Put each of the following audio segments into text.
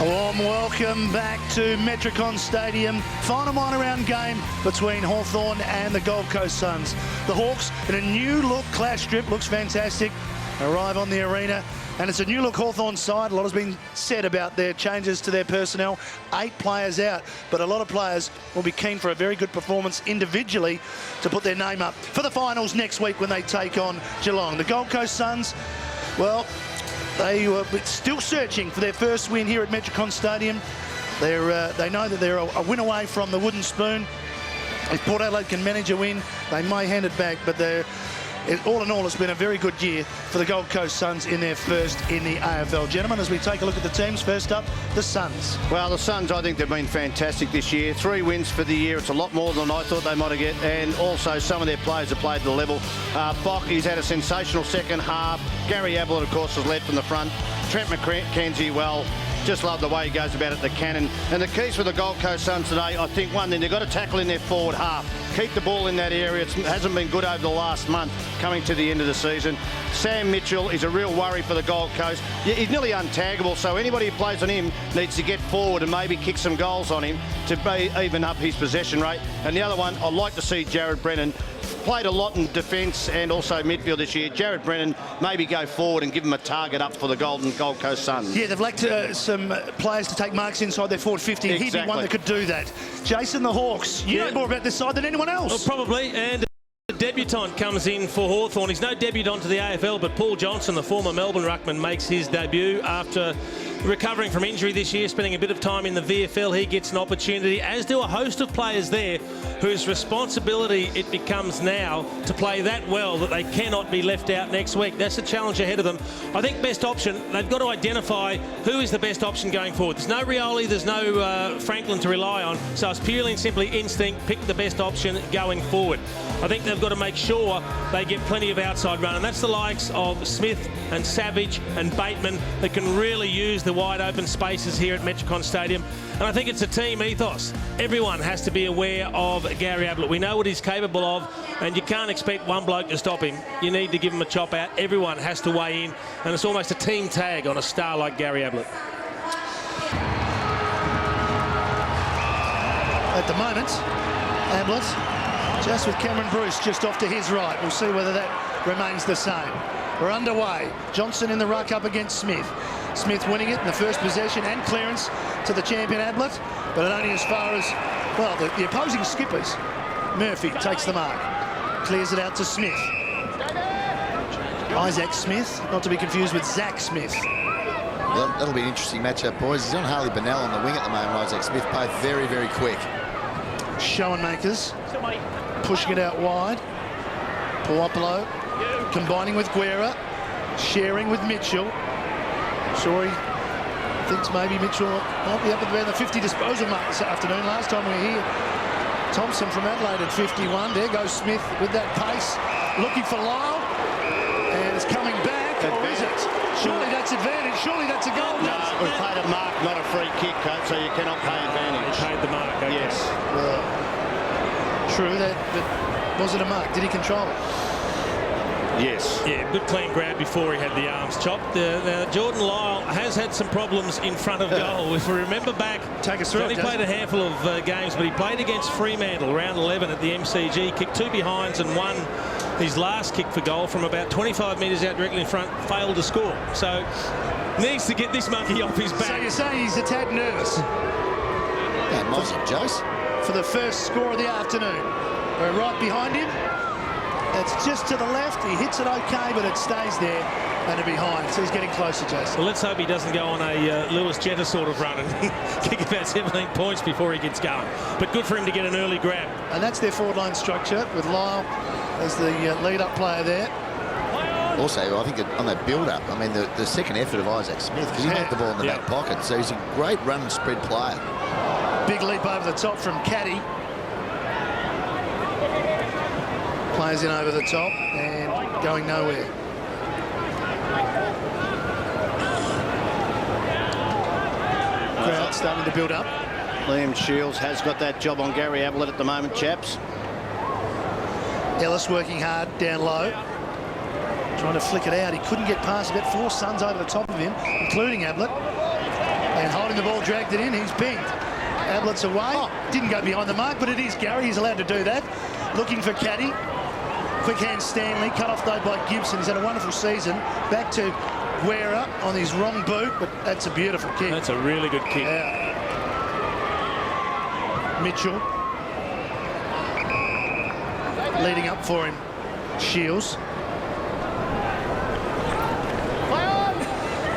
A warm welcome back to Metricon Stadium. Final minor round game between Hawthorn and the Gold Coast Suns. The Hawks in a new look clash strip, looks fantastic, arrive on the arena. And it's a new look Hawthorn side. A lot has been said about their changes to their personnel. 8 players out, but a lot of players will be keen for a very good performance individually to put their name up for the finals next week when they take on Geelong. The Gold Coast Suns, well, they were still searching for their first win here at Metricon Stadium. They know that they're a win away from the wooden spoon. If Port Adelaide can manage a win, they may hand it back, but all in all, it's been a very good year for the Gold Coast Suns in their first in the AFL. Gentlemen, as we take a look at the teams, first up, the Suns. Well, the Suns, I think they've been fantastic this year. 3 wins for the year. It's a lot more than I thought they might have get. And also, some of their players have played to the level. Bock, he's had a sensational second half. Gary Ablett, of course, has led from the front. Trent McKenzie, well, just love the way he goes about it, the cannon. And the keys for the Gold Coast Suns today, I think, one thing, they've got to tackle in their forward half. Keep the ball in that area. It hasn't been good over the last month coming to the end of the season. Sam Mitchell is a real worry for the Gold Coast. He's nearly untaggable, so anybody who plays on him needs to get forward and maybe kick some goals on him to even up his possession rate. And the other one, I'd like to see Jared Brennan. Played a lot in defence and also midfield this year. Jared Brennan, maybe go forward and give him a target up for the Gold Coast Suns. Yeah, they've lacked some players to take marks inside their forward 50, and exactly. He'd be one that could do that. Jason, the Hawks, you know more about this side than anyone else. Well, probably, and a debutant comes in for Hawthorn. He's no debutant to the AFL, but Paul Johnson, the former Melbourne ruckman, makes his debut after recovering from injury this year, spending a bit of time in the VFL. He gets an opportunity, as do a host of players there whose responsibility it becomes now to play that well that they cannot be left out next week. That's the challenge ahead of them. I think best option, they've got to identify who is the best option going forward. There's no Rioli, there's no Franklin to rely on, so it's purely and simply instinct, pick the best option going forward. I think they've got to make sure they get plenty of outside run, and that's the likes of Smith and Savage and Bateman that can really use the wide open spaces here at Metricon Stadium. And I think it's a team ethos. Everyone has to be aware of Gary Ablett. We know what he's capable of, and you can't expect one bloke to stop him. You need to give him a chop out. Everyone has to weigh in, and it's almost a team tag on a star like Gary Ablett. At the moment, Ablett just with Cameron Bruce just off to his right. We'll see whether that remains the same. We're underway. Johnson in the ruck up against Smith. Smith winning it in the first possession and clearance to the champion Ablett, but only as far as, well, the opposing skippers. Murphy takes the mark, clears it out to Smith. Isaac Smith, not to be confused with Zach Smith. Well, that'll be an interesting matchup, boys. He's on Harley Bennell on the wing at the moment, Isaac Smith, both very, very quick. Schoenmakers pushing it out wide. Puopolo combining with Guerra, sharing with Mitchell. Sorry, thinks maybe Mitchell might be up at around the 50 disposal mark this afternoon. Last time we were here, Thompson from Adelaide at 51. There goes Smith with that pace, looking for Lyle, and it's coming back, or is it? Surely that's advantage, surely that's a goal. No, we played a mark, not a free kick, coach, so you cannot pay advantage. They paid the mark, okay. Yes. True, but was it a mark? Did he control it? Yes. Yeah, good clean grab before he had the arms chopped. Now, Jordan Lyle has had some problems in front of goal. If we remember back, take us through. He only played a handful of games, but he played against Fremantle round 11 at the MCG, kicked 2 behinds and won his last kick for goal from about 25 metres out directly in front, failed to score. So, needs to get this monkey off his back. So you're saying he's a tad nervous? Yeah, might be, Jose. For the first score of the afternoon. We're right behind him. It's just to the left. He hits it okay, but it stays there and a behind. So he's getting closer, Jason. Well, let's hope he doesn't go on a Lewis Jetta sort of run and kick about 17 points before he gets going. But good for him to get an early grab. And that's their forward line structure with Lyle as the lead-up player there. Also, I think on that build-up, I mean, the second effort of Isaac Smith, because he had the ball in the back pocket, so he's a great run and spread player. Big leap over the top from Caddy. Plays in over the top and going nowhere. Crowd starting to build up. Liam Shields has got that job on Gary Ablett at the moment, chaps. Ellis working hard down low. Trying to flick it out. He couldn't get past. About 4 Suns over the top of him, including Ablett. And holding having the ball, dragged it in, he's pinged. Ablett's away, didn't go behind the mark, but it is Gary, he's allowed to do that. Looking for Caddy. Quick hand Stanley, cut off though by Gibson. He's had a wonderful season. Back to Guerra on his wrong boot, but that's a beautiful kick. That's a really good kick. Yeah. Mitchell. Leading up for him, Shields.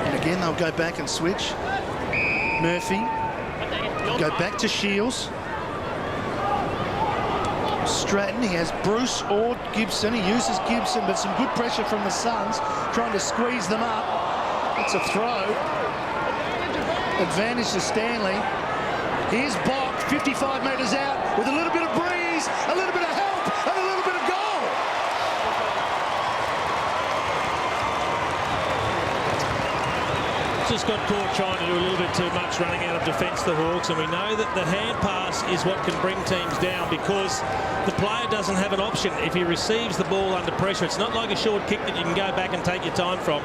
And again, they'll go back and switch. Murphy. Go back to Shields. Stratton, he has Bruce or Gibson. He uses Gibson, but some good pressure from the Suns, trying to squeeze them up. It's a throw. Advantage to Stanley. Here's Bock, 55 metres out, with a little bit of breeze, a little bit of help, and a little bit of goal. Just got caught trying to do a little bit too much, running out of defence, the Hawks, and we know that the hand pass is what can bring teams down because the player doesn't have an option if he receives the ball under pressure. It's not like a short kick that you can go back and take your time from.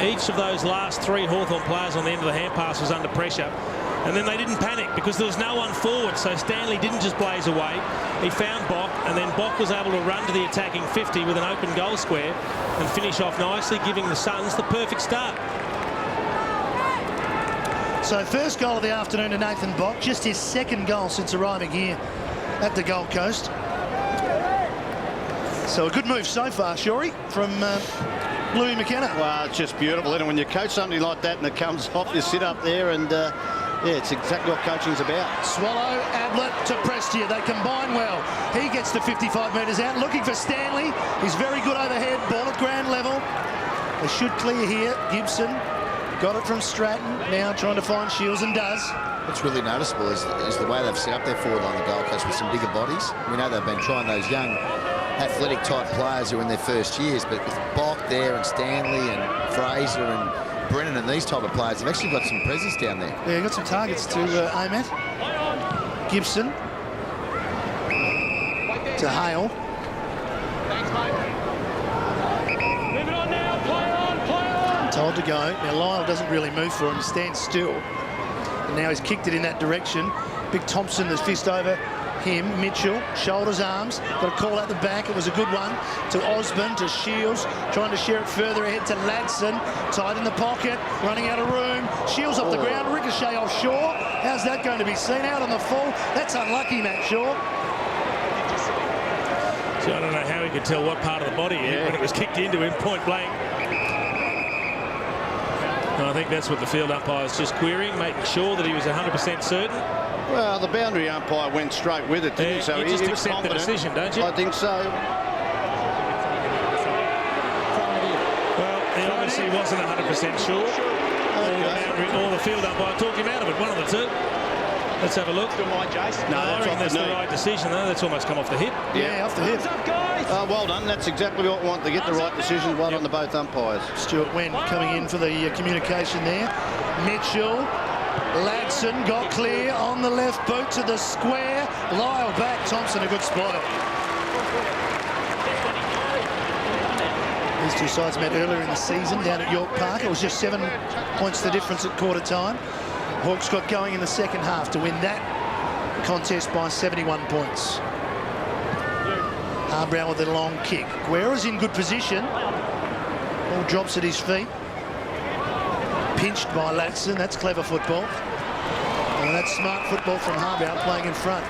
Each of those last three Hawthorn players on the end of the hand pass was under pressure. And then they didn't panic because there was no one forward, so Stanley didn't just blaze away. He found Bock, and then Bock was able to run to the attacking 50 with an open goal square and finish off nicely, giving the Suns the perfect start. So first goal of the afternoon to Nathan Bock, just his second goal since arriving here at the Gold Coast. So a good move so far, Shorey, from Bluey McKenna. Well, it's just beautiful, isn't it? When you coach something like that and it comes off, you sit up there and, yeah, it's exactly what coaching's about. Swallow, Ablett to Prestia. They combine well. He gets to 55 metres out, looking for Stanley. He's very good overhead, ball at ground level. They should clear here. Gibson got it from Stratton, now trying to find Shields, and does. What's really noticeable is the way they've set up their forward line, the Gold Coast, with some bigger bodies. We know they've been trying those young, athletic type players who are in their first years, but with Bock there and Stanley and Fraser and Brennan and these type of players, they've actually got some presence down there. Yeah, got some targets to aim at. Gibson to Hale. Told to go. Now Lyle doesn't really move for him, he stands still. And now he's kicked it in that direction. Big Thompson has fist over him. Mitchell, shoulders, arms. Got a call out the back. It was a good one to Osborne, to Shields. Trying to share it further ahead to Ladson. Tight in the pocket, running out of room. Shields off the ground, ricochet offshore. How's that going to be seen? Out on the full. That's unlucky, Matt Shaw. So I don't know how he could tell what part of the body when it was kicked into him point blank. And I think that's what the field umpire's just querying, making sure that he was 100% certain. Well, the boundary umpire went straight with it, didn't he? So you just accept the decision, don't you? I think so. Well, he obviously wasn't 100% sure. Or the field umpire talked him out of it, one of the two. Let's have a look. No, I reckon that's the right decision, though. That's almost come off the hip. Yeah, off the hip. Well done. That's exactly what we want, to get the right decision. Well done to both umpires. Stuart Wen coming in for the communication there. Mitchell, Ladson got clear on the left boot to the square. Lyle back, Thompson a good spoil. These two sides met earlier in the season down at York Park. It was just 7 points the difference at quarter time. Hawks got going in the second half to win that contest by 71 points. Harbrow with a long kick. Guerra's in good position. Ball drops at his feet. Pinched by Ladson. That's clever football. And that's smart football from Harbrow playing in front.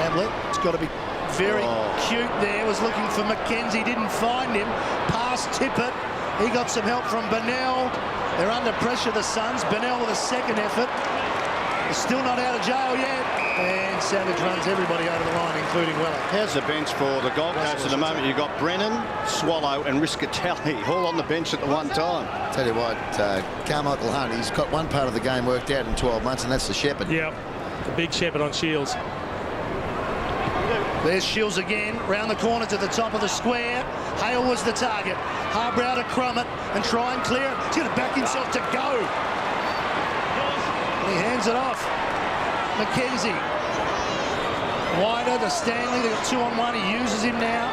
Ablett, it's got to be very cute there. Was looking for McKenzie, didn't find him. Pass Tippett. He got some help from Bennell. They're under pressure, the Suns. Bennell with a second effort. They're still not out of jail yet. And Savage runs everybody over the line, including Weller. Here's the bench for the Gold Coast at the moment. You've got Brennan, Swallow and Riscatelli all on the bench at the one time. Tell you what, Carmichael Hunt, he's got one part of the game worked out in 12 months, and that's the shepherd. Yeah, the big shepherd on Shields. There's Shields again, round the corner to the top of the square. Hale was the target. Harbrow to crumb it and try and clear it. He's going to back himself to go. And he hands it off. McKenzie. Wider to Stanley. They've got 2-on-1. He uses him now.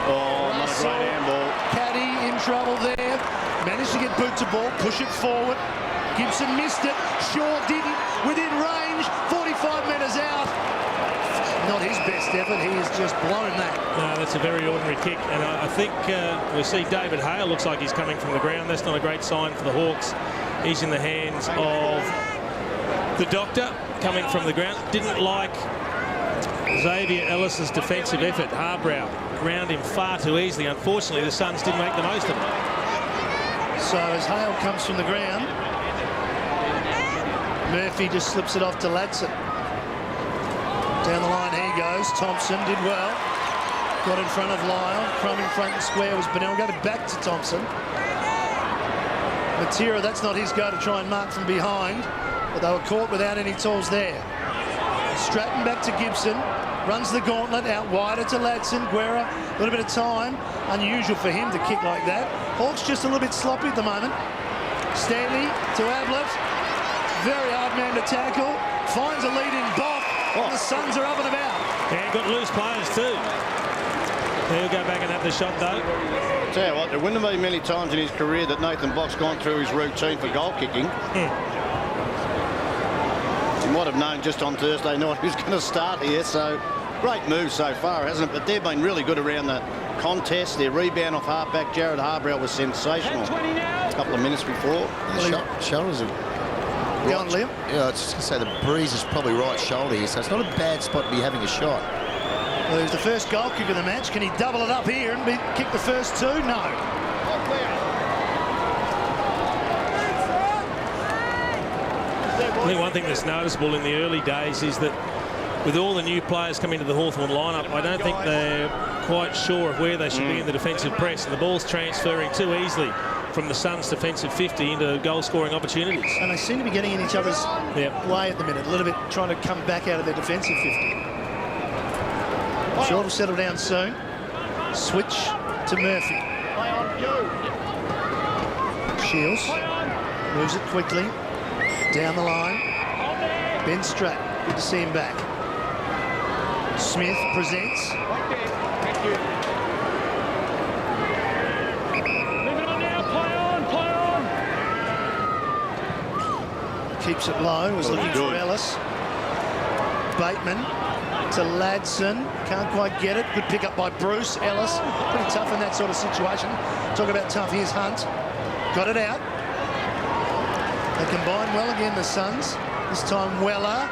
Oh, not a great handball. Caddy in trouble there. Managed to get boot to ball, push it forward. Gibson missed it. Shaw didn't. Within range, 45 metres out. Not his best effort. He has just blown that. No, that's a very ordinary kick. And I think we see David Hale looks like he's coming from the ground. That's not a great sign for the Hawks. He's in the hands of the doctor coming from the ground. Didn't like Xavier Ellis's defensive effort. Harbrow ground him far too easily. Unfortunately, the Suns didn't make the most of it. So as Hale comes from the ground, Murphy just slips it off to Ladson. Down the line he goes. Thompson did well. Got in front of Lyle. Crumb in front and square was Bennell. Got it back to Thompson. Matera, that's not his go to try and mark from behind, but they were caught without any tools there. Stratton back to Gibson. Runs the gauntlet out wider to Ladson. Guerra, a little bit of time. Unusual for him to kick like that. Hawks just a little bit sloppy at the moment. Stanley to Ablett. Very hard man to tackle. Finds a lead in Bock. And the Suns are up and about. Yeah, got loose players too. He'll go back and have the shot though. Tell you what, there wouldn't have been many times in his career that Nathan Bock's gone through his routine for goal kicking. He might have known just on Thursday night he was going to start here, so great move so far, hasn't it? But they've been really good around the contest. Their rebound off halfback Jared Harbrow was sensational a couple of minutes before. The shoulders are Go on, Liam. Yeah, I was just going to say the breeze is probably right shoulder here, so it's not a bad spot to be having a shot. Well, he was the first goal kick of the match. Can he double it up here and kick the first two? No. I think one thing that's noticeable in the early days is that with all the new players coming to the Hawthorn lineup, I don't think they're quite sure of where they should be in the defensive press, and the ball's transferring too easily from the Suns' defensive 50 into goal-scoring opportunities. And they seem to be getting in each other's way at the minute, a little bit trying to come back out of their defensive 50. Short will settle down soon. Switch to Murphy. Shields moves it quickly. Down the line. Ben Stratton. Good to see him back. Smith presents. Keeps it low. Was looking for Ellis. Bateman to Ladson. Can't quite get it. Good pick up by Bruce. Ellis. Pretty tough in that sort of situation. Talk about tough. Here's Hunt. Got it out. They combine well again, the Suns. This time Weller.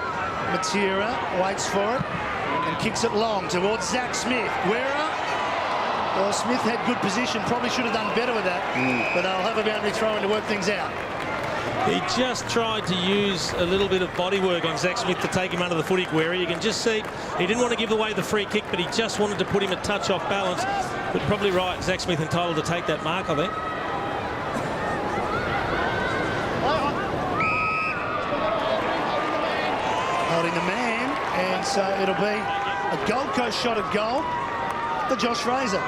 Matera waits for it and kicks it long towards Zach Smith. Guerra. Well, Smith had good position. Probably should have done better with that. But they'll have a boundary throw in to work things out. He just tried to use a little bit of body work on Zach Smith to take him under the footy, Guerra. You can just see he didn't want to give away the free kick, but he just wanted to put him a touch off balance. But probably right, Zach Smith entitled to take that mark, I think. Holding the man, and so it'll be a Gold Coast shot at goal for Josh Fraser.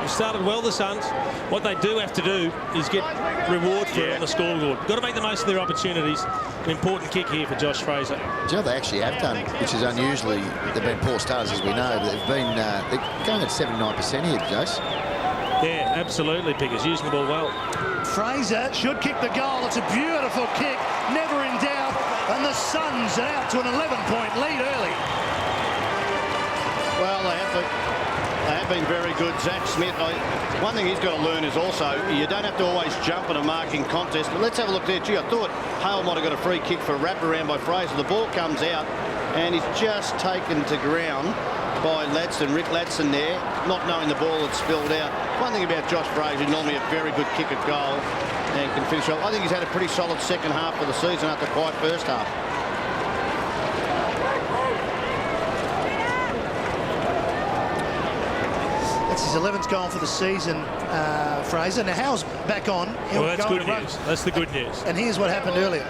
We've started well, the Suns. What they do have to do is get reward for it on the scoreboard. Got to make the most of their opportunities. An important kick here for Josh Fraser. Do you know they actually have done, which is unusually, they've been poor starters as we know, but they've been they're going at 79% here, Jace. Yeah, absolutely, Pickers. Using the ball well. Fraser should kick the goal. It's a beautiful kick, never in doubt. And the Suns are out to an 11-point lead early. Well, they have been very good. Zach Smith, one thing he's got to learn is also you don't have to always jump in a marking contest. But let's have a look there. Gee, I thought Hale might have got a free kick for a wraparound by Fraser. The ball comes out and he's just taken to ground by Ladson, Rick Ladson there, not knowing the ball had spilled out. One thing about Josh Fraser, normally a very good kick at goal and can finish well. I think he's had a pretty solid second half of the season after a quiet first half. That's his 11th goal for the season, Fraser. Now, Howe's back on. Well, that's good news. That's the good news. And here's what happened earlier.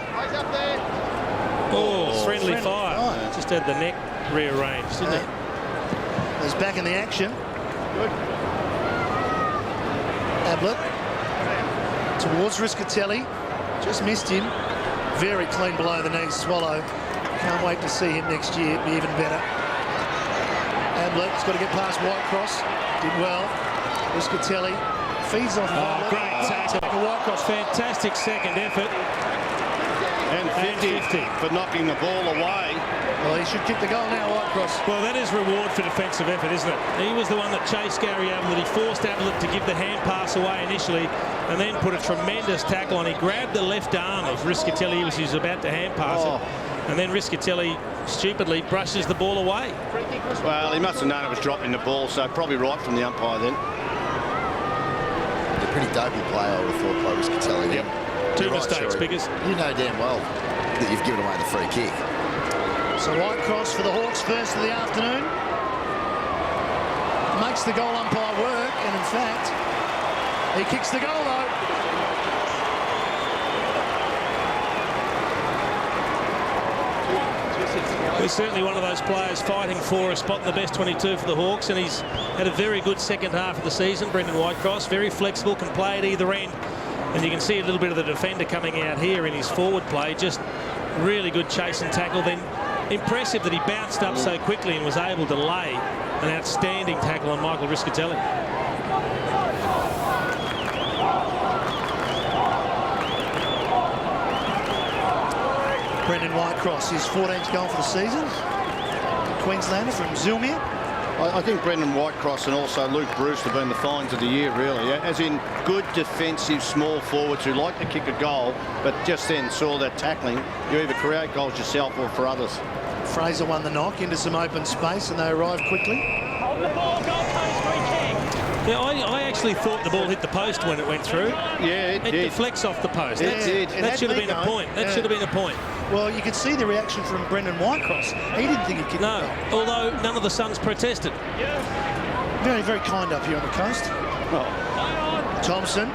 Oh, friendly fire. Just had the neck rearranged, didn't he? He's back in the action. Good. Ablett towards Riscatelli. Just missed him. Very clean below the knee, Swallow. Can't wait to see him next year. Be even better. Ablett's got to get past Whitecross. Did well. Riscatelli feeds off. Great tackle. Whitecross, fantastic second effort. And 50 for knocking the ball away. Well, he should kick the goal now, Whitecross. Well, that is reward for defensive effort, isn't it? He was the one that chased Gary Ablett. He forced Ablett to give the hand pass away initially and then put a tremendous tackle on. He grabbed the left arm of Riscatelli as he was about to hand pass it. And then Riscatelli stupidly brushes the ball away. Well, he must have known it was dropping the ball, so probably right from the umpire then. A pretty dopey play, I would have thought, by Riscatelli. Yep. Two mistakes, because you know damn well that you've given away the free kick. So Whitecross for the Hawks first of the afternoon. Makes the goal umpire work, and in fact, he kicks the goal though. he's certainly one of those players fighting for a spot in the best 22 for the Hawks, and he's had a very good second half of the season. Brendan Whitecross, very flexible, can play at either end. And you can see a little bit of the defender coming out here in his forward play. Just really good chase and tackle. Then impressive that he bounced up so quickly and was able to lay an outstanding tackle on Michael Riscatelli. Brendan Whitecross, his 14th goal for the season. Queenslander from Zilmere. I think Brendan Whitecross and also Luke Bruce have been the finds of the year, really. As in good defensive small forwards who like to kick a goal, but just then saw that tackling. You either create goals yourself or for others. Fraser won the knock into some open space, and they arrived quickly. Hold the ball, Gold Coast free kick. Yeah, I actually thought the ball hit the post when it went through. Yeah, it did. Deflects off the post. It did. That should have been a point. That should have been a point. Well, you could see the reaction from Brendan Whitecross. He didn't think he kicked No, the goal. although none of the Suns protested. Very, very kind up here on the coast. Thompson,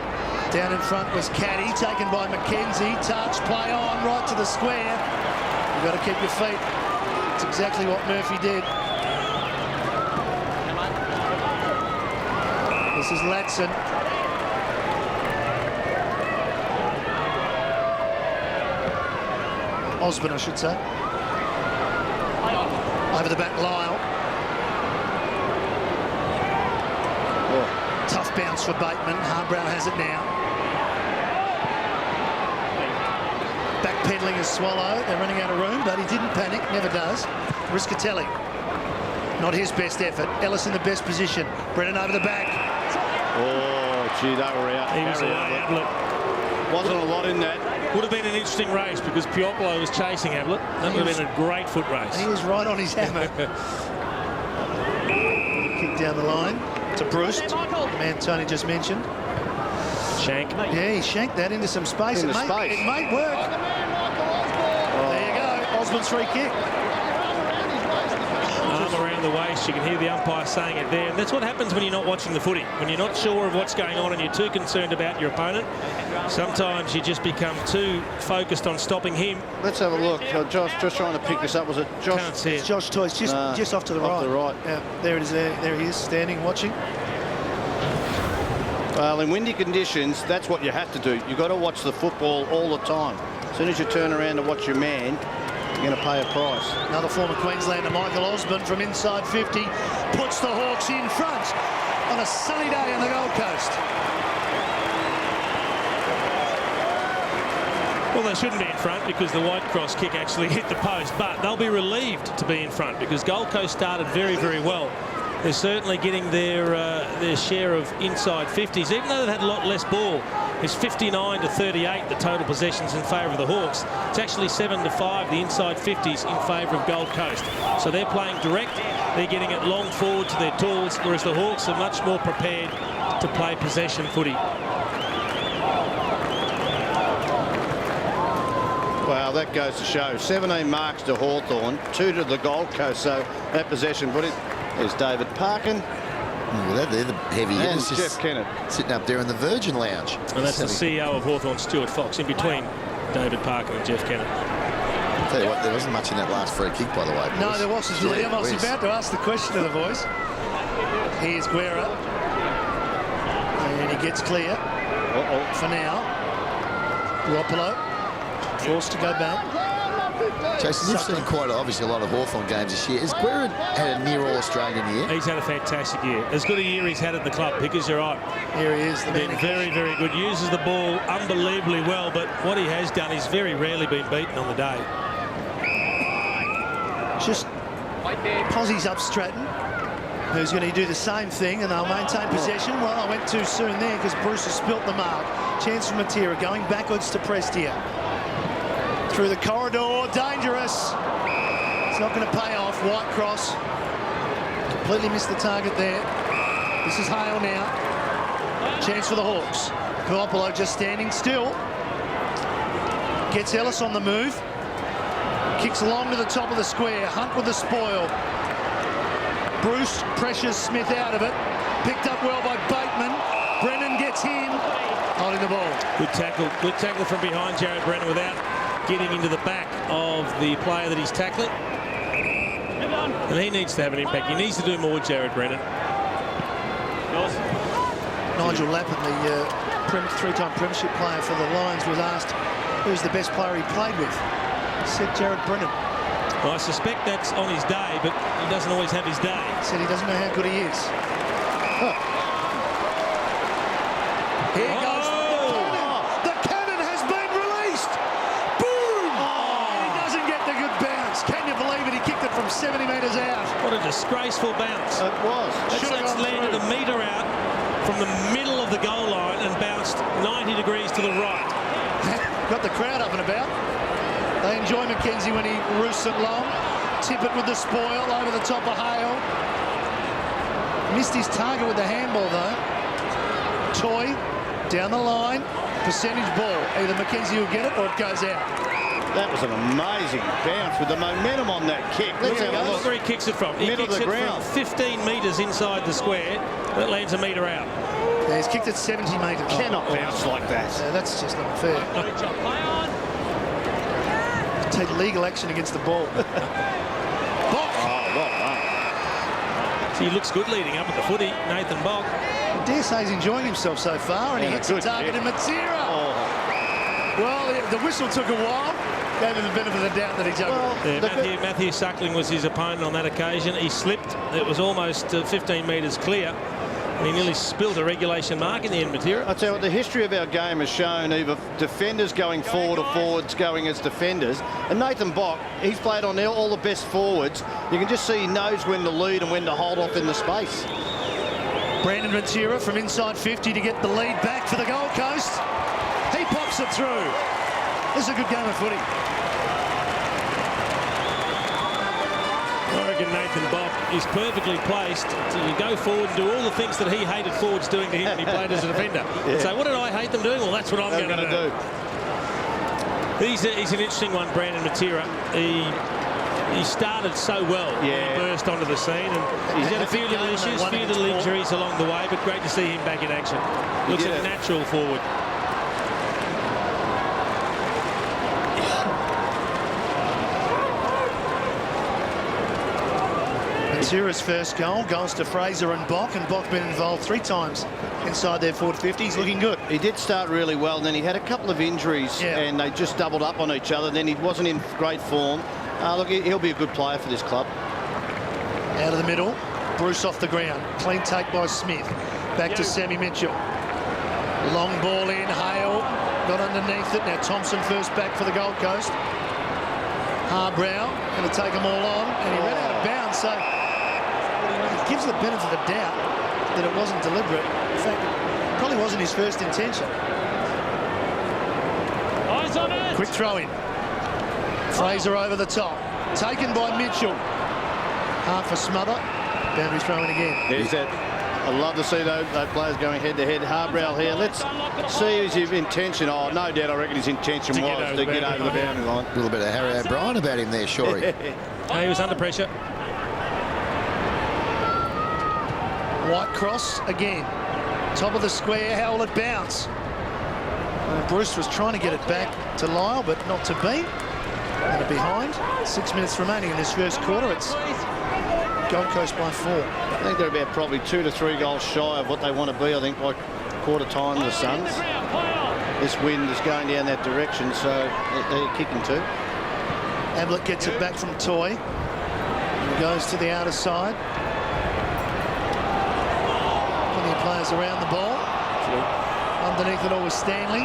down in front was Caddy, taken by McKenzie. Touch, play on, right to the square. You've got to keep your feet. It's exactly what Murphy did. This is Latson. Osborne, I should say. Over the back, Lyle. Tough bounce for Bateman. Harbrow has it now. Backpedaling is Swallow. They're running out of room, but he didn't panic. Never does. Riscatelli. Not his best effort. Ellis in the best position. Brennan over the back. Oh, gee, they were out. He was away. Ablett. Wasn't a lot in that. Would have been an interesting race because Piopolo was chasing Ablett. That would have been a great foot race. He was right on his hammer. Kick down the line to Bruce, the man Tony just mentioned. Shank. Yeah, he shanked that into some space. Into It space. might work. There you go. Osborne's free kick. Arm around the waist. You can hear the umpire saying it there. And that's what happens when you're not watching the footy. When you're not sure of what's going on and you're too concerned about your opponent, sometimes you just become too focused on stopping him. Let's have a look. Josh, just trying to pick this up. Was it Josh? Can't see It's it. Josh Toyce, just off to the right. Off the right. Yeah, there it is. There he is, standing, watching. Well, in windy conditions, that's what you have to do. You've got to watch the football all the time. As soon as you turn around to watch your man, you're going to pay a price. Another former Queenslander, Michael Osborne, from inside 50, puts the Hawks in front on a sunny day on the Gold Coast. Well, they shouldn't be in front because the Whitecross kick actually hit the post, but they'll be relieved to be in front because Gold Coast started very, very well. They're certainly getting their share of inside 50s, even though they've had a lot less ball. It's 59 to 38, the total possessions in favour of the Hawks. It's actually 7 to 5, the inside 50s in favour of Gold Coast. So they're playing direct. They're getting it long forward to their tools, whereas the Hawks are much more prepared to play possession footy. Well, that goes to show. 17 marks to Hawthorn, 2 to the Gold Coast. So that possession, but there's David Parkin. Well, they're the heavy And hitters, Jeff Kennett. sitting up there in the Virgin Lounge. And that's the CEO of Hawthorn, Stuart Fox, in between David Parker and Jeff Kennett. I'll tell you what, there wasn't much in that last free kick, by the way. No, boys. there wasn't. Gee Liam. I was whiz. about to ask the question to the boys. Here's Guerra. And he gets clear for now. Garoppolo forced to go back. Jason, you've seen quite obviously a lot of Hawthorn games this year. Has Guerin had a near All-Australian year? He's had a fantastic year. As good a year he's had at the club, Pickers, you're right. Here he is. Been very, very good. Uses the ball unbelievably well, but what he has done, he's very rarely been beaten on the day. Just Posse's up Stratton, who's going to do the same thing, and they'll maintain possession. Well, I went too soon there because Bruce has spilt the mark. Chance for Matera going backwards to Prestia. Through the corridor, dangerous. It's not going to pay off. White cross. Completely missed the target there. This is Hale now. Chance for the Hawks. Kuopolo just standing still. Gets Ellis on the move. Kicks along to the top of the square. Hunt with the spoil. Bruce pressures Smith out of it. Picked up well by Bateman. Brennan gets him. Holding the ball. Good tackle from behind Jared Brennan without getting into the back of the player that he's tackling. And he needs to have an impact. He needs to do more, Jared Brennan. Nigel Lappin, the three-time premiership player for the Lions, was asked who's the best player he played with. He said Jared Brennan. Well, I suspect that's on his day, but he doesn't always have his day. He said he doesn't know how good he is. Oh. Here goes the cannon. The cannon has been released. Boom! He doesn't get the good bounce. Can you believe it? He kicked it from 70 metres out. What a disgraceful bounce. It was. That's landed a metre out from the middle of the goal line and bounced 90 degrees to the right. Got the crowd up and about. They enjoy Mackenzie when he roosts it long. Tip it with the spoil over the top of Hale. Missed his target with the handball though. Toy down the line. Percentage ball. Either Mackenzie will get it or it goes out. That was an amazing bounce with the momentum on that kick. Let's have a look. Where he kicks it from. He Middle kicks of the it ground. from 15 metres inside the square, but it lands a metre out. Yeah, he's kicked it 70 metres. Cannot bounce like that. That's just not fair. Take legal action against the ball. Oh, well done. So he looks good leading up at the footy, Nathan Bock. I dare say he's enjoying himself so far, and he hits the target in Matera. Oh. Well, the whistle took a while. Gave him the benefit of the doubt that he juggled. Yeah, Matthew Suckling was his opponent on that occasion. He slipped. It was almost 15 metres clear. And he nearly spilled a regulation mark in the end, Matera. I tell you what, the history of our game has shown either defenders going forward or forwards going as defenders. And Nathan Bock, he's played on all the best forwards. You can just see he knows when to lead and when to hold off in the space. Brandon Matera from inside 50 to get the lead back for the Gold Coast. He pops it through. This is a good game of footy. I reckon Nathan Bock is perfectly placed to go forward and do all the things that he hated forwards doing to him when he played as a defender. Yeah. So what did I hate them doing? Well, that's what I'm going to do. He's an interesting one, Brandon Matera. He started so well when he burst onto the scene, and he's had a few little issues, few little injuries along the way, but great to see him back in action. Looks like a natural forward. Matera's first goal goes to Fraser and Bock been involved 3 times inside their forward 50. He's looking good. He did start really well, and then he had a couple of injuries, and they just doubled up on each other. Then he wasn't in great form. Look, he'll be a good player for this club. Out of the middle, Bruce off the ground. Clean take by Smith. Back to Sammy Mitchell. Long ball in, Hale got underneath it. Now Thompson first back for the Gold Coast. Harbrow going to take them all on, and he ran out of bounds, so it gives the benefit of the doubt that it wasn't deliberate. In fact, it probably wasn't his first intention. Eyes on it. Quick throw in. Fraser over the top. Taken by Mitchell. Half a smother. Boundary throw in again. There's that. I love to see those players going head-to-head. Harbrow here. Let's see his intention. Oh, no doubt I reckon his intention was to get over the boundary line. A little bit of Harry O'Brien about him there, Shorey. He was under pressure. White cross again. Top of the square. How will it bounce? Bruce was trying to get it back to Lyle, but not to be. And behind. 6 minutes remaining in this first quarter. It's Gold Coast by 4. I think they're about probably 2 to 3 goals shy of what they want to be, I think, by quarter time, the Suns. This wind is going down that direction, so they're kicking too. Ablett gets it back from Toy. He goes to the outer side. Plenty of players around the ball. Underneath it all was Stanley.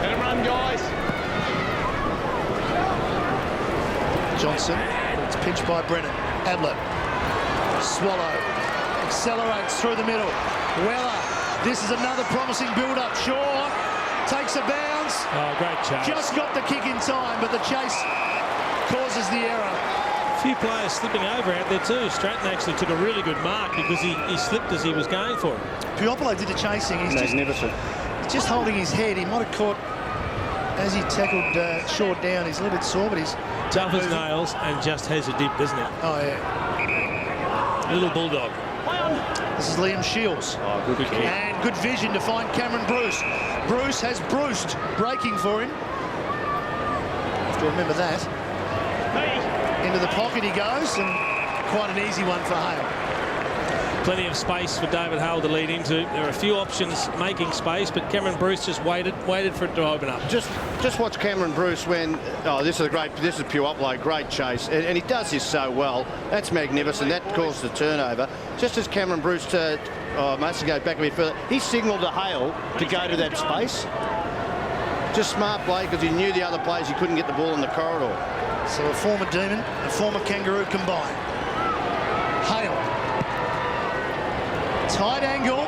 Let him run, guys. Johnson. It's pitched by Brennan. Ablett. Swallow. Accelerates through the middle. Weller. This is another promising build-up. Shaw takes a bounce. Oh, great chase. Just got the kick in time, but the chase causes the error. A few players slipping over out there too. Stratton actually took a really good mark because he slipped as he was going for it. Piopolo did the chasing. He's Magnificent. just holding his head. He might have caught, as he tackled Shaw down, he's a little bit sore, but he's Tough as nails and just has a dip, doesn't it? Oh, yeah. Little bulldog. This is Liam Shields. Oh, good kick. And good vision to find Cameron Bruce. Bruce has Bruced breaking for him. Have to remember that. Into the pocket he goes, and quite an easy one for Hale. Plenty of space for David Hale to lead into. There are a few options making space, but Cameron Bruce just waited for it to open up. Just watch Cameron Bruce when, this is pure upload, great chase, and he does this so well. That's magnificent. That caused the turnover. Just as Cameron Bruce must go back a bit further, he signalled to Hale to go to that space. Just smart play because he knew the other players, he couldn't get the ball in the corridor. So a former Demon, a former Kangaroo combined. Hale. Tight angle.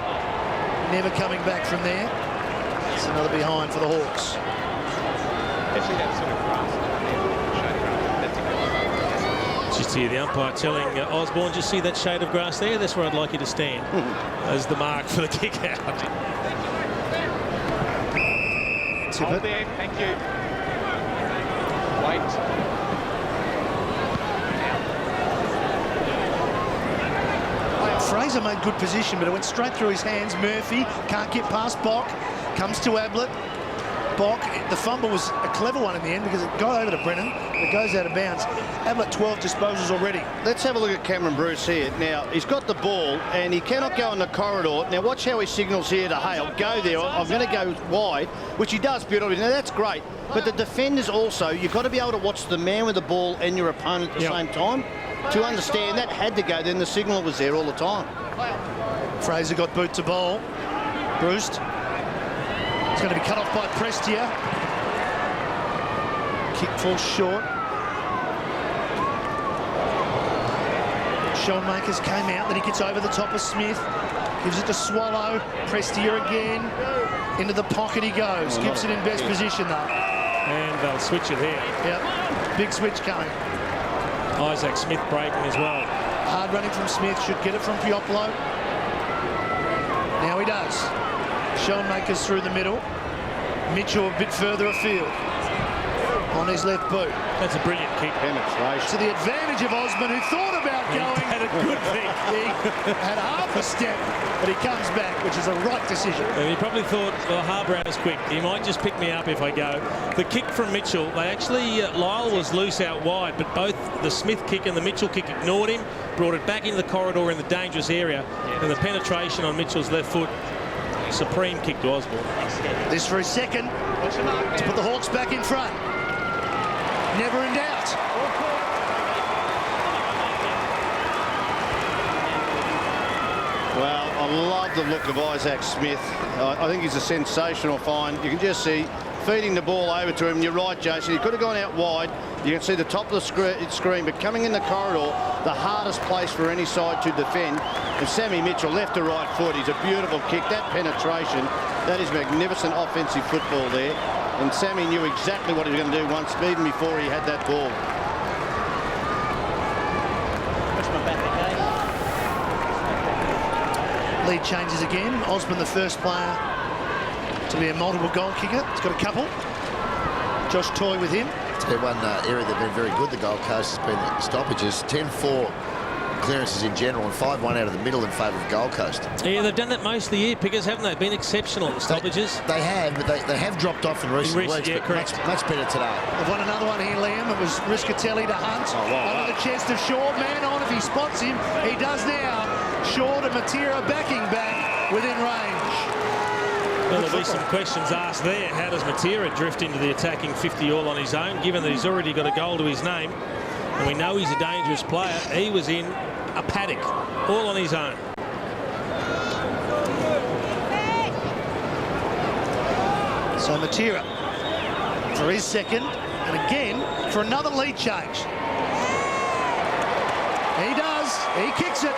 Never coming back from there. It's another behind for the Hawks. Just hear the umpire telling Osborne, just see that shade of grass there? That's where I'd like you to stand as the mark for the kick out. Hold there, thank you. Wait. Fraser made good position, but it went straight through his hands. Murphy can't get past Bock. Comes to Ablett. Bock, the fumble was a clever one in the end because it got over to Brennan. It goes out of bounds. Ablett 12 disposals already. Let's have a look at Cameron Bruce here. Now, he's got the ball and he cannot go in the corridor. Now, watch how he signals here to Hale. Go there. I'm going to go wide, which he does beautifully. Now, that's great. But the defenders also, you've got to be able to watch the man with the ball and your opponent at the same time to understand that had to go. Then the signal was there all the time. Fraser got boot to bowl. Bruce. It's going to be cut off by Prestia. Kick falls short. Schoenmakers came out, then he gets over the top of Smith. Gives it to Swallow. Prestia again. Into the pocket he goes. Gives it in best position though. And they'll switch it here. Yep. Big switch coming. Isaac Smith breaking as well. Hard running from Smith. Should get it from Piopolo. Now he does. Schoenmakers through the middle. Mitchell a bit further afield. On his left boot. That's a brilliant kick. Penetration. To the advantage of Osman, who thought about going. Had a good kick. He had half a step, but he comes back, which is a right decision. And he probably thought, well, Harbrough's quick. He might just pick me up if I go. The kick from Mitchell, they actually, Lyle was loose out wide, but both the Smith kick and the Mitchell kick ignored him, brought it back into the corridor in the dangerous area, and the penetration on Mitchell's left foot, supreme kick to Osborne. This for his second, to put the Hawks back in front. Never in doubt. Well, I love the look of Isaac Smith. I think he's a sensational find. You can just see feeding the ball over to him. You're right, Jason. He could have gone out wide. You can see the top of the screen, but coming in the corridor, the hardest place for any side to defend. And Sammy Mitchell, left to right foot. He's a beautiful kick. That penetration, that is magnificent offensive football there. And Sammy knew exactly what he was going to do once, even before he had that ball. Lead changes again. Osman, the first player to be a multiple goal kicker. He's got a couple. Josh Toy with him. It's been one area they've been very good, the Gold Coast, has been the stoppages. 10-4 clearances in general and 5-1 out of the middle in favour of Gold Coast. Yeah, they've done that most of the year, Pickers, haven't they? Been exceptional at stoppages. They have, but they have dropped off in recent weeks. Yeah, but correct. Much better today. They've won another one here, Liam. It was Riscatelli to Hunt. Under the chest of Shaw. Man on if he spots him. He does now. Shaw to Matera, backing back within range. Well, there'll be some questions asked there. How does Matera drift into the attacking 50 all on his own, given that he's already got a goal to his name? And we know he's a dangerous player. He was in a paddock, all on his own. So Matera for his second, and again for another lead change. He does. He kicks it.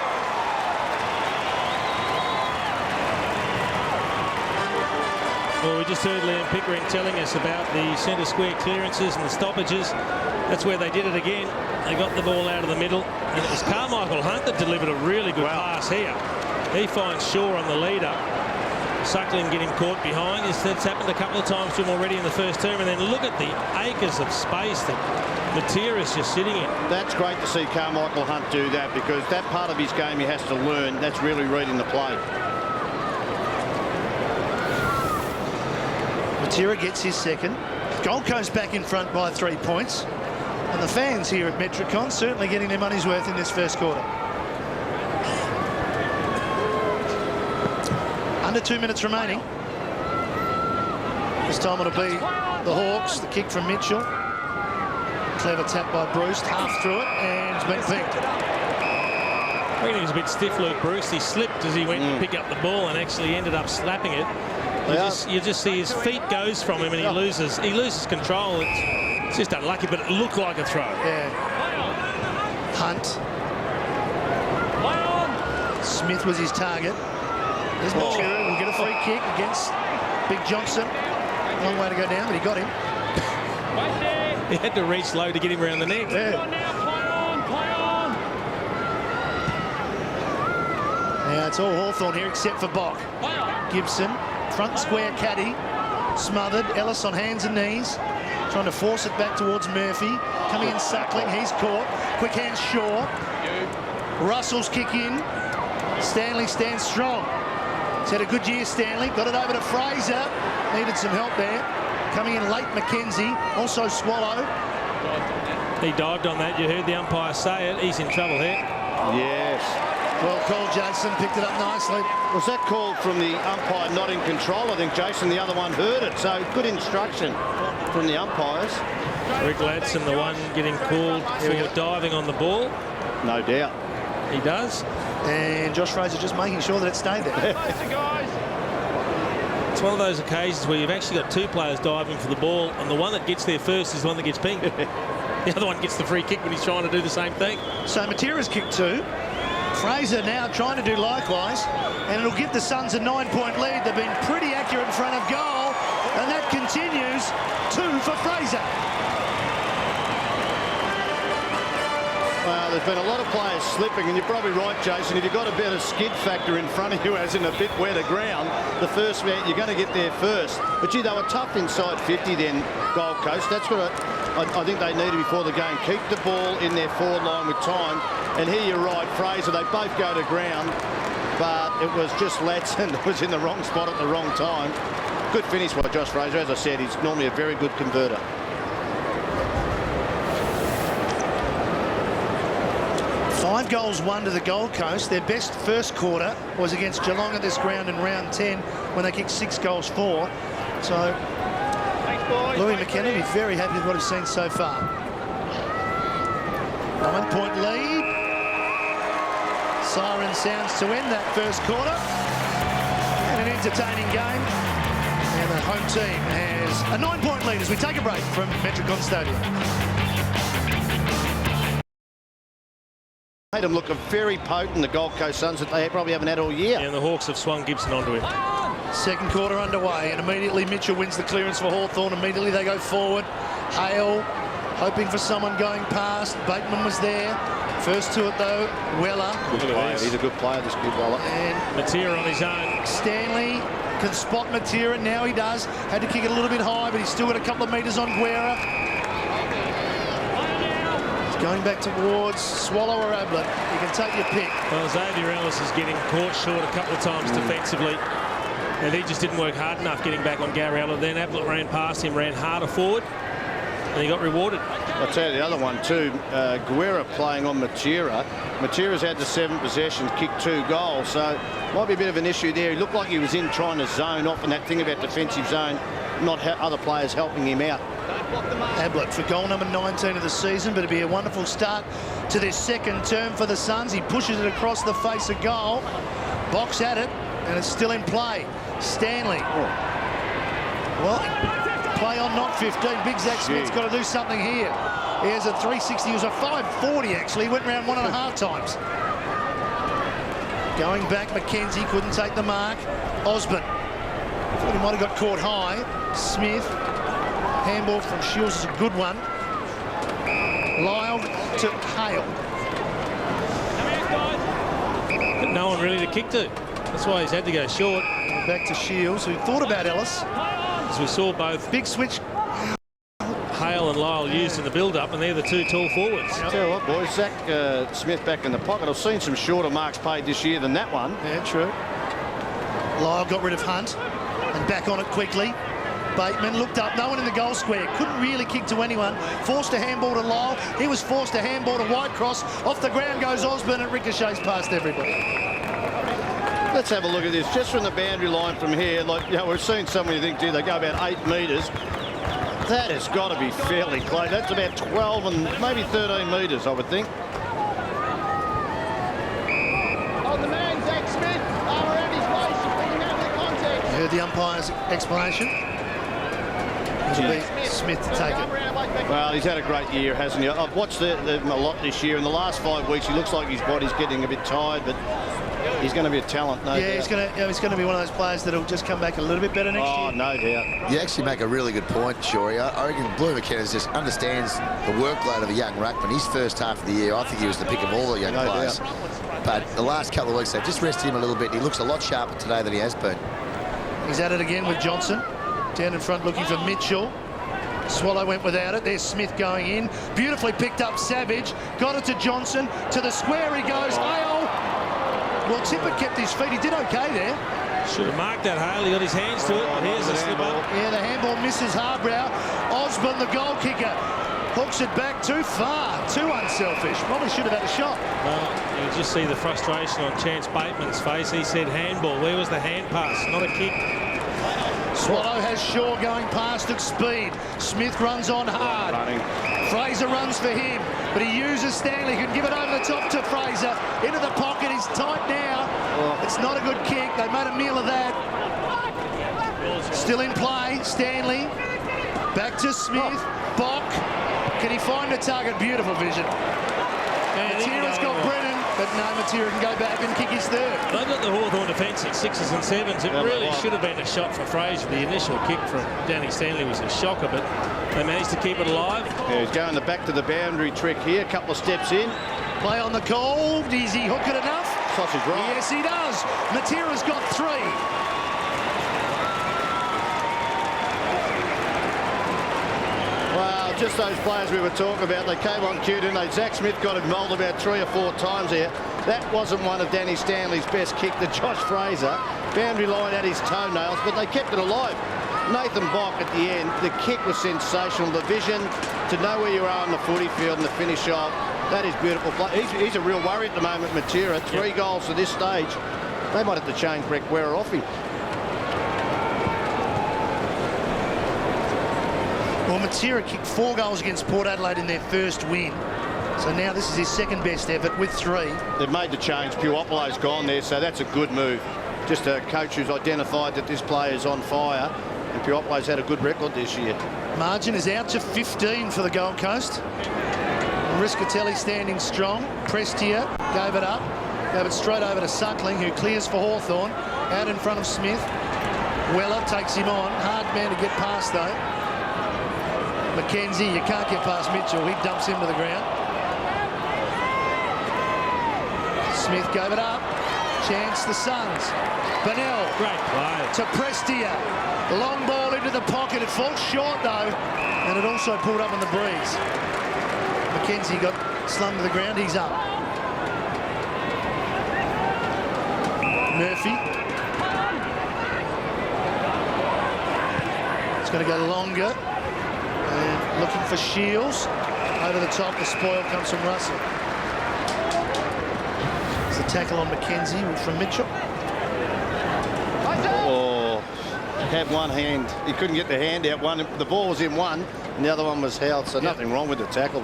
Well, we just heard Liam Pickering telling us about the centre square clearances and the stoppages. That's where they did it again. They got the ball out of the middle, and it was Carmichael Hunt that delivered a really good pass here. He finds Shaw on the leader. Suckling getting caught behind. It's happened a couple of times to him already in the first term, and then look at the acres of space that Matera's just sitting in. That's great to see Carmichael Hunt do that, because that part of his game he has to learn. That's really reading the play. Matera gets his second. Gold Coast back in front by 3 points. And the fans here at Metricon certainly getting their money's worth in this first quarter. Under 2 minutes remaining. This time it'll be the Hawks. The kick from Mitchell. Clever tap by Bruce. Half through it and it's been picked. I think he was a bit stiff, Luke Bruce. He slipped as he went to pick up the ball and actually ended up slapping it. You just see his feet goes from him and he loses control. It's just unlucky, but it looked like a throw. Yeah. Hunt. Smith was his target. There's Matera. Will get a free kick against Big Johnson. Long way to go down, but he got him. He had to reach low to get him around the neck. Yeah. Now it's all Hawthorn here except for Bock. Gibson. Front square caddy, smothered. Ellis on hands and knees, trying to force it back towards Murphy. Coming in Suckling, he's caught. Quick hands Shaw. Russell's kick in. Stanley stands strong. He's had a good year, Stanley. Got it over to Fraser. Needed some help there. Coming in late, McKenzie. Also Swallow. He dived on that. You heard the umpire say it. He's in trouble here. Yes. Well called, Jason. Picked it up nicely. Was that called from the umpire not in control? I think Jason, the other one, heard it. So good instruction from the umpires. Rick Ladson, the one getting called for diving on the ball. No doubt. He does. And Josh Fraser just making sure that it stayed there. It's one of those occasions where you've actually got two players diving for the ball, and the one that gets there first is the one that gets pinged. The other one gets the free kick when he's trying to do the same thing. So Matera's kicked 2. Fraser now trying to do likewise, and it'll give the Suns a 9-point lead. They've been pretty accurate in front of goal, and that continues. 2 for Fraser. Well, there's been a lot of players slipping, and you're probably right, Jason. If you've got a better skid factor in front of you, as in a bit wetter ground, the first man, you're going to get there first. But gee, they were tough inside 50 then, Gold Coast. That's what I think they needed before the game. Keep the ball in their forward line with time. And here you're right, Fraser, they both go to ground, but it was just Ladson that was in the wrong spot at the wrong time. Good finish by Josh Fraser. As I said, he's normally a very good converter. Five goals won to the Gold Coast. Their best first quarter was against Geelong at this ground in round 10 when they kicked 6 goals 4. So Louis McKenna will be very happy with what he's seen so far. 9-point lead. Siren sounds to end that first quarter. And an entertaining game. And the home team has a 9-point lead as we take a break from Metricon Stadium. Made them look very potent, the Gold Coast Suns, that they probably haven't had all year. Yeah, and the Hawks have swung Gibson onto him. Second quarter underway, and immediately Mitchell wins the clearance for Hawthorn. Immediately they go forward. Hale hoping for someone going past. Bateman was there. First to it though, Weller. Good player. He's a good player, this kid Weller. And Matera on his own. Stanley can spot Matera. Now he does. Had to kick it a little bit high, but he's still got a couple of metres on Guerra. He's going back towards Swallow or Ablett. You can take your pick. Well, Xavier Ellis is getting caught short a couple of times defensively. And he just didn't work hard enough getting back on Gary Ablett. Then Ablett ran past him, ran harder forward. and he got rewarded. I'll tell you the other one too, Guerra playing on Matera. Matera's had the 7 possessions, kicked 2 goals, so might be a bit of an issue there. He looked like he was in trying to zone off, and that thing about defensive zone, not other players helping him out. Ablett for goal number 19 of the season, but it'll be a wonderful start to their second term for the Suns. He pushes it across the face of goal, box at it, and it's still in play. Stanley. Well, play on, not 15. Big Zach Smith's got to do something here. He has a 360. He was a 540 actually. He went round 1.5 times. Going back, McKenzie couldn't take the mark. Osborne. Thought he might have got caught high. Smith. Handball from Shields is a good one. Lyle to Hale. But no one really to kick to. That's why he's had to go short. Back to Shields, who thought about Ellis. As we saw both Big switch. Hale and Lyle used in the build-up, and they're the 2 tall forwards. Tell you what, boys, Zach Smith back in the pocket. I've seen some shorter marks paid this year than that one. Yeah, true. Lyle got rid of Hunt and back on it quickly. Bateman looked up, no one in the goal square, couldn't really kick to anyone, forced a handball to Lyle, he was forced a handball to Whitecross, off the ground goes Osborne, and ricochets past everybody. Let's have a look at this, just from the boundary line from here. Like, you know, we've seen some where you think, gee, they go about 8 metres. That has got to be fairly close. That's about 12 and maybe 13 metres, I would think. On the man, Zach Smith, arm around his waist, picking out the contact. You heard the umpire's explanation. It'll be Smith to take it. Well, he's had a great year, hasn't he? I've watched him a lot this year. In the last 5 weeks, he looks like his body's getting a bit tired, but he's going to be a talent, no doubt. He's going to be one of those players that'll just come back a little bit better next year. Oh, no doubt. You actually make a really good point, Shorey. I reckon Blue McKenna just understands the workload of a young ruckman. His first half of the year, I think he was the pick of all the young players. But the last couple of weeks, they've just rested him a little bit. He looks a lot sharper today than he has been. He's at it again with Johnson. Down in front looking for Mitchell. Swallow went without it. There's Smith going in. Beautifully picked up Savage. Got it to Johnson. To the square he goes. Hale. Well, Tippett kept his feet. He did okay there. Should have marked that, Hale. He got his hands to it. Here's the slip up. Yeah, the handball misses Harbrow. Osborne, the goal kicker, hooks it back too far. Too unselfish. Probably should have had a shot. Well, you just see the frustration on Chance Bateman's face. He said handball. Where was the hand pass? Not a kick. Swallow has Shaw going past at speed. Smith runs on hard. Fraser runs for him, but he uses Stanley, who can give it over the top to Fraser. Into the pocket, he's tight now. It's not a good kick. They made a meal of that. Still in play, Stanley. Back to Smith. Bock. Can he find a target? Beautiful vision. Matera's got Brennan, but no, Matera can go back and kick his third. They've got the Hawthorn defence at 6s and 7s. It really should have been a shot for Fraser. The initial kick from Danny Stanley was a shocker, but they managed to keep it alive. Yeah, he's going back to the boundary trick here. A couple of steps in. Play on the call. Does he hook it enough? Sausage roll. Yes, he does. Matera's got 3. Well, just those players we were talking about, they came on cue, didn't they? Zach Smith got him mauled about 3 or 4 times here. That wasn't one of Danny Stanley's best kick to Josh Fraser. Boundary line at his toenails, but they kept it alive. Nathan Bock at the end, the kick was sensational. The vision to know where you are on the footy field and the finish off, that is beautiful play. He's a real worry at the moment, Matera. 3 goals to this stage. They might have to change Brett Guerra off him. Well, Matera kicked 4 goals against Port Adelaide in their first win. So now this is his second best effort with 3. They've made the change. Puopolo's gone there, so that's a good move. Just a coach who's identified that this player is on fire, and Puopolo's had a good record this year. Margin is out to 15 for the Gold Coast. Riscatelli standing strong. Prestia gave it up. Gave it straight over to Suckling, who clears for Hawthorn. Out in front of Smith. Weller takes him on. Hard man to get past, though. McKenzie, you can't get past Mitchell. He dumps him to the ground. Smith gave it up. Chance the Suns. Bennell. Great play. To Prestia. Long ball into the pocket. It falls short, though. And it also pulled up on the breeze. McKenzie got slung to the ground. He's up. Murphy. It's going to go longer. And looking for Shields. Over the top, the spoil comes from Russell. It's a tackle on McKenzie from Mitchell. Oh, had one hand. He couldn't get the hand out. The ball was in one, and the other one was held, so nothing wrong with the tackle.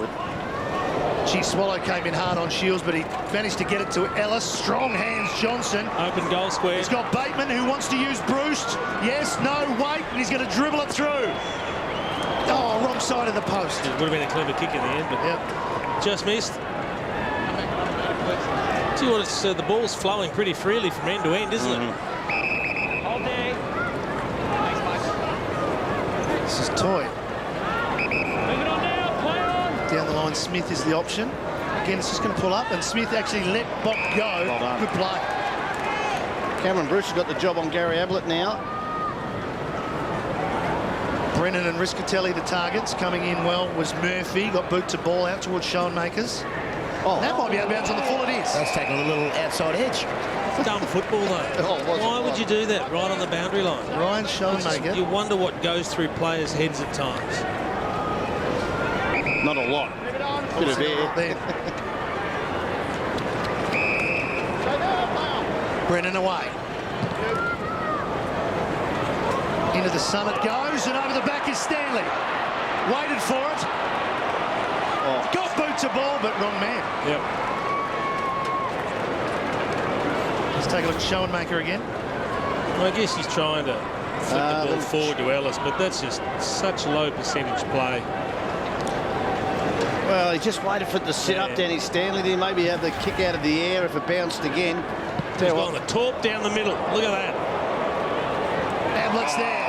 Gee, Swallow came in hard on Shields, but he managed to get it to Ellis. Strong hands, Johnson. Open goal square. He's got Bateman, who wants to use Bruce. Yes, no, wait, and he's going to dribble it through. Oh, wrong side of the post. It would have been a clever kick in the end, but just missed. See what it's the ball's flowing pretty freely from end to end, isn't it? All day. This is Toy. Move it on now. Play on. Down the line, Smith is the option. Again, it's just going to pull up, and Smith actually let Bock go. Well done. Good play. Cameron Bruce has got the job on Gary Ablett now. Brennan and Riscatelli the targets. Coming in well was Murphy. Got boot to ball out towards Schoenmakers. Oh, That might be out of bounds on the full. It is. That's taking a little outside edge. Dumb football, though. Oh, was it? Why would you do that right on the boundary line? Ryan Schoenmaker. You wonder what goes through players' heads at times. not a lot. Move it on. Bit of air. There. Stay there, player. Brennan away. Into the sun it goes, and over the back is Stanley. Waited for it. Oh. Got boot to ball, but wrong man. Yep. Let's take a look at Schoenmaker again. Well, I guess he's trying to flick the ball forward to Ellis, but that's just such low percentage play. Well, he just waited for it to sit up, Danny Stanley. Then maybe have the kick out of the air if it bounced again. He's gone the torp down the middle. Look at that. Ablett's there.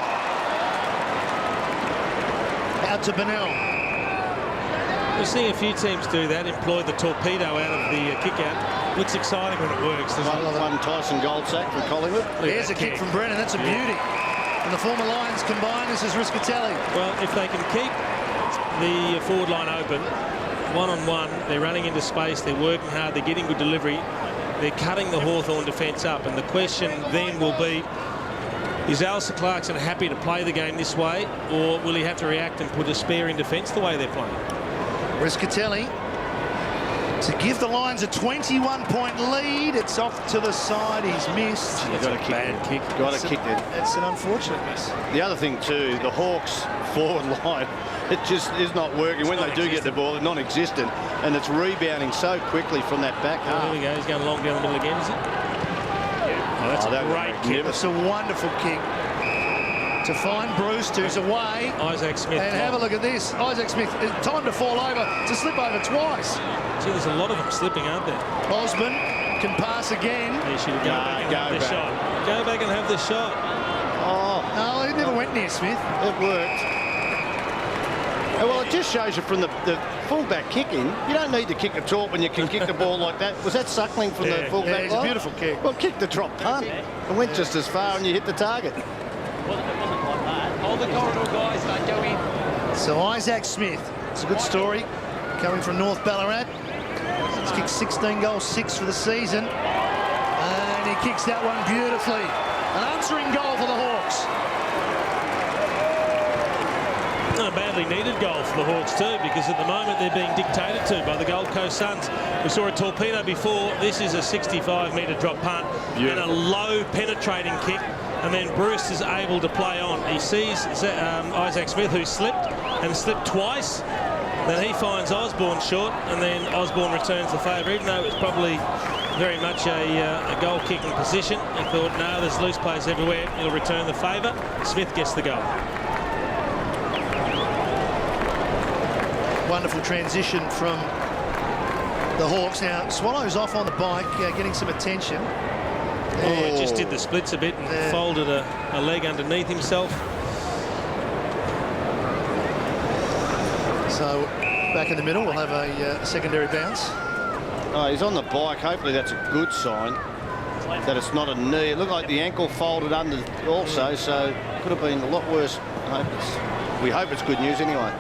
Out to Bennell. We're seeing a few teams do that, employ the torpedo out of the kick out. Looks exciting when it works, doesn't it? One Tyson Goldsack from Collingwood. There's a kick from Brennan. That's a beauty. And the former Lions combine. This is Riscatelli. Well, if they can keep the forward line open, one-on-one, they're running into space, they're working hard, they're getting good delivery, they're cutting the Hawthorn defence up. And the question then will be, is Alistair Clarkson happy to play the game this way, or will he have to react and put a spare in defence the way they're playing? Riscatelli to give the Lions a 21-point lead. It's off to the side. He's missed. It's a bad kick. Got a kick there. It's an unfortunate miss. The other thing too, the Hawks forward line, it just is not working. When they do get the ball, it's non-existent, and it's rebounding so quickly from that back Oh, half. there we go. He's going long down the middle again, is it? Oh, that's that a was great kick. It's a wonderful kick to find Bruce, who's away. Isaac Smith. And have a look at this. Isaac Smith, time to fall over, to slip over twice. Gee, there's a lot of them slipping, aren't there? Osborne can pass again. He should go back and have the shot. Go back and have the shot. Oh, No, he never went near Smith. it worked. Well, it just shows you from the fullback kicking, you don't need to kick at all when you can kick the ball like that. Was that Suckling from the fullback Yeah, it's a line? beautiful kick. Well, kick the drop punt. It went just as far and you hit the target. It wasn't like that. Hold the corridor, guys. Don't go in. So Isaac Smith, it's a good story, coming from North Ballarat. He's kicked 16 goals, 6 for the season. And he kicks that one beautifully. An answering goal for the Hawks. A badly needed goal for the Hawks too, because at the moment they're being dictated to by the Gold Coast Suns. We saw a torpedo before. This is a 65-metre drop punt and a low penetrating kick, and then Bruce is able to play on. He sees Isaac Smith, who slipped twice. Then he finds Osborne short, and then Osborne returns the favour, even though it was probably very much a goal-kicking position. He thought, no, there's loose players everywhere. He'll return the favour. Smith gets the goal. Wonderful transition from the Hawks. Now, Swallow's off on the bike, getting some attention. Oh, just did the splits a bit and folded a leg underneath himself. So, back in the middle, we'll have a secondary bounce. Oh, he's on the bike. Hopefully that's a good sign that it's not a knee. It looked like the ankle folded under also, so it could have been a lot worse. We hope it's good news anyway.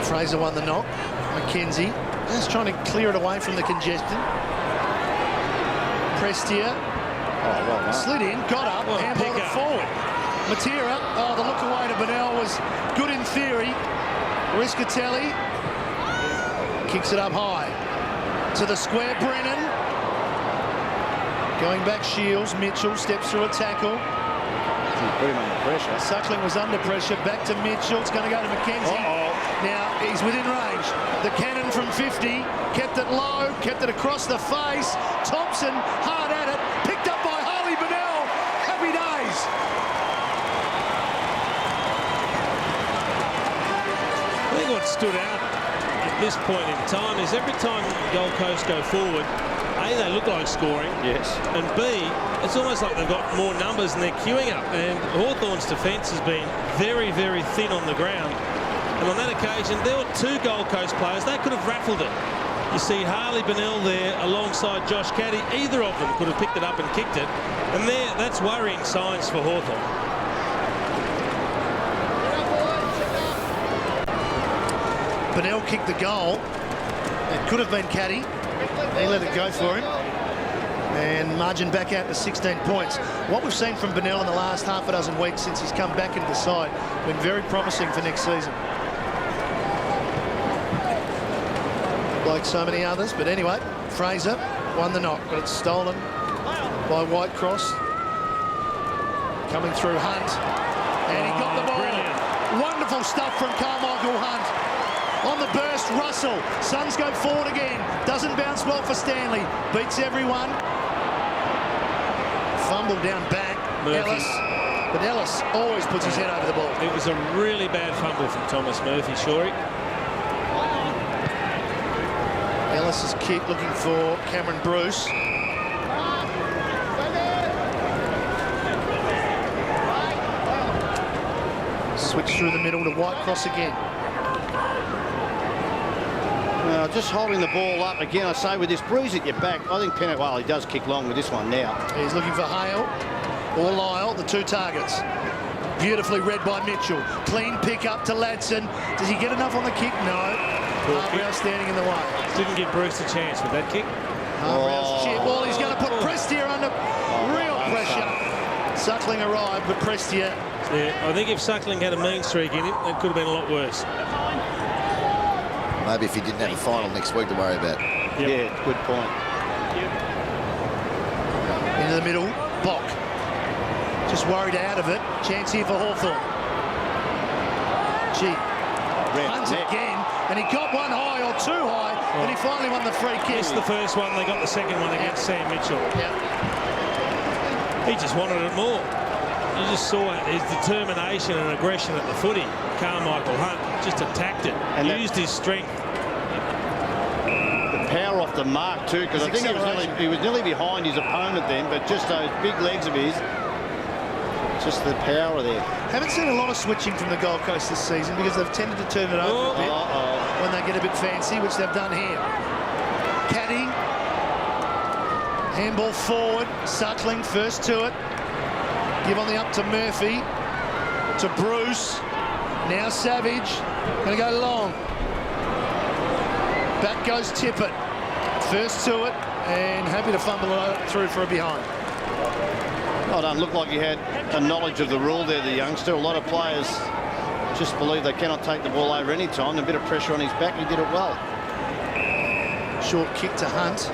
Fraser won the knock. McKenzie just trying to clear it away from the congestion. Prestia Oh, well done. slid in, got up, handballed it forward. Matera, the look away to Bennell was good in theory. Riscatelli kicks it up high to the square. Brennan going back. Shields. Mitchell steps through a tackle. Put him under pressure. Suckling was under pressure. Back to Mitchell. It's going to go to McKenzie. Now he's within range. The cannon from 50 kept it low, kept it across the face. Thompson hard at it, picked up by Harley Bennell. Happy days. I think what stood out at this point in time is every time Gold Coast go forward, A, they look like scoring. Yes. And B, it's almost like they've got more numbers and they're queuing up. And Hawthorn's defence has been very, very thin on the ground. And on that occasion, there were two Gold Coast players. They could have raffled it. You see Harley Bennell there alongside Josh Caddy. Either of them could have picked it up and kicked it. And that's worrying signs for Hawthorn. Bennell kicked the goal. It could have been Caddy. He let it go for him. And margin back out to 16 points. What we've seen from Bennell in the last half a dozen weeks since he's come back into the side been very promising for next season. Like so many others, but anyway, Fraser won the knock, but it's stolen by Whitecross. Coming through Hunt, and he got the ball. Brilliant. Wonderful stuff from Carmichael Hunt. On the burst, Russell. Suns go forward again. Doesn't bounce well for Stanley. Beats everyone. Fumble down back. Murphy. Ellis. But Ellis always puts his head over the ball. It was a really bad fumble from Thomas Murphy, Shorey. Ellis's kick looking for Cameron Bruce. Switch through the middle to Whitecross again. Just holding the ball up again. I say with this bruise at your back, I think Pennant, well, he does kick long with this one now. He's looking for Hale or Lyle, the two targets. Beautifully read by Mitchell. Clean pick up to Ladson. Does he get enough on the kick? No. Hartwell standing in the way. Didn't give Bruce a chance with that kick. Hartwell's chip ball. He's going to put Prestia under real pressure. Suckling arrived, but Prestia. Yeah, I think if Suckling had a mean streak in it, it could have been a lot worse. Maybe if he didn't have a final next week to worry about. Yep. Yeah, good point. Into the middle, Bock. Just worried out of it. Chance here for Hawthorn. Gee. Hunt again, and he got one high or two high, and he finally won the free kick. Missed the first one, they got the second one against Sam Mitchell. Yep. He just wanted it more. You just saw his determination and aggression at the footy. Carmichael Hunt just attacked it and used his strength. The power off the mark too, because I think he was nearly behind his opponent then, but just those big legs of his, just the power there. Haven't seen a lot of switching from the Gold Coast this season because they've tended to turn it over a bit when they get a bit fancy, which they've done here. Caddy. Handball forward. Suckling first to it. Give on the up to Murphy. To Bruce. Now Savage. Going to go long. Back goes Tippett. First to it. And happy to fumble it through for a behind. Well done. Looked like he had a knowledge of the rule there, the youngster. A lot of players just believe they cannot take the ball over any time. A bit of pressure on his back. He did it well. Short kick to Hunt.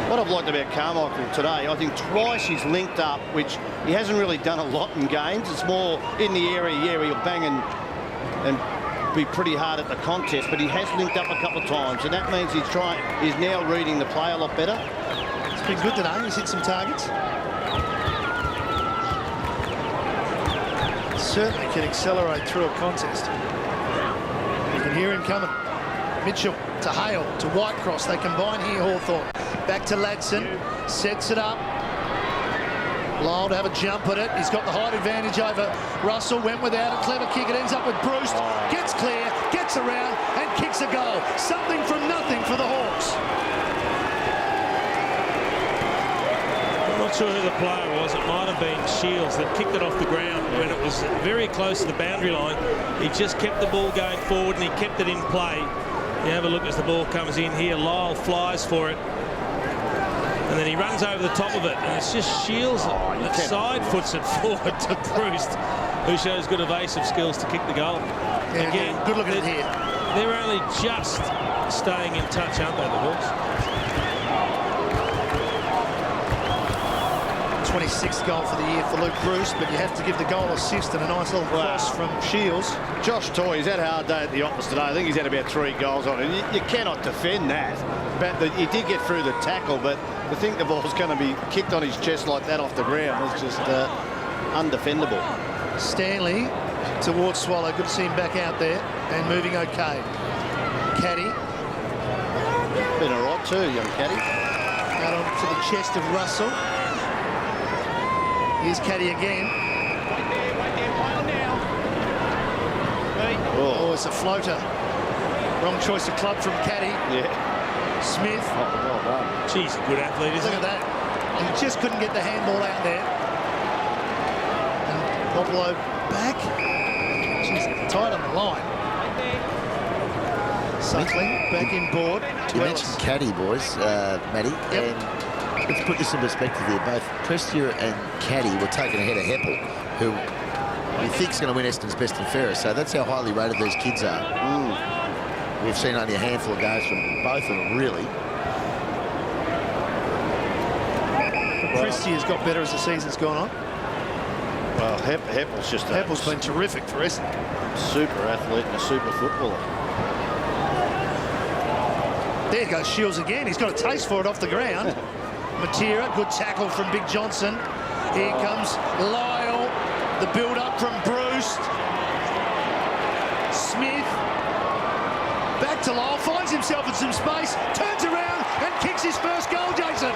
What I've liked about Carmichael today, I think twice he's linked up, which he hasn't really done a lot in games. It's more in the area, yeah, he'll bang and be pretty hard at the contest, but he has linked up a couple of times, and that means he's now reading the play a lot better. It's been good today. He's hit some targets. Certainly can accelerate through a contest. You can hear him coming. Mitchell to Hale to Whitecross. They combine here, Hawthorn. Back to Ladson. Sets it up. Lyle to have a jump at it. He's got the height advantage over Russell. Went without a clever kick. It ends up with Bruce. Gets clear, gets around, and kicks a goal. Something from nothing for the Hawks. I'm not sure who the player was. It might have been Shields that kicked it off the ground when it was very close to the boundary line. He just kept the ball going forward and he kept it in play. You have a look as the ball comes in here. Lyle flies for it. And then he runs over the top of it. And it's just Shields that side foots it forward to Bruce. who shows good evasive skills to kick the goal. Yeah, Again, good look at it here. They're only just staying in touch, aren't they, the Hawks? 26th goal for the year for Luke Bruce, but you have to give the goal assist and a nice little cross from Shields. Josh Toy, he's had a hard day at the office today. I think he's had about 3 goals on it. You cannot defend that. But he did get through the tackle, but to think the ball's going to be kicked on his chest like that off the ground is just undefendable. Stanley towards Swallow. Good to see him back out there and moving okay. Caddy Been all right too, young Caddy. out onto the chest of Russell. Here's Caddy again. Oh, it's a floater. Wrong choice of club from Caddy. Yeah. Smith. Oh, well done. She's a good athlete, isn't Look he? at that. He just couldn't get the handball out there. And Popolo back. She's tight on the line. Suckling back in board. You mentioned Caddy, boys, Matty. Yep. And let's put this in perspective here. Both Prestia and Caddy were taken ahead of Heppel, who we think is going to win Eston's best and fairest. So that's how highly rated these kids are. We've seen only a handful of goals from both of them, really. Christie has got better as the season's gone on. Well, Heppel's just Heppel's been terrific for Essendon. super athlete and a super footballer. There goes Shields again. He's got a taste for it off the ground. Matera, good tackle from Big Johnson. Here comes Lyle. The build-up from Bruce. Smith. Back to Lyle. Finds himself in some space. Turns around and kicks his first goal, Jason.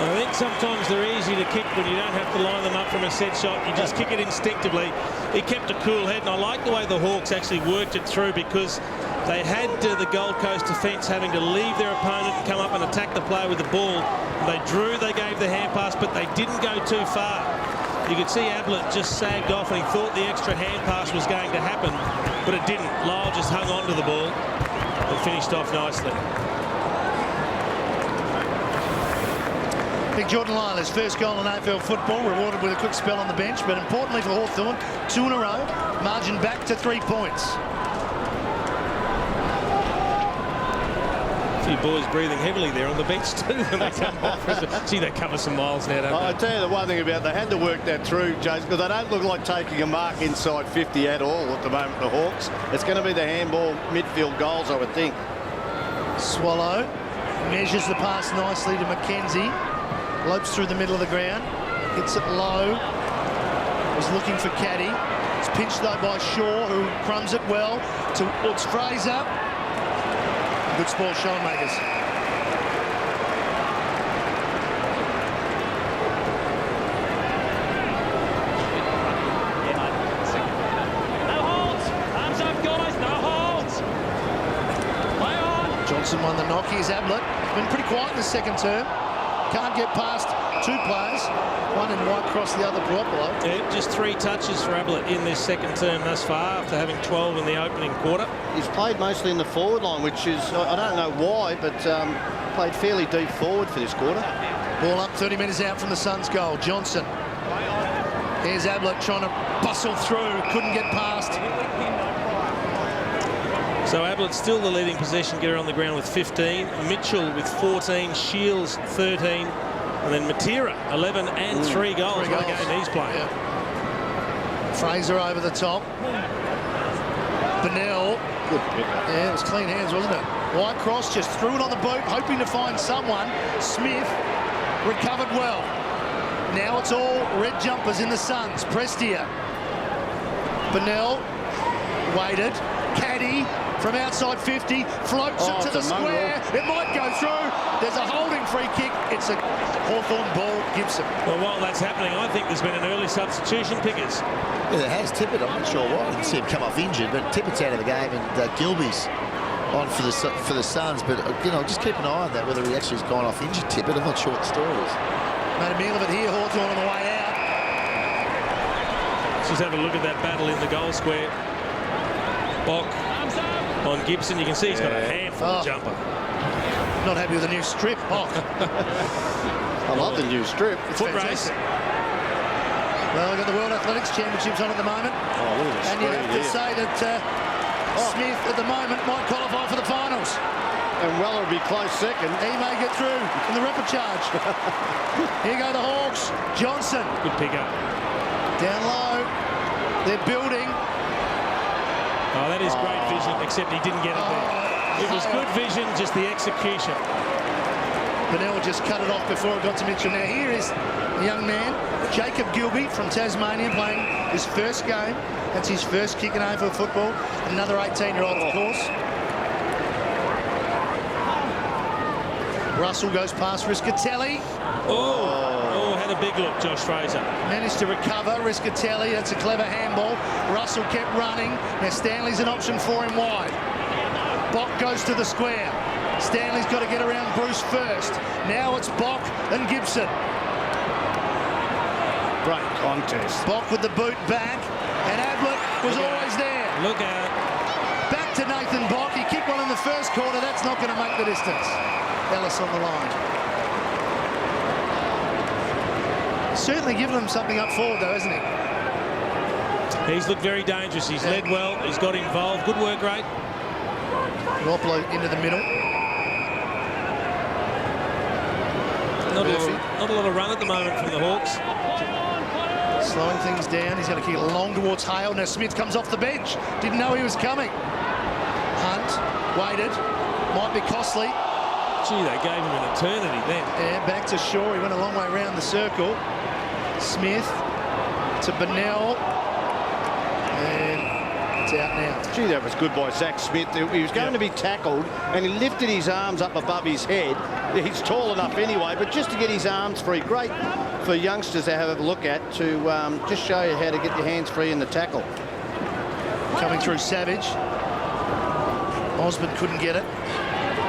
I think sometimes they're easy to kick when you don't have to line them up from a set shot. You just kick it instinctively. He kept a cool head, and I like the way the Hawks actually worked it through, because they had the Gold Coast defence having to leave their opponent and come up and attack the player with the ball. They drew, they gave the hand pass, but they didn't go too far. You could see Ablett just sagged off, and he thought the extra hand pass was going to happen, but it didn't. Lyle just hung on to the ball and finished off nicely. Big Jordan Lyle, his first goal in AFL football, rewarded with a quick spell on the bench, but importantly for Hawthorn, 2 in a row, margin back to 3 points. A few boys breathing heavily there on the bench too when they come off. See, they cover some miles now, don't I they? tell you the one thing about, they had to work that through, Jason, because they don't look like taking a mark inside 50 at all at the moment, the Hawks. It's going to be the handball midfield goals, I would think. Swallow measures the pass nicely to Mackenzie. Lopes through the middle of the ground. Hits it low. Was looking for Caddy. It's pinched though by Shaw, who crumbs it well towards Fraser. Good spoil, Showmakers. No holds. Hands up, guys. No holds. Play on. Johnson won the knock. Here's Ablett. Been pretty quiet in the second term. Can't get past 2 players. One in white cross, the other Garoppolo. Yeah, just 3 touches for Ablett in this second term thus far, after having 12 in the opening quarter. He's played mostly in the forward line, which is, I don't know why, but played fairly deep forward for this quarter. Ball up 30 metres out from the Suns' goal. Johnson. Here's Ablett trying to bustle through. Couldn't get past. So Ablett's still the leading possession getter on the ground with 15. Mitchell with 14. Shields 13. And then Matera 11 and 3 goals. What a game he's playing. Yeah. Fraser over the top. Bennell. Good pick. Yeah, it was clean hands, wasn't it? White cross, just threw it on the boot, hoping to find someone. Smith recovered well. Now it's all red jumpers in the Suns. Prestia. Bennell waited. Caddy from outside 50, floats it to the square. It might go through. There's a holding free kick. It's a Hawthorn ball, Gibson. Well, while that's happening, I think there's been an early substitution, Pickers. Yeah, there has. Tippett, I'm not sure why. I didn't see him come off injured, but Tippett's out of the game, and Gilby's on for the Suns. But, you know, just keep an eye on that, whether he actually has gone off injured, Tippett. I'm not sure what the story is. Made a meal of it here, Hawthorn on the way out. Let's just have a look at that battle in the goal square. Bock on Gibson. You can see he's got a handful of jumper. Not happy with the new strip. I love the new strip. It's Foot fantastic. race. Well, we've got the World Athletics Championships on at the moment. Oh, look at the And you speed have to here. say that Smith at the moment might qualify for the finals. And Weller will be close second. He may get through in the repechage. Here go the Hawks. Johnson Good pick up. down low. They're building. Oh, that is great vision, except he didn't get it there. It was good vision, just the execution. Bennell just cut it off before it got to Mitchell. Now here is a young man, Jacob Gilby from Tasmania, playing his first game. That's his first kick in AFL football. Another 18-year-old, of course. Russell goes past Riscatelli. Oh, had a big look, Josh Fraser. Managed to recover. Riscatelli, that's a clever handball. Russell kept running. Now Stanley's an option for him wide. Bock goes to the square. Stanley's got to get around Bruce first. Now it's Bock and Gibson. Great contest. Bock with the boot back, and Ablett was always there. Look out. Back to Nathan Bock. He kicked one in the first quarter. That's not going to make the distance. Ellis on the line. Certainly given him something up forward, though, hasn't he? He's looked very dangerous. He's led well. He's got involved. Good work rate. Waplo into the middle. Not a lot of run at the moment from the Hawks. Slowing things down. He's going to kick it long towards Hale. Now Smith comes off the bench. Didn't know he was coming. Hunt waited. Might be costly. Gee, they gave him an eternity then. Yeah, back to Shaw. He went a long way around the circle. Smith to Bennell. And it's out now. Gee, that was good by Zach Smith. He was going to be tackled, and he lifted his arms up above his head. He's tall enough anyway, but just to get his arms free, great for youngsters to have a look at, to just show you how to get your hands free in the tackle. Coming through Savage. Osborne couldn't get it.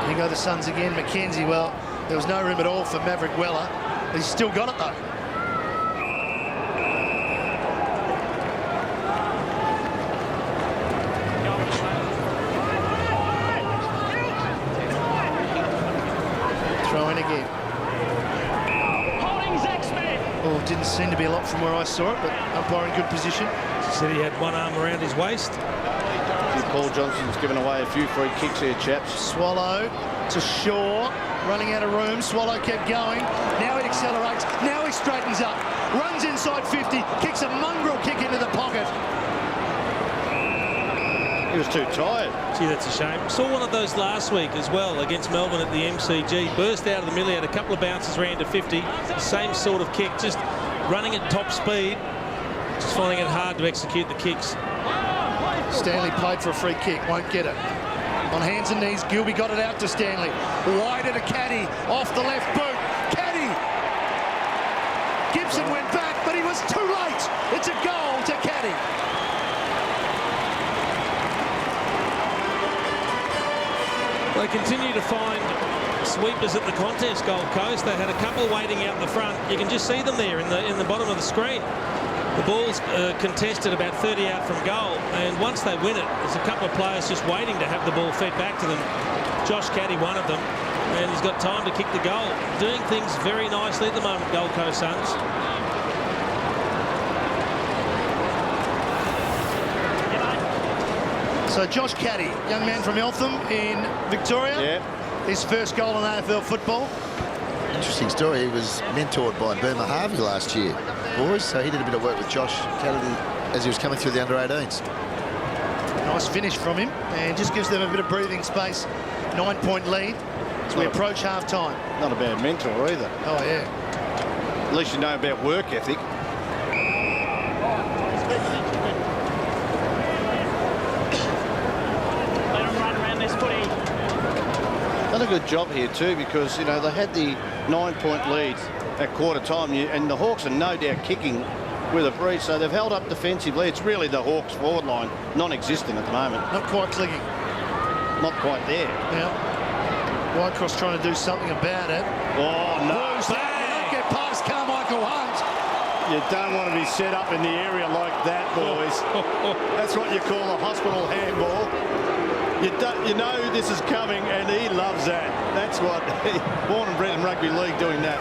Here go the Suns again. McKenzie, well, there was no room at all for Maverick Weller. He's still got it, though. Throw in again. Holding Zach Smith. Oh, didn't seem to be a lot from where I saw it, but umpire in good position. Said he had one arm around his waist. Paul Johnson's given away a few free kicks here, chaps. Swallow to Shaw, running out of room. Swallow kept going. Now he accelerates. Now he straightens up. Runs inside 50. Kicks a mongrel kick into the pocket. He was too tired. Gee, that's a shame. Saw one of those last week as well against Melbourne at the MCG. Burst out of the middle, had a couple of bounces, ran to 50. Same sort of kick, just running at top speed. Just finding it hard to execute the kicks. Stanley played for a free kick, won't get it. On hands and knees, Gilby got it out to Stanley. Wide at a caddy, off the left boot. Caddy! Gibson went back, but he was too late. It's a goal to Caddy. They continue to find sweepers at the contest, Gold Coast. They had a couple waiting out the front. You can just see them there in the bottom of the screen. The ball's contested about 30 out from goal, and once they win it, there's a couple of players just waiting to have the ball fed back to them. Josh Caddy, one of them, and he's got time to kick the goal. Doing things very nicely at the moment, Gold Coast Suns. So Josh Caddy, young man from Eltham in Victoria. Yeah. His first goal in AFL football. Interesting story. He was mentored by Burma Harvey last year, boys, so he did a bit of work with Josh Kennedy as he was coming through the under-18s. Nice finish from him, and just gives them a bit of breathing space. 9-point lead as we approach half-time. Not a bad mentor either. Oh, yeah. At least you know about work ethic. Let him run around this footy. Done a good job here too, because you know they had the 9-point lead at quarter time, and the Hawks are no doubt kicking with a breeze, so they've held up defensively. It's really the Hawks forward line non-existent at the moment. Not quite clicking. Not quite there. Yeah. Whitecross trying to do something about it. Oh no! Bruce, don't get past Carmichael Hunt. You don't want to be set up in the area like that, boys. That's what you call a hospital handball. You know this is coming, and he loves that. That's what. Born and bred in rugby league doing that.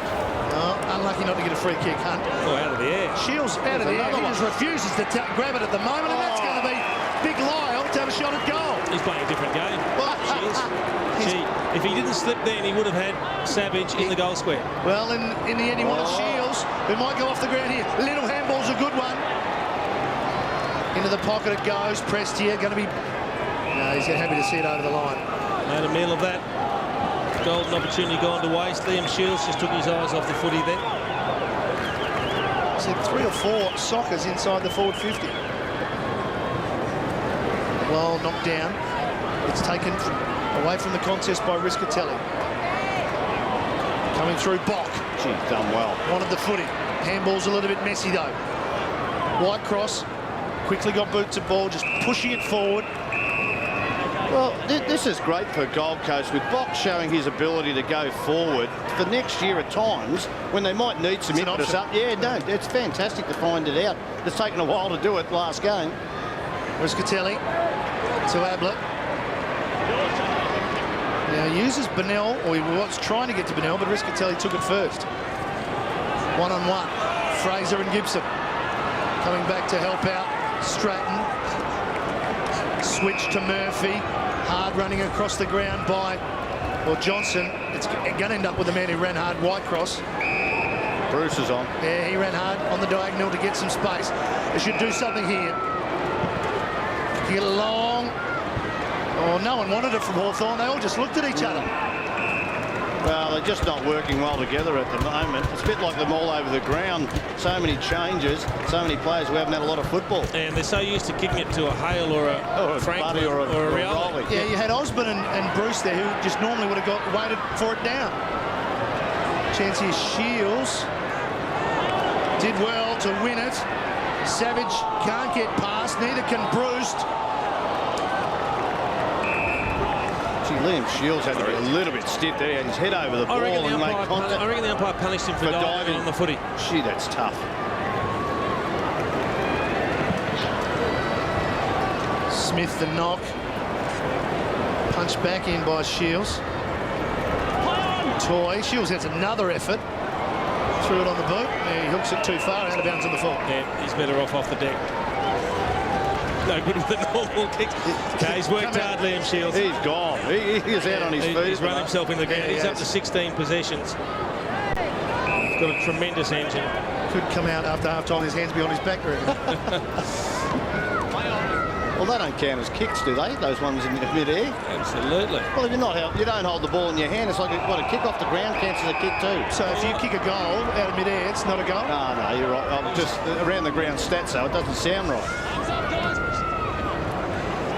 Oh, unlucky not to get a free kick, Hunt. Oh, out of the air. Shields out of the air. He just refuses to grab it at the moment, and that's going to be Big Lyle to have a shot at goal. He's playing a different game. Well, Shields. Gee, if he didn't slip then, he would have had Savage in the goal square. Well, in the end, he wanted Shields, who might go off the ground here. Little handball's a good one. Into the pocket it goes. Pressed here. Going to be... No, he's happy to see it over the line. Made a meal of that. Golden opportunity gone to waste. Liam Shields just took his eyes off the footy then. Said 3 or 4 Sockers inside the forward 50. Well, knocked down. It's taken away from the contest by Riscatelli. Coming through Bock. She's done well. Wanted the footy. Handball's a little bit messy though. Whitecross quickly got boot to ball, just pushing it forward. Well, this is great for Gold Coast with Bock showing his ability to go forward for next year at times when they might need some impetus up. Yeah, no, it's fantastic to find it out. It's taken a while to do it last game. Riscatelli to Ablett. Now he uses Bennell, or he was trying to get to Bennell, but Riscatelli took it first. One-on-one. Fraser and Gibson coming back to help out Stratton. Switch to Murphy. Hard running across the ground by, well, Johnson. It's going to end up with the man who ran hard, Whitecross. Bruce is on. Yeah, he ran hard on the diagonal to get some space. They should do something here. Get along. Oh, no one wanted it from Hawthorn. They all just looked at each other. Well, they're just not working well together at the moment. It's a bit like them all over the ground. So many changes, so many players who haven't had a lot of football. And they're so used to kicking it to a Hale or a Franklin or a Rioli. Yeah, you had Osborne and Bruce there, who just normally would have waited for it down. Chance here, Shields did well to win it. Savage can't get past, neither can Bruce. Liam Shields had to be a little bit stiff there. He had his head over the ball and make contact. I reckon the umpire punished him for diving on the footy. Gee, that's tough. Smith the knock. Punched back in by Shields. Toy. Shields has another effort. Threw it on the boot. Yeah, he hooks it too far, out of bounds on the full. Yeah, he's better off the deck. No good with the normal kicks. Okay, he's worked hard, Liam Shields. He's gone. He is out on his feet. He's run himself in the ground. He's up to 16 possessions. Got a tremendous engine. Could come out after half-time, his hands behind his back. Well, they don't count as kicks, do they? Those ones in mid-air? Absolutely. Well, if you don't hold the ball in your hand, it's like a kick off the ground counts as a kick too. So if you kick a goal out of mid-air, it's not a goal? No, you're right. I'm just around the ground stats, though. It doesn't sound right.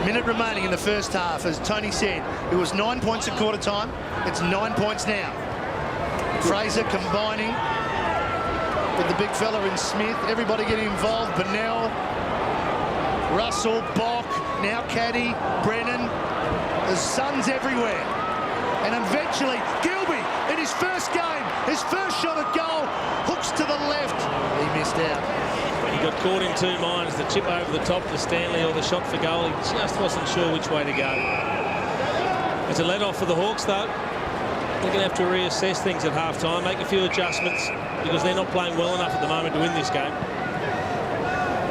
Minute remaining in the first half. As Tony said, it was 9 points at quarter time. It's 9 points now. Fraser combining with the big fella in Smith. Everybody getting involved. Bennell, Russell, Bock, now Caddy, Brennan. There's Suns everywhere. And eventually, Gilby in his first game, his first shot at goal, hooks to the left. He missed out. He got caught in two minds, the chip over the top to Stanley or the shot for goal. He just wasn't sure which way to go. It's a let-off for the Hawks, though. They're going to have to reassess things at half-time, make a few adjustments, because they're not playing well enough at the moment to win this game.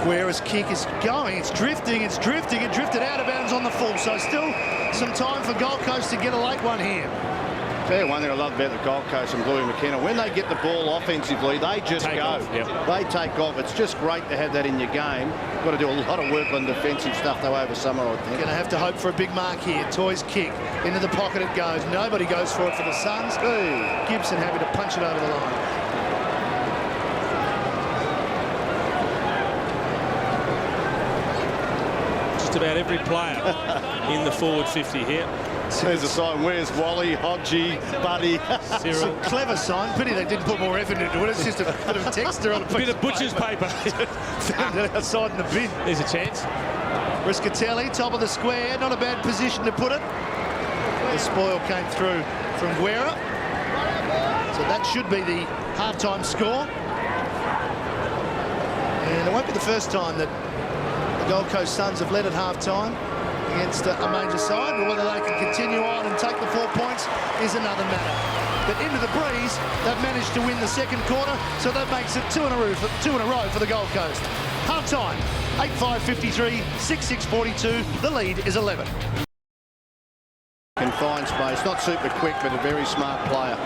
Guerra's kick is going. It's drifting. It drifted out of bounds on the full. So still some time for Gold Coast to get a late one here. Tell you one thing I love about the Gold Coast and Bluey McKenna, when they get the ball offensively, they just Take go. off, yep. They take off. It's just great to have that in your game. Got to do a lot of work on defensive stuff, though, over summer, I think. Going to have to hope for a big mark here. Toy's kick. Into the pocket it goes. Nobody goes for it for the Suns. Hey. Gibson happy to punch it over the line. Just about every player in the forward 50 here. There's a sign. Where's Wally, Hodgie, Buddy? It's a clever sign. Pity they didn't put more effort into it. It's just a bit of texture on a Bit of butcher's paper. Found it outside in the bin. There's a chance. Riscatelli, top of the square. Not a bad position to put it. The spoil came through from Guerra. So that should be the half-time score. And it won't be the first time that the Gold Coast Suns have led at half-time. against a major side, but whether they can continue on and take the 4 points is another matter. But into the breeze, they've managed to win the second quarter, so that makes it two in a row for the Gold Coast. Half time, 8:5:53, 6:42. The lead is 11. Can find space, not super quick, but a very smart player.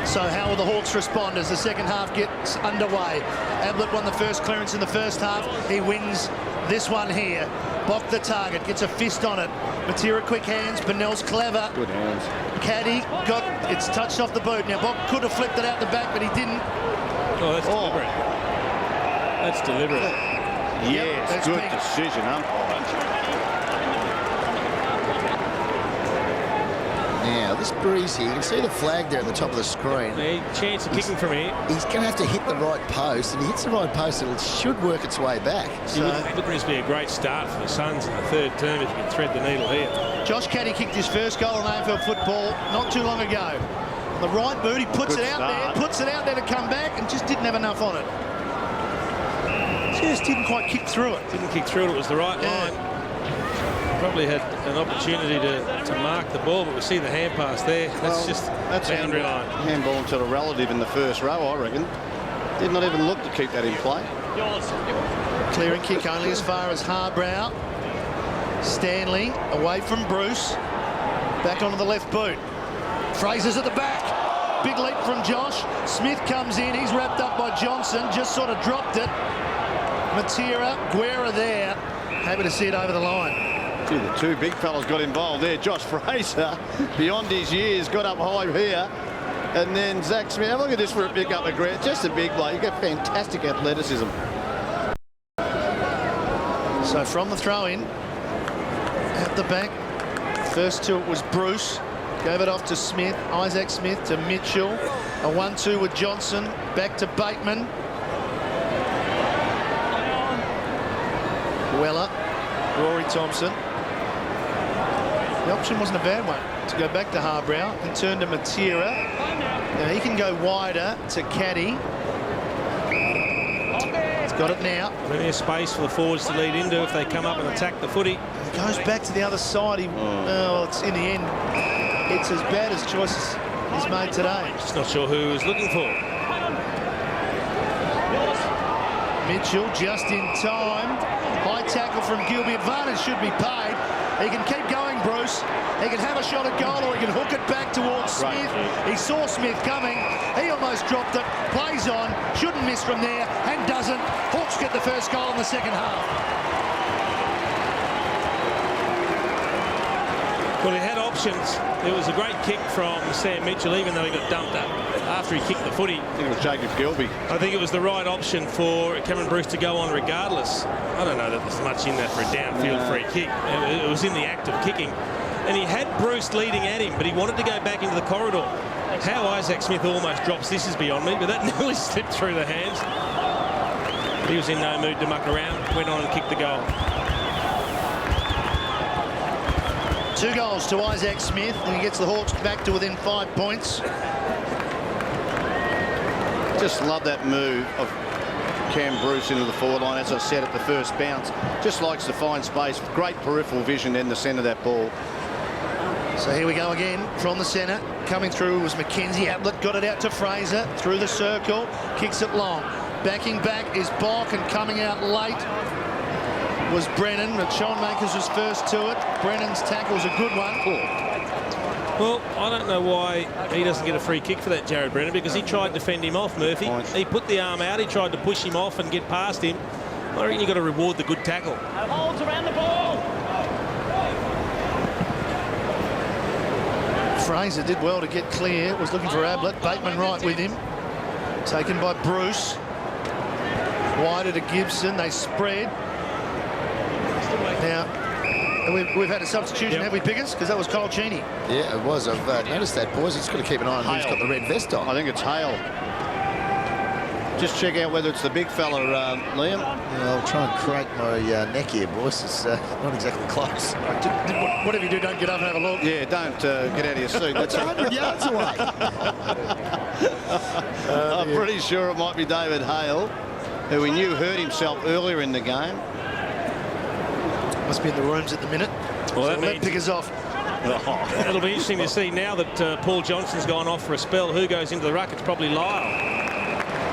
So how will the Hawks respond as the second half gets underway? Ablett won the first clearance in the first half. He wins this one here. Bock the target, gets a fist on it. Matera quick hands, Bennell's clever. Good hands. Caddy it's touched off the boot. Now Bock could have flipped it out the back, but he didn't. Oh, that's deliberate. That's deliberate. Yes, that's good big. decision, umpire. Now, this breeze here, you can see the flag there at the top of the screen. A chance of kicking from here. He's going to have to hit the right post. If he hits the right post, it should work its way back. It would just be a great start for the Suns in the third term if you can thread the needle here. Josh Caddy kicked his first goal in AFL football not too long ago. The right boot, he puts Good it out start. there, puts it out there to come back, and just didn't have enough on it. Just didn't quite kick through it. Didn't kick through it. It was the right line. Probably had an opportunity to mark the ball, but we see the hand pass there. That's just boundary line. Handball to a relative in the first row, I reckon. Did not even look to keep that in play. Clearing kick only as far as Harbrow. Stanley away from Bruce. Back onto the left boot. Fraser's at the back. Big leap from Josh. Smith comes in. He's wrapped up by Johnson. Just sort of dropped it. Matera, Guerra there. Happy to see it over the line. Gee, the two big fellas got involved there. Josh Fraser, beyond his years, got up high here. And then Zach Smith. Look at this for a pick up a grant. Just a big bloke. You got fantastic athleticism. So from the throw-in, at the back, first to it was Bruce. Gave it off to Smith. Isaac Smith to Mitchell. A 1-2 with Johnson. Back to Bateman. Weller. Rory Thompson. The option wasn't a bad one to go back to Harbrow and turn to Matera. Now he can go wider to Caddy. He's got it now. Plenty of space for the forwards to lead into if they come up and attack the footy. He goes back to the other side. It's in the end. It's as bad as choices he's made today. Just not sure who he was looking for. Mitchell just in time. High tackle from Gilby. Advantage should be paid. He can keep going, Bruce. He can have a shot at goal or he can hook it back towards Smith. He saw Smith coming. He almost dropped it. Plays on. Shouldn't miss from there and doesn't. Hawks get the first goal in the second half. Well, he had options. It was a great kick from Sam Mitchell, even though he got dumped up after he kicked the footy. I think it was Jacob Gilby. I think it was the right option for Cameron Bruce to go on regardless. I don't know that there's much in that for a downfield free kick. It was in the act of kicking. And he had Bruce leading at him, but he wanted to go back into the corridor. How Isaac Smith almost drops this is beyond me, but that nearly slipped through the hands. He was in no mood to muck around, went on and kicked the goal. 2 goals to Isaac Smith, and he gets the Hawks back to within 5 points. Just love that move of Cam Bruce into the forward line. As I said at the first bounce, just likes to find space. Great peripheral vision in the centre of that ball. So here we go again from the centre. Coming through was Mackenzie. Ablett got it out to Fraser through the circle, kicks it long. Backing back is Bock, and coming out late was Brennan, but Sean Makers was first to it. Brennan's tackle's a good one. Well, I don't know why he doesn't get a free kick for that, Jared Brennan, because he tried to fend him off, Murphy. He put the arm out, he tried to push him off and get past him. I reckon you've got to reward the good tackle. Holds around the ball. Fraser did well to get clear, was looking for Ablett. Bateman right with him. Taken by Bruce. Wider to Gibson, they spread. Now, we've had a substitution, have we, Pickers? Because that was Cole Cheney. Yeah, it was. I've noticed that, boys. He's got to keep an eye on who's got the red vest on. I think it's Hale. Just check out whether it's the big fella, Liam. Yeah, I'll try and crank my neck here, boys. It's not exactly close. Whatever you do, don't get up and have a look. Yeah, don't get out of your seat. That's 100 yards away. I'm pretty sure it might be David Hale, who we knew hurt himself earlier in the game. Must be in the rooms at the minute. Well, that let means Pickers off. it'll be interesting to see now that Paul Johnson's gone off for a spell. Who goes into the ruck? It's probably Lyle.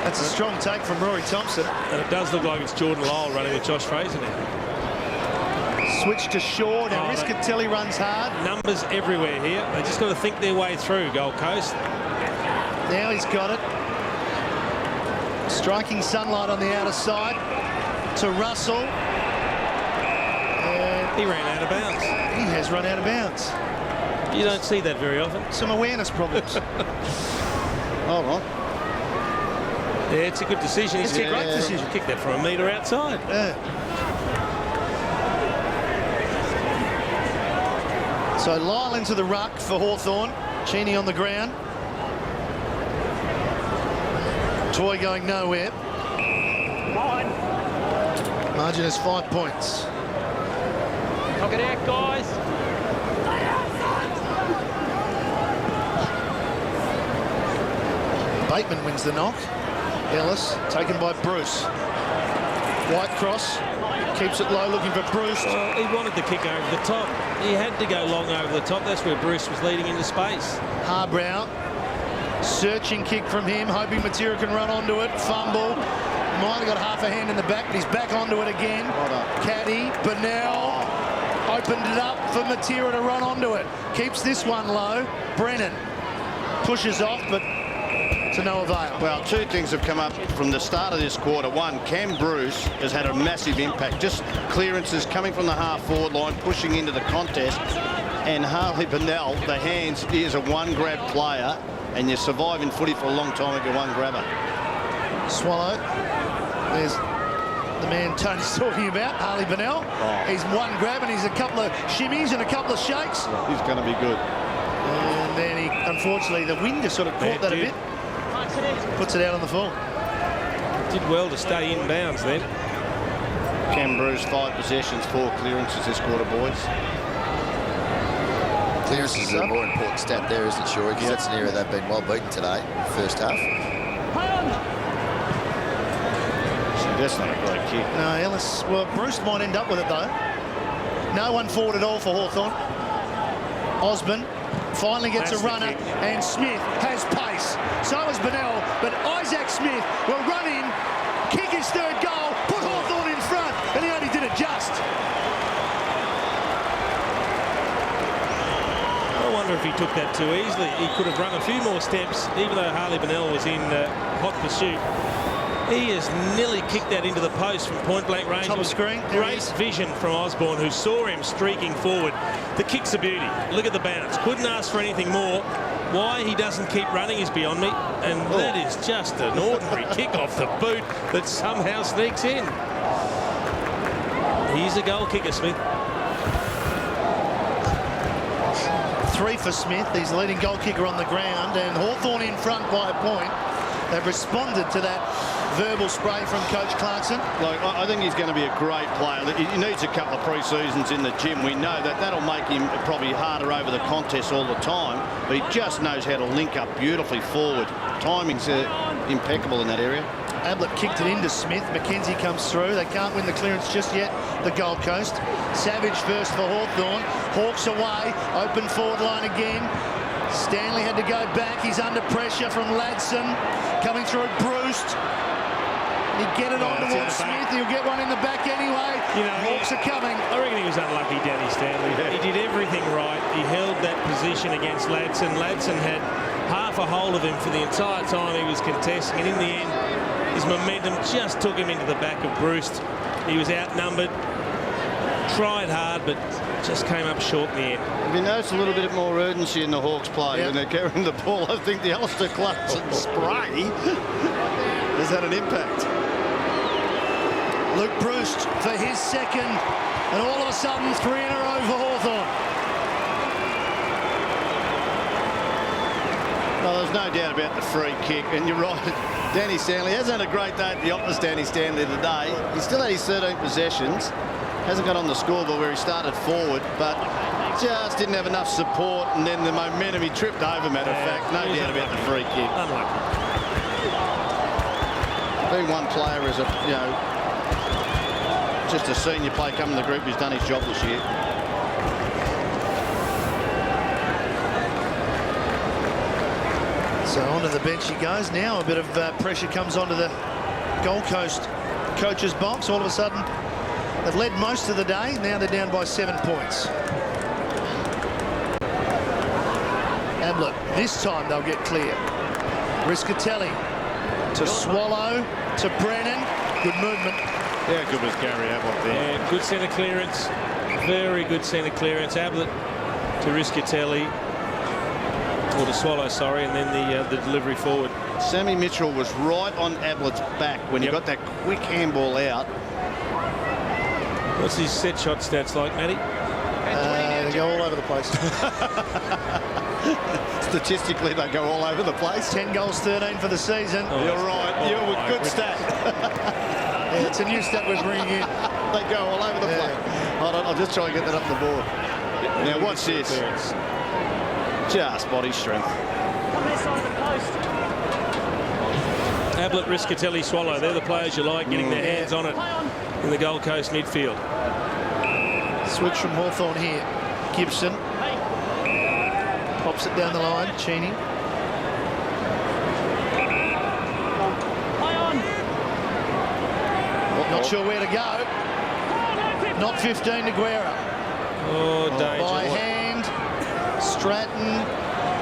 That's a strong take from Rory Thompson. And it does look like it's Jordan Lyle running with Josh Fraser now. Switch to Shaw. Now Riscatelli runs hard. Numbers everywhere here. They just got to think their way through, Gold Coast. Now he's got it. Striking sunlight on the outer side to Russell. And he ran out of bounds. He has run out of bounds. You don't see that very often. Some awareness problems. Hold on. Yeah, it's a good decision. It's a great decision. Kick that from a metre outside. Yeah. So Lyle into the ruck for Hawthorn. Cheney on the ground. Toy going nowhere. Margin is 5 points. Knock it out, guys. Bateman wins the knock. Ellis taken by Bruce. White cross. Keeps it low, looking for Bruce. Well, he wanted the kick over the top. He had to go long over the top. That's where Bruce was leading into space. Harbrow. Searching kick from him, hoping Matera can run onto it. Fumble. Might have got half a hand in the back, but he's back onto it again. Caddy, Burnell opened it up for Matera to run onto it. Keeps this one low. Brennan pushes off, but to no avail. Well, two things have come up from the start of this quarter. One, Cam Bruce has had a massive impact. Just clearances coming from the half-forward line, pushing into the contest. And Harley Burnell, the hands, he is a one-grab player, and you survive in footy for a long time with your one grabber. Swallowed. There's the man Tony's talking about, Harley Burnell. He's one grab and he's a couple of shimmies and a couple of shakes. He's going to be good. And then he, unfortunately, the wind just sort of caught that a bit. Puts it out on the full. Did well to stay in bounds then. Cam Bruce, 5 possessions, 4 clearances this quarter, boys. Clearance is a more important stat there, isn't it, Shorey? Because that's an area they've been well beaten today, first half. That's not a great kick. No, Ellis, well, Bruce might end up with it, though. No one forward at all for Hawthorn. Osborne finally gets a runner, and Smith has pace. So is Burnell, but Isaac Smith will run in, kick his third goal, put Hawthorn in front, and he only did it just. I wonder if he took that too easily. He could have run a few more steps, even though Harley Burnell was in hot pursuit. He has nearly kicked that into the post from point-blank range. Top of screen. Great vision from Osborne, who saw him streaking forward. The kick's a beauty. Look at the bounce. Couldn't ask for anything more. Why he doesn't keep running is beyond me. And that is just an ordinary kick off the boot that somehow sneaks in. He's a goal kicker, Smith. 3 for Smith. He's the leading goal kicker on the ground, and Hawthorn in front by a point. They've responded to that verbal spray from Coach Clarkson. Like, I think he's going to be a great player. He needs a couple of pre-seasons in the gym. We know that that'll make him probably harder over the contest all the time, but he just knows how to link up beautifully forward. Timing's impeccable in that area. Ablett kicked it into Smith. Mackenzie comes through. They can't win the clearance just yet, the Gold Coast. Savage first for Hawthorn. Hawks away. Open forward line again. Stanley had to go back. He's under pressure from Ladson. Coming through Bruce. He'd get it on towards Smith. He'll get one in the back anyway. You know, Hawks are coming. I reckon he was unlucky, Danny Stanley. Yeah. He did everything right. He held that position against Ladson. Ladson had half a hold of him for the entire time he was contesting, and in the end, his momentum just took him into the back of Bruce. He was outnumbered, tried hard, but just came up short in the end. Have you noticed a little bit more urgency in the Hawks play when they're carrying the ball? I think the Alistair Clarkson spray has had an impact. Luke Bruce for his second, and all of a sudden 3 in a row for Hawthorn. Well, there's no doubt about the free kick, and you're right. Danny Stanley hasn't had a great day at the Optus, Danny Stanley, today. He still had his 13 possessions. Hasn't got on the scoreboard where he started forward, but just didn't have enough support, and then the momentum, he tripped over, matter of fact. No doubt about the free kick. Unlucky. Being one player is a, just a senior player coming to the group who's done his job this year. So onto the bench he goes now. A bit of pressure comes onto the Gold Coast coach's box. All of a sudden, they've led most of the day. Now they're down by 7 points. Ablett, this time they'll get clear. Riscatelli to Swallow, to Brennan. Good movement. Yeah, good with Gary Ablett there. Yeah, good centre clearance. Very good centre clearance. Ablett to Riscatelli. Or to Swallow, sorry, and then the delivery forward. Sammy Mitchell was right on Ablett's back when he got that quick handball out. What's his set shot stats like, Matty? They go all over the place. Statistically, they go all over the place. 10 goals, 13 for the season. Oh, you're right. You're a good stat. Yeah, it's a new stat we're bringing in. They go all over the place. Hold on, I'll just try and get that up the board. Now, watch this. Just body strength. Come this side of the post. Ablett, Riscatelli, Swallow. They're the players you like, getting their hands on it in the Gold Coast midfield. Switch from Hawthorn here. Gibson. Pops it down the line. Cheney. Not sure where to go. Not 15 to Guerra. Oh, danger. By hand. Stratton.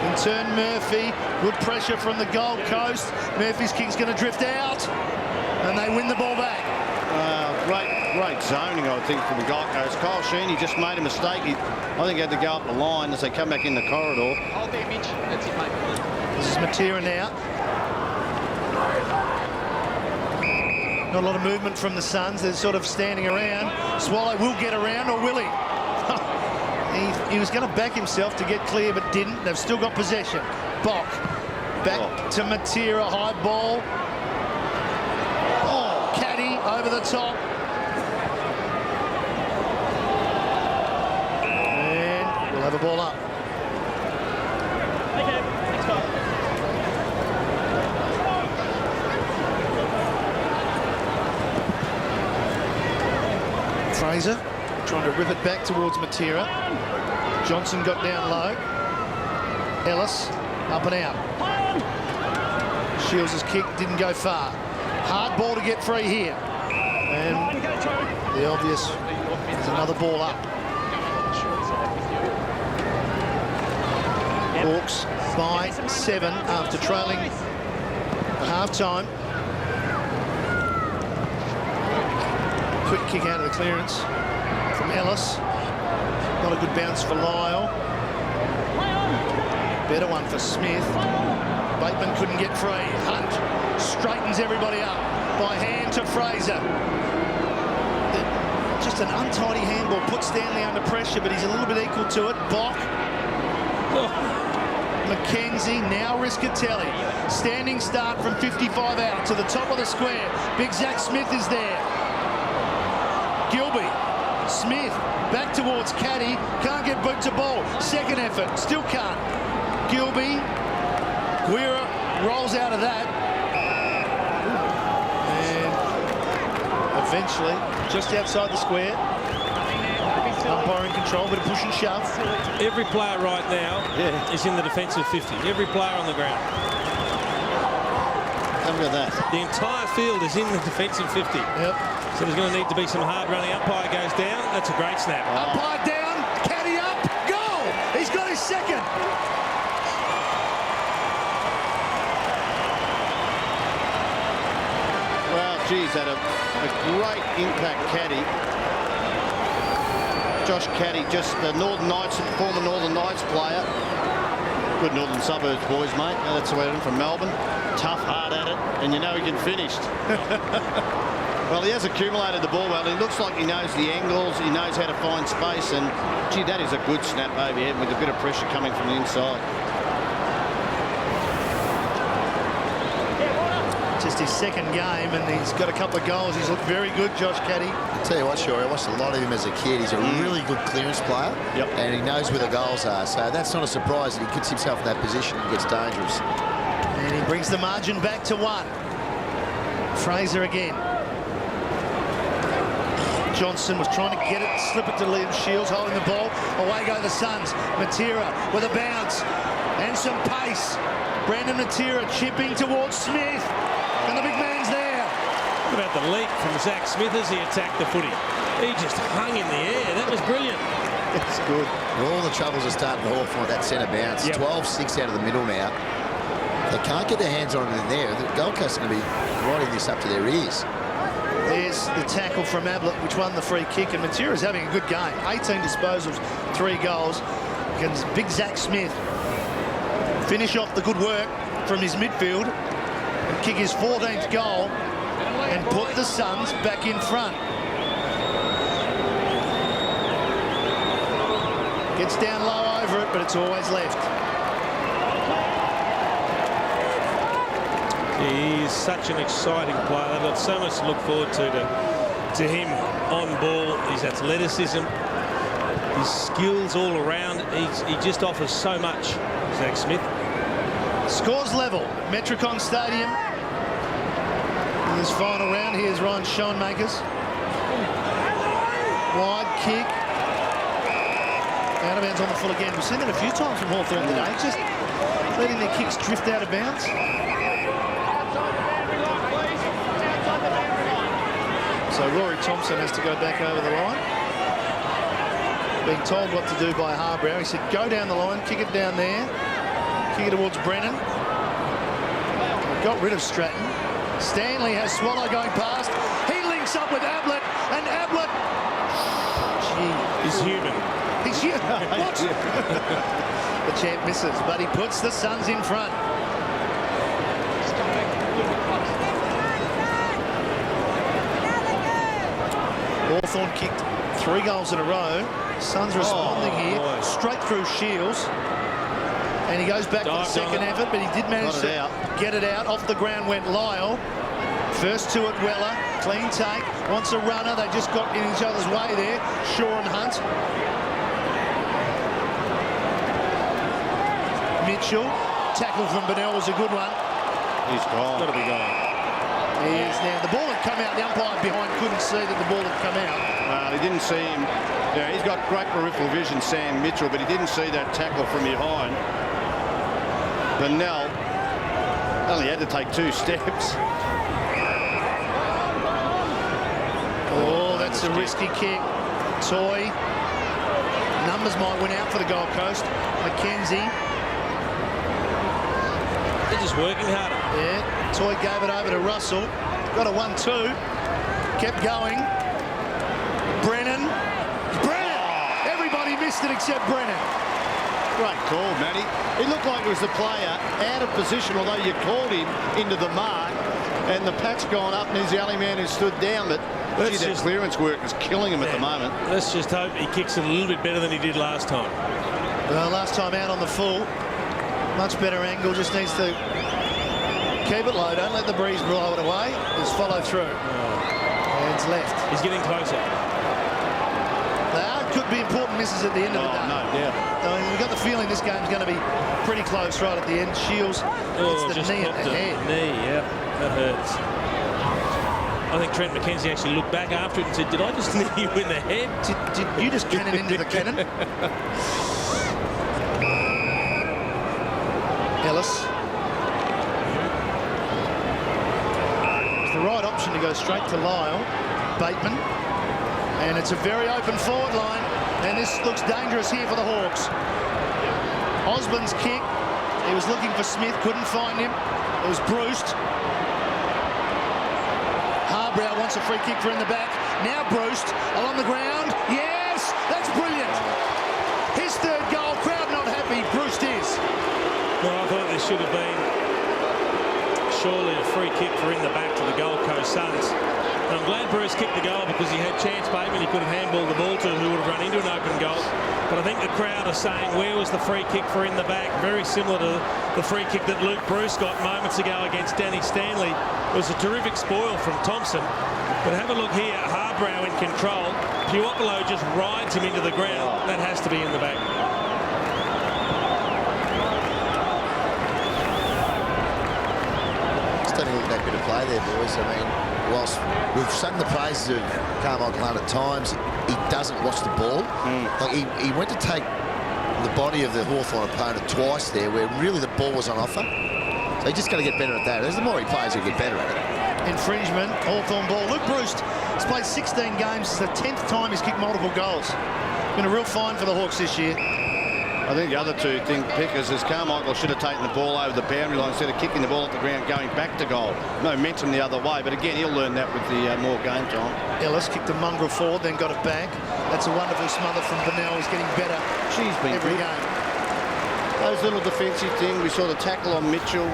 In turn, Murphy. Good pressure from the Gold Coast. Murphy's kick's going to drift out. And they win the ball back. Great zoning, I think, from the Gold Coast. Kyle Sheeny just made a mistake. I think he had to go up the line as they come back in the corridor. Hold there, Mitch. That's it, mate. This is Matera now. Not a lot of movement from the Suns. They're sort of standing around. Swallow will get around, or will he? He was going to back himself to get clear, but didn't. They've still got possession. Bok back to Matera, high ball. Oh, Caddy over the top. And we'll have a ball up. Okay, let's go. Fraser trying to rip it back towards Matera. Johnson got down low. Ellis up and out. Shields' kick didn't go far. Hard ball to get free here. And the obvious is another ball up. Hawks by 7 after trailing at half-time. Quick kick out of the clearance from Ellis. Not a good bounce for Lyle. Better one for Smith. Bateman couldn't get free. Hunt straightens everybody up by hand to Fraser. Just an untidy handball. Put Stanley under pressure, but he's a little bit equal to it. Bok. Mackenzie, now Riscatelli. Standing start from 55 out to the top of the square. Big Zach Smith is there. Gilby, Smith, back towards Caddy, can't get boot to ball. Second effort, still can't. Gilby, Guerra rolls out of that. And eventually, just outside the square, umpire in control, bit of push and shove. Every player right now is in the defensive 50. Every player on the ground. Have a look at that. The entire field is in the defensive 50. Yep. So there's going to need to be some hard running. Umpire goes down. That's a great snap. Umpire down, Caddy up, goal! He's got his second. Well, geez, had a great impact caddy. Josh Caddy, just the Northern Knights, former Northern Knights player. Good Northern Suburbs boys, mate. That's the way it is from Melbourne. Tough, hard at it, and you know he can finish. Well, he has accumulated the ball well. He looks like he knows the angles, he knows how to find space, and gee, that is a good snap over here with a bit of pressure coming from the inside. Just his second game, and he's got a couple of goals. He's looked very good, Josh Caddy. I'll tell you what, Shore, I watched a lot of him as a kid. He's a really good clearance player, and he knows where the goals are. So that's not a surprise that he puts himself in that position and gets dangerous. And he brings the margin back to 1. Fraser again. Johnson was trying to get it, slip it to Liam Shields, holding the ball. Away go the Suns. Matera with a bounce and some pace. Brandon Matera chipping towards Smith. And the big man's there. What about the leap from Zach Smith as he attacked the footy? He just hung in the air. That was brilliant. That's good. All the troubles are starting to Hawthorn at that centre bounce. Yep. 12-6 out of the middle now. They can't get their hands on it in there. The Gold Coast are going to be riding this up to their ears. There's the tackle from Ablett, which won the free kick, and Matera's having a good game. 18 disposals, 3 goals. Against big Zach Smith finish off the good work from his midfield and kick his 14th goal and put the Suns back in front. Gets down low over it, but it's always left. He is such an exciting player. They've got so much to look forward to him on ball. His athleticism, his skills all around. He just offers so much, Zach Smith. Scores level, Metricon Stadium. In this final round, here's Ryan Schoenmakers. Wide kick. Out of bounds on the full again. We've seen that a few times from Hawthorn today. Just letting their kicks drift out of bounds. So Rory Thompson has to go back over the line. Being told what to do by Harbrow. He said, go down the line, kick it down there. Kick it towards Brennan. Got rid of Stratton. Stanley has Swallow going past. He links up with Ablett, and Ablett... Gee. He's human. He's human. What? The champ misses, but he puts the Suns in front. Hawthorn kicked 3 goals in a row. Suns responding here, straight through Shields. And he goes back for the second effort, but he did manage to get it out. Off the ground went Lyle. First to it, Weller. Clean take. Wants a runner. They just got in each other's way there. Shaw and Hunt. Mitchell. Tackle from Bennell was a good one. He's gone. Got to be gone. He is now. The ball had come out. The umpire behind couldn't see that the ball had come out. He didn't see him. Yeah, he's got great peripheral vision, Sam Mitchell, but he didn't see that tackle from behind. Bennell only had to take 2 steps. Oh, that's a risky kick. Toy. Numbers might win out for the Gold Coast. McKenzie. They're just working harder. Yeah. Toy gave it over to Russell. Got a 1-2. Kept going. Brennan. Everybody missed it except Brennan. Great call, Matty. He looked like he was the player out of position, although you called him into the mark, and the pat's gone up, and he's the only man who stood down. But gee, that clearance work is killing him at the moment. Let's just hope he kicks it a little bit better than he did last time. Well, last time out on the full. Much better angle. Just needs to keep it low. Don't let the breeze blow it away. Just follow through. Hands left. He's getting closer. Could be important misses at the end of the day. No doubt. We've got the feeling this game's going to be pretty close right at the end. Shields, it's the knee at the head. Knee, yeah, that hurts. I think Trent McKenzie actually looked back after it and said, did I just knee you in the head? Did you just cannon into the cannon? Ellis. It's the right option to go straight to Lyle. Bateman. And it's a very open forward line. And this looks dangerous here for the Hawks. Osborne's kick. He was looking for Smith, couldn't find him. It was Bruce. Harbrow wants a free kick for in the back. Now Bruce along the ground. Yes, that's brilliant. His 3rd goal. Crowd not happy. Bruce is. Well, I thought there should have been surely a free kick for in the back to the Gold Coast Suns. And I'm glad Bruce kicked the goal because he had chance Bateman he could have handballed the ball to, who would have run into an open goal. But I think the crowd are saying, where was the free kick for in the back? Very similar to the free kick that Luke Bruce got moments ago against Danny Stanley. It was a terrific spoil from Thompson. But have a look here, Harbrow in control. Puopolo just rides him into the ground. That has to be in the back. Just don't look that good a play there, boys. I mean, whilst we've sung the praises of Carmichael Hunt at times, he doesn't watch the ball. Like he went to take the body of the Hawthorn opponent twice there, where really the ball was on offer. So he's just got to get better at that. As the more he plays, he'll get better at it. Infringement, Hawthorn ball. Luke Bruce has played 16 games. It's the 10th time he's kicked multiple goals. Been a real find for the Hawks this year. I think the other two pickers is Carmichael should have taken the ball over the boundary line instead of kicking the ball at the ground, going back to goal. Momentum the other way, but again, he'll learn that with the more game time. Ellis kicked the mongrel forward, then got it back. That's a wonderful smother from Bennell. He's getting better every game. Those little defensive things, we saw the tackle on Mitchell.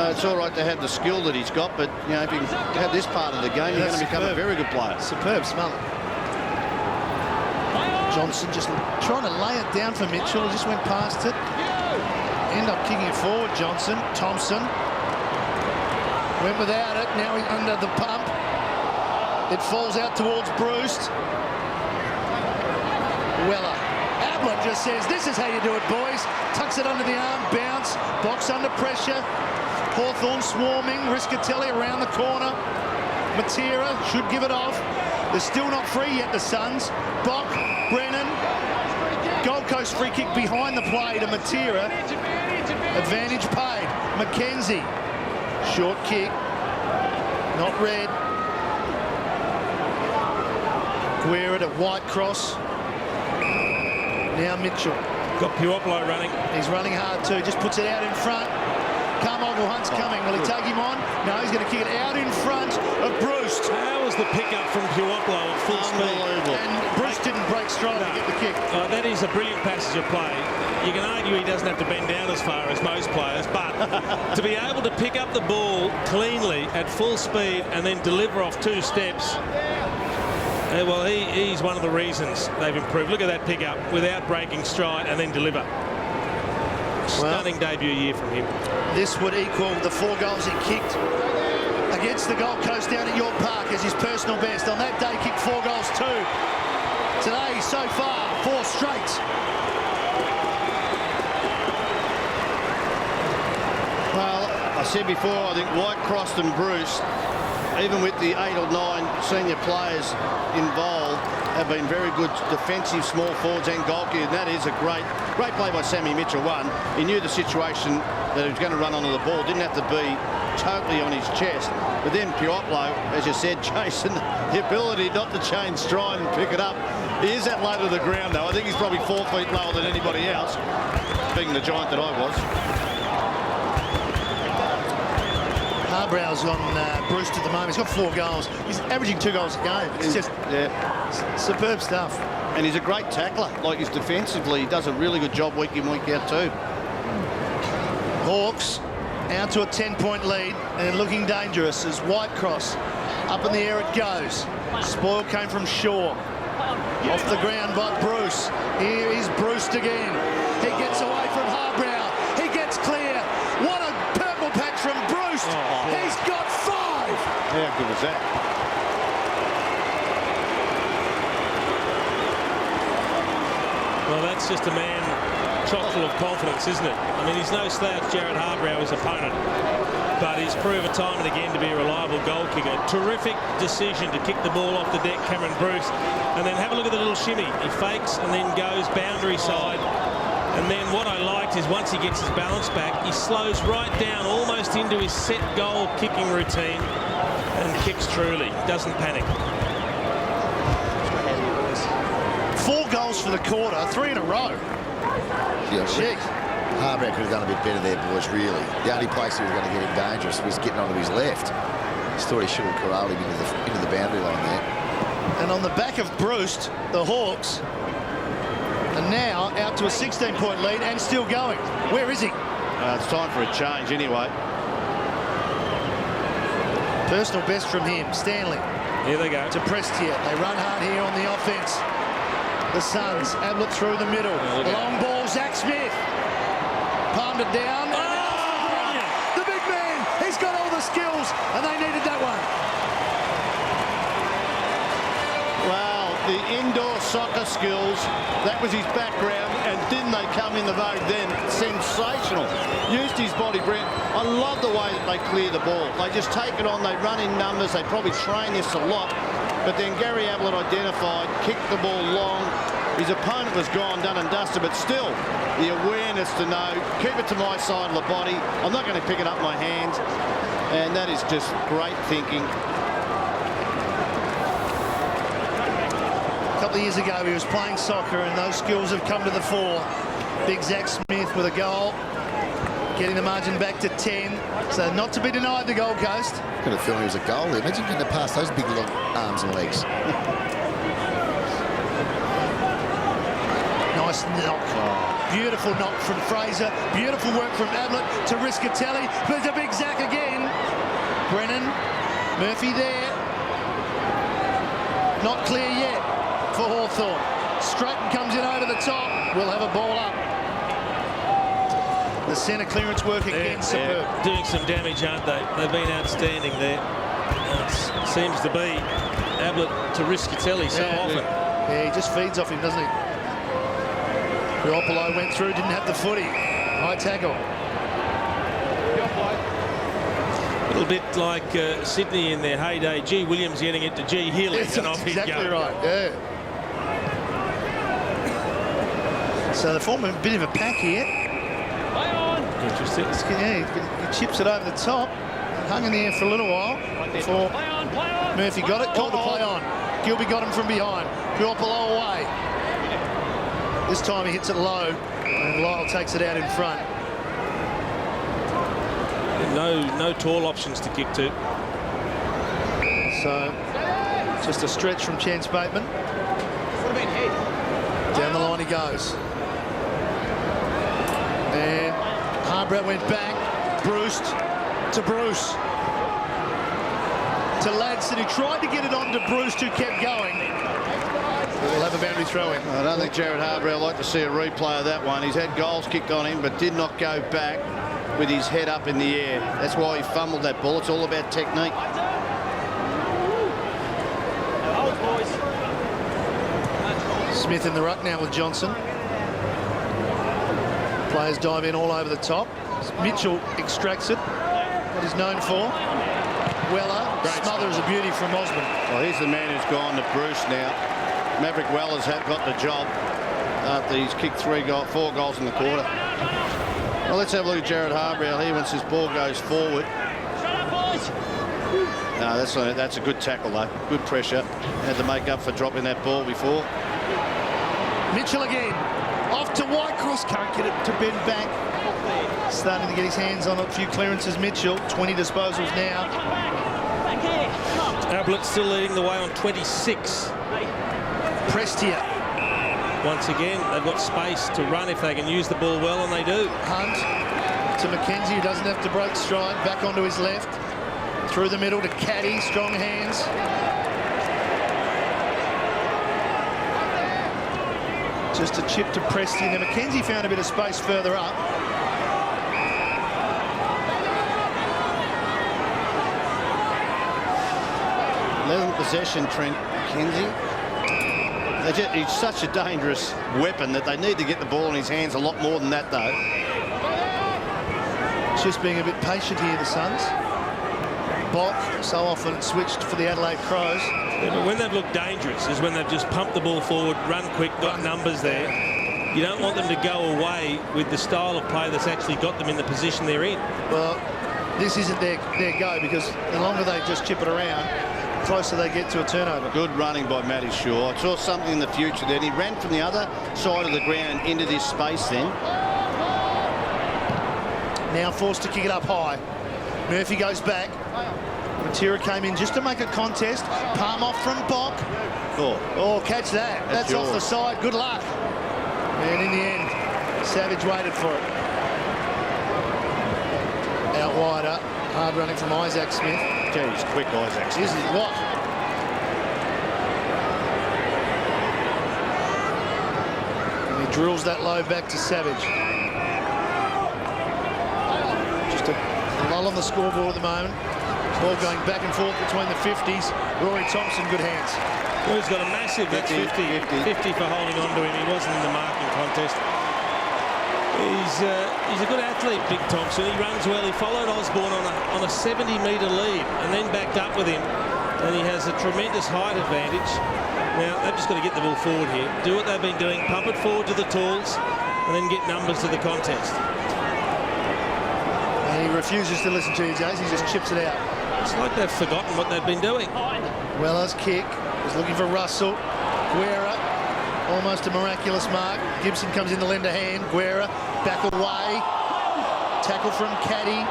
It's all right to have the skill that he's got, but you know, if you have this part of the game, you're going to become a very good player. Superb smother. Johnson just trying to lay it down for Mitchell. He just went past it. End up kicking it forward, Johnson. Thompson went without it. Now he's under the pump. It falls out towards Bruce. Weller. Ablett just says, this is how you do it, boys. Tucks it under the arm, bounce, box under pressure. Hawthorn swarming, Riscatelli around the corner. Matera should give it off. They're still not free yet, the Suns. Bock, Brennan. Gold Coast free kick behind the play to Matera. Advantage paid. Mackenzie. Short kick. Not red. Guerra at Whitecross. Now Mitchell. Got Puoplo running. He's running hard too. Just puts it out in front. Carmichael Hunt's coming. Will he take him on? No, he's going to kick it out in front of Bruce. How was the pickup from Puoplo at full speed? And Bruce didn't break stride to get the kick. That is a brilliant passage of play. You can argue he doesn't have to bend down as far as most players, but to be able to pick up the ball cleanly at full speed and then deliver off 2 steps, well, he's one of the reasons they've improved. Look at that pickup without breaking stride and then deliver. Stunning debut year from him. This would equal the 4 goals he kicked against the Gold Coast down at York Park as his personal best. On that day, kicked 4 goals too. Today, so far, 4 straight. Well, I said before, I think Whitecross and Bruce, even with the 8 or 9 senior players involved, have been very good defensive small forwards and goalkeepers. And that is a great play by Sammy Mitchell. One, he knew the situation that he was going to run onto the ball, didn't have to be totally on his chest. But then Puoplo, as you said, Jason, the ability not to change stride and pick it up. He is that low to the ground, though. I think he's probably 4 feet lower than anybody else, being the giant that I was. Harbrow's on Bruce at the moment. He's got 4 goals. He's averaging 2 goals a game. It's just superb stuff. And he's a great tackler. Like, he's defensively, he does a really good job week in, week out too. Hawks out to a 10-point lead and looking dangerous as Whitecross up in the air it goes. Spoil came from Shaw. Off the ground by Bruce. Here is Bruce again. He gets away from Harbrow. He gets clear. What a purple patch from Bruce. He's got 5. How good was that? Well, that's just a man chock full of confidence, isn't it? I mean, he's no slouch, Jared Harbrow, his opponent, but he's proven time and again to be a reliable goal kicker. Terrific decision to kick the ball off the deck, Cameron Bruce, and then have a look at the little shimmy. He fakes and then goes boundary side. And then what I liked is once he gets his balance back, he slows right down almost into his set goal kicking routine and kicks truly. Doesn't panic. 4 goals for the quarter, 3 in a row. Yeah, Harbrow could have done a bit better there, boys, really. The only place he was going to get him dangerous was getting onto his left. Just thought he should have corralled him into the boundary line there. And on the back of Bruce, the Hawks are now out to a 16-point lead and still going. Where is he? It's time for a change anyway. Personal best from him, Stanley. Here they go. To Prestia. They run hard here on the offense. The Suns, Ablett through the middle. Long ball, Zach Smith. Palmed it down. The big man, he's got all the skills, and they needed that one. Well, the indoor soccer skills, that was his background, and didn't they come in the vogue then? Sensational. Used his body, Brent. I I love the way that they clear the ball. They just take it on, they run in numbers, they probably train this a lot. But then Gary Ablett identified, kicked the ball long. His opponent was gone, done and dusted, but still the awareness to know, keep it to my side of the body. I'm not going to pick it up in my hands. And that is just great thinking. A couple of years ago, he was playing soccer, and those skills have come to the fore. Big Zach Smith with a goal, getting the margin back to 10. So not to be denied, the Gold Coast. I've got a feeling he was a goalie. Imagine getting past those big long arms and legs. Nice knock. Beautiful knock from Fraser. Beautiful work from Ablett to Riscatelli. There's a big Zach again. Brennan, Murphy there. Not clear yet for Hawthorn. Stratton comes in over the top. We'll have a ball up. The centre clearance work again, superb. Doing some damage, aren't they? They've been outstanding there. It seems to be Ablett to Riscatelli so often. Yeah, he just feeds off him, doesn't he? Riopolo went through, didn't have the footy. High tackle. A little bit like Sydney in their heyday. G. Williams getting it to G. Healy. Yes, and off exactly he'd go. right, yeah. So they form a bit of a pack here. Interesting. Yeah, he chips it over the top. Hung in the air for a little while before Murphy got it. Called to play on. Gilby got him from behind. Riopolo away. This time he hits it low, and Lyle takes it out in front. No tall options to kick to. So, just a stretch from Chance Bateman. Down the line he goes. And Harbrow went back. Bruce to Bruce. To Ladson, who tried to get it on to Bruce, who kept going. We'll have a boundary throw in. I don't think Jared Harbrow would like to see a replay of that one. He's had goals kicked on him, but did not go back with his head up in the air. That's why he fumbled that ball. It's all about technique. Smith in the ruck now with Johnson. Players dive in all over the top. Mitchell extracts it. What he's known for. Weller smothers a beauty from Osborne. Well, he's the man who's gone to Bruce now. Maverick Weller's got the job after he's kicked 4 goals in the quarter. Well, let's have a look at Jared Harbrow here once his ball goes forward. No, that's a good tackle, though. Good pressure. Had to make up for dropping that ball before. Mitchell again. Off to Whitecross. Can't get it to bend back. Starting to get his hands on a few clearances, Mitchell. 20 disposals now. Ablett still leading the way on 26. Prestia. Once again, they've got space to run if they can use the ball well, and they do. Hunt to McKenzie, who doesn't have to break stride. Back onto his left. Through the middle to Caddy. Strong hands. Just a chip to Prestia. Now McKenzie found a bit of space further up. Possession, Trent McKenzie. He's such a dangerous weapon that they need to get the ball in his hands a lot more than that, though. Just being a bit patient here, the Suns. Bock so often switched for the Adelaide Crows. Yeah, but when they've looked dangerous is when they've just pumped the ball forward, run quick, got numbers there. You don't want them to go away with the style of play that's actually got them in the position they're in. Well, this isn't their go, because the longer they just chip it around, the closer they get to a turnover. Good running by Matty Shaw. I saw something in the future then. He ran from the other side of the ground into this space then. Now forced to kick it up high. Murphy goes back. Matera came in just to make a contest. Palm off from Bock. Oh, catch that. That's off the side. Good luck. And in the end, Savage waited for it. Out wider. Hard running from Isaac Smith. Yeah, he's quick, Isaac Smith. This is what? And he drills that low back to Savage. Just a lull on the scoreboard at the moment. Ball going back and forth between the 50s. Rory Thompson, good hands. Well, he's got a massive, that's 50 for holding on to him. He wasn't in the marking contest. He's a good athlete, Big Thompson. He runs well. He followed Osborne on a 70-metre lead and then backed up with him. And he has a tremendous height advantage. Now, they've just got to get the ball forward here. Do what they've been doing. Pump it forward to the talls and then get numbers to the contest. And he refuses to listen to you, Jace. He just chips it out. It's like they've forgotten what they've been doing. Weller's kick. He's looking for Russell. Guerra, almost a miraculous mark. Gibson comes in the lender hand. Guerra back away. Tackle from Caddy.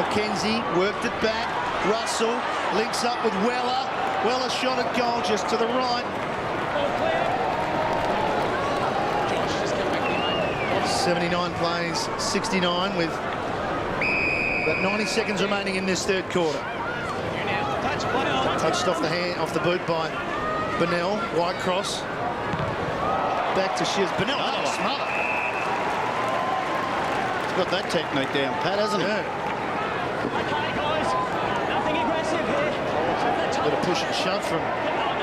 McKenzie worked it back. Russell links up with Weller. Weller shot at goal just to the right. 79 plays, 69 with about 90 seconds remaining in this third quarter. Touched off the hand, off the boot by Bennell. White cross. Back to Shields. Bennell, smart. He's got that technique down pat, hasn't he? Yeah. Okay, guys. Nothing aggressive here. A bit of push and shove from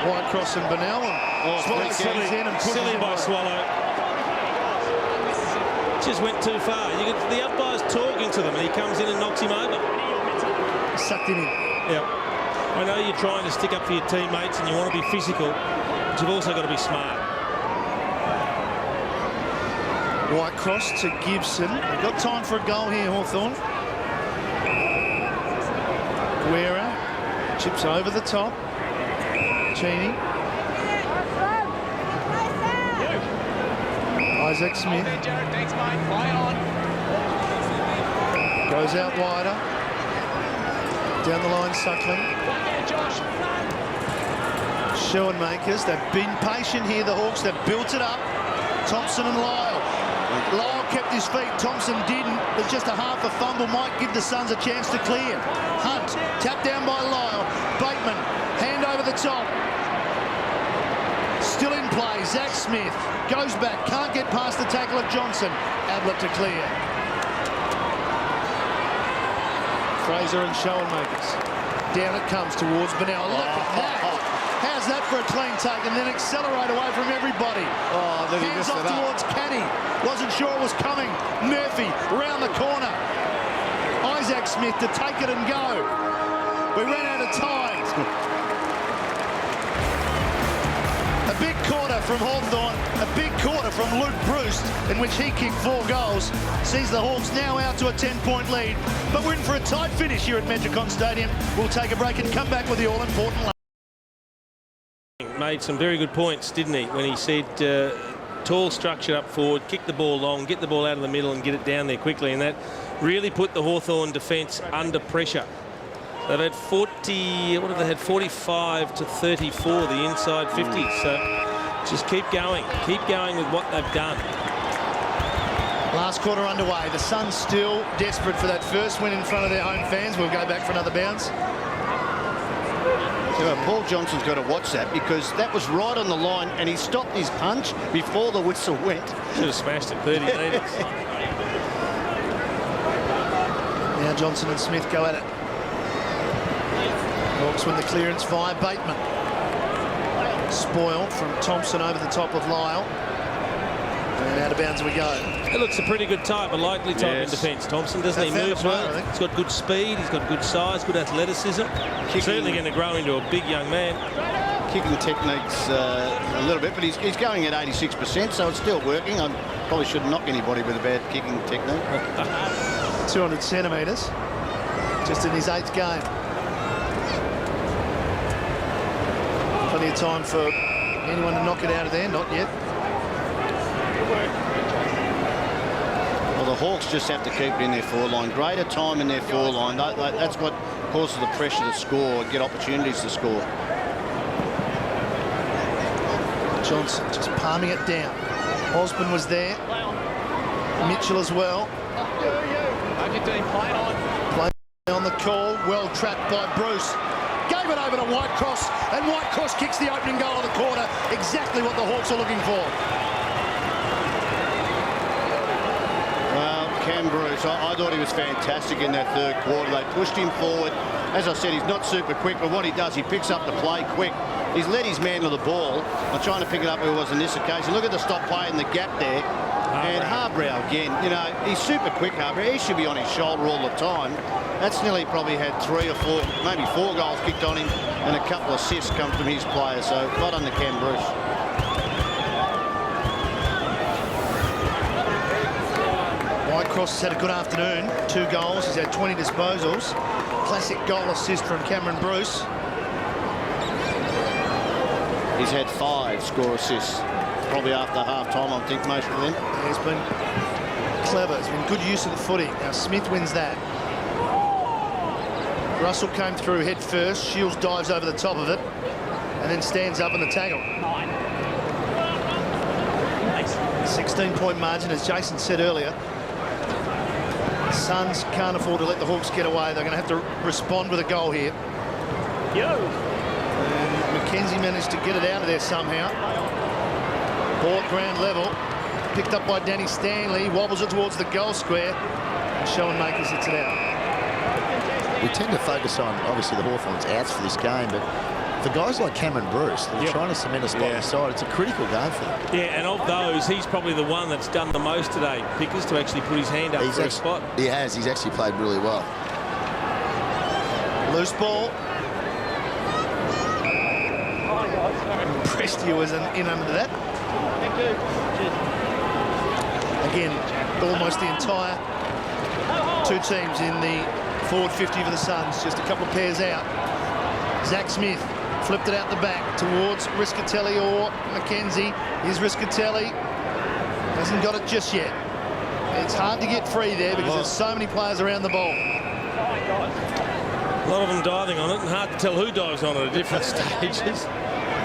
White Cross and Bennell. And Swallow comes in and pushes Silly him by away. Swallow. Just went too far. The umpire's talking to them and he comes in and knocks him over. Sucked him in. Yeah. I know you're trying to stick up for your teammates and you want to be physical, but you've also got to be smart. White cross to Gibson. They've got time for a goal here, Hawthorn. Guerra chips over the top. Cheney. Isaac Smith. Thanks, mate. Fly on. Goes out wider. Down the line, Suckling. Josh. Schoenmakers. They've been patient here, the Hawks. They've built it up. Thompson and Lyle. Lyle kept his feet. Thompson didn't. There's just a half a fumble. Might give the Suns a chance to clear. Hunt. Tapped down by Lyle. Bateman. Hand over the top. Still in play. Zach Smith goes back. Can't get past the tackle of Johnson. Ablett to clear. Fraser and Schoenmakers. Down it comes towards Bennell. Look at that. How's that for a clean take? And then accelerate away from everybody. Hands off towards Caddy. Wasn't sure it was coming. Murphy round the corner. Isaac Smith to take it and go. We ran out of time. A big quarter from Hawthorn, a big quarter from Luke Bruce, in which he kicked 4 goals, sees the Hawks now out to a 10-point lead. But we're in for a tight finish here at Metricon Stadium. We'll take a break and come back with the all-important. Made some very good points, didn't he, when he said tall structure up forward, kick the ball long, get the ball out of the middle and get it down there quickly, and that really put the Hawthorn defence under pressure. They've had 45 to 34, the inside 50. So just keep going with what they've done. Last quarter underway. The Suns still desperate for that first win in front of their home fans. We'll go back for another bounce. So Paul Johnson's got to watch that because that was right on the line and he stopped his punch before the whistle went. Should have smashed it 30 metres. Now Johnson and Smith go at it. Hawks win the clearance via Bateman. Spoiled from Thompson over the top of Lyle. And out of bounds we go. It looks a pretty good type, a likely type in defence. Thompson, doesn't he? Moves well. He's got good speed. He's got good size, good athleticism. Certainly going to grow into a big young man. Kicking techniques a little bit, but he's going at 86%, so it's still working. I probably shouldn't knock anybody with a bad kicking technique. 200 centimetres, just in his 8th game. Plenty of time for anyone to knock it out of there, not yet. Well, the Hawks just have to keep it in their forward line. Greater time in their forward line. That's what causes the pressure to score, get opportunities to score. Johnson just palming it down. Osborne was there. Mitchell as well. Argentine playing on. Play on the call. Well trapped by Bruce. Gave it over to Whitecross, and Whitecross kicks the opening goal of the quarter. Exactly what the Hawks are looking for. Cam Bruce, I thought he was fantastic in that third quarter. They pushed him forward. As I said, he's not super quick, but what he does, he picks up the play quick. He's led his man to the ball. I'm trying to pick it up who it was in this occasion. Look at the stop play and the gap there. And Harbrow again, you know, he's super quick, Harbrow. He should be on his shoulder all the time. That's nearly probably had 3 or 4, maybe 4 goals kicked on him, and a couple of assists come from his players. So well done to Cam Bruce. Whitecross has had a good afternoon. 2 goals. He's had 20 disposals. Classic goal assist from Cameron Bruce. He's had 5 score assists. Probably after half-time, I think, most of them. He's been clever. It's been good use of the footy. Now Smith wins that. Russell came through head first. Shields dives over the top of it and then stands up in the tackle. 16-point margin, as Jason said earlier. The Suns can't afford to let the Hawks get away. They're going to have to respond with a goal here. And McKenzie managed to get it out of there somehow. Ball at ground level. Picked up by Danny Stanley. Wobbles it towards the goal square. And Schoenmakers hits it out. We tend to focus on, obviously, the Hawthorn's outs for this game, but for guys like Cameron Bruce, they're trying to cement a spot inside. It's a critical game for them. Yeah, and of those, he's probably the one that's done the most today, Pickers, to actually put his hand up for a spot. He has. He's actually played really well. Loose ball. Prestia was in under that. Again, almost the entire 2 teams in the forward 50 for the Suns. Just a couple of pairs out. Zach Smith flipped it out the back towards Riscatelli or McKenzie. Here's Riscatelli. Hasn't got it just yet. It's hard to get free there because there's so many players around the ball. A lot of them diving on it, and hard to tell who dives on it at different stages.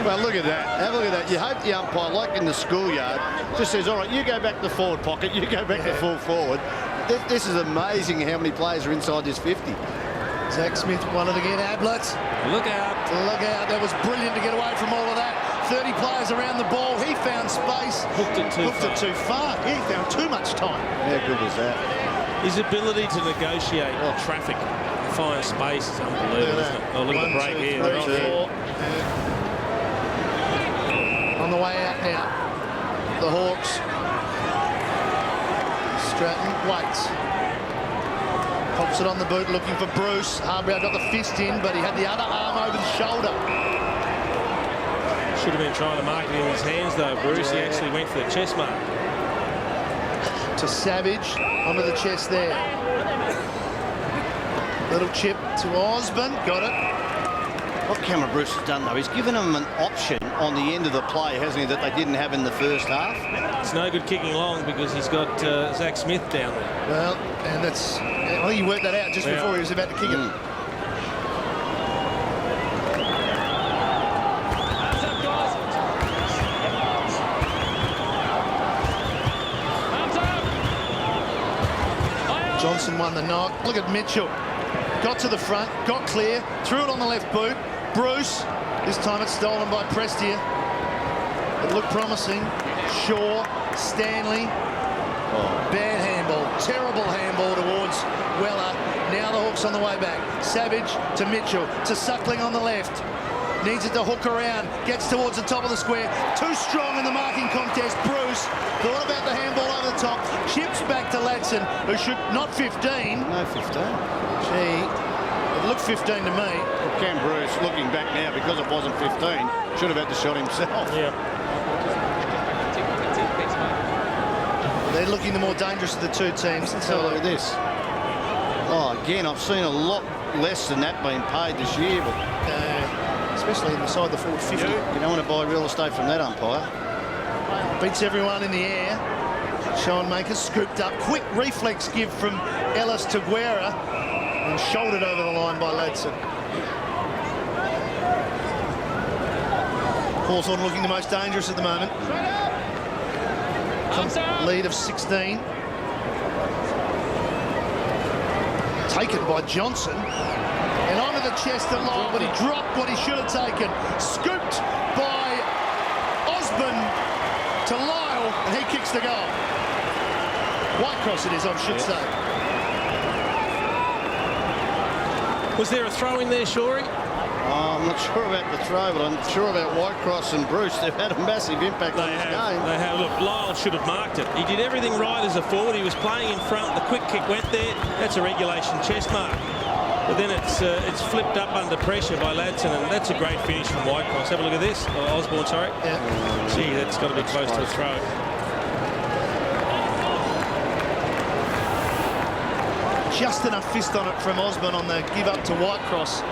Well, look at that. Have a look at that. You hope the umpire, like in the schoolyard, just says, all right, you go back to the forward pocket, you go back to full forward. This is amazing how many players are inside this 50. Zach Smith won it again. Ablett. Look out. Look out. That was brilliant to get away from all of that. 30 players around the ball. He found space. Hooked it too far. He found too much time. How good was that? His ability to negotiate traffic and find space is unbelievable, isn't it? Oh, look at the break here. They're on there. On the way out now. The Hawks. Stratton waits. Pops it on the boot, looking for Bruce. Harbrow got the fist in, but he had the other arm over the shoulder. Should have been trying to mark it in his hands, though, Bruce. He actually went for the chest mark. To Savage, onto the chest there. Little chip to Osborne, got it. What Cameron Bruce has done, though, he's given them an option on the end of the play, hasn't he, that they didn't have in the first half? It's no good kicking long because he's got Zach Smith down there. Well, and that's... I think he worked that out just before he was about to kick it. Johnson won the knock. Look at Mitchell. Got to the front, got clear, threw it on the left boot. Bruce, this time it's stolen by Prestia. It looked promising. Shaw, Stanley. Bad handball, terrible handball towards Weller. Now the Hawks on the way back. Savage to Mitchell, to Suckling on the left. Needs it to hook around, gets towards the top of the square. Too strong in the marking contest. Bruce thought about the handball over the top. Chips back to Ladson, who should not 15. No 15. Gee, it looked 15 to me. Well, Cam Bruce, looking back now, because it wasn't 15, should have had the shot himself. Yeah. They're looking the more dangerous of the 2 teams. Let's have a look at this. Oh, again, I've seen a lot less than that being paid this year, but especially inside the forward 50. you don't want to buy real estate from that umpire. Beats everyone in the air. Schoenmakers scooped up. Quick reflex give from Ellis to Guerra and shouldered over the line by Ladson. Hawthorn looking the most dangerous at the moment. Lead of 16. Taken by Johnson. And onto the chest of Lyle, but he dropped what he should have taken. Scooped by Osborne to Lyle, and he kicks the goal. Whitecross it is, I should say. Was there a throw in there, Shorey? I'm not sure about the throw, but I'm sure about Whitecross and Bruce. They've had a massive impact on this game. They have. Look, Lyle should have marked it. He did everything right as a forward. He was playing in front. The quick kick went there. That's a regulation chest mark. But then it's flipped up under pressure by Ladson, and that's a great finish from Whitecross. Have a look at this. Oh, Osborne, sorry. Yeah. Gee, that's got to be close to a throw. Just enough fist on it from Osborne on the give up to Whitecross.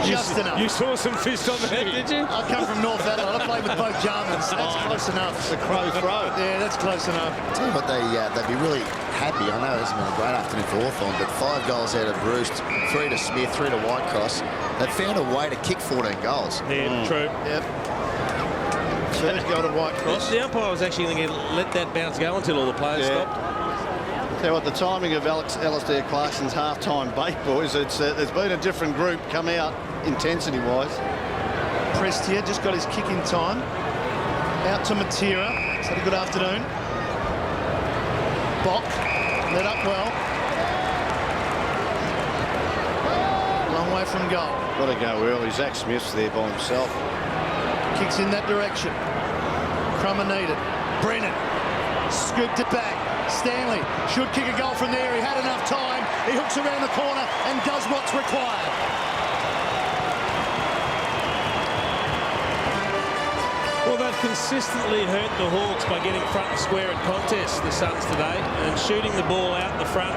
Just enough. You saw some fist on that, did you? I come from North Adelaide. I played with both Jarmans. That's close enough. The crow throw. Yeah, that's close enough. Tell you what, they'd be really happy. I know it hasn't been a great afternoon for Hawthorn, but 5 goals out of Bruce, 3 to Smith, 3 to Whitecross. They've found a way to kick 14 goals. Yeah, true. Yep. Third goal to Whitecross. The umpire was actually going to let that bounce go until all the players stopped. Tell you what, the timing of Alistair Clarkson's half-time bait, boys, there's been a different group come out intensity-wise. Prestia just got his kick in time. Out to Matera. He's had a good afternoon. Bock led up well. Long way from goal. Got to go early. Zach Smith's there by himself. Kicks in that direction. Crummer needed. Brennan scooped it back. Stanley should kick a goal from there. He had enough time. He hooks around the corner and does what's required. Well, they've consistently hurt the Hawks by getting front and square at contests, the Suns today, and shooting the ball out the front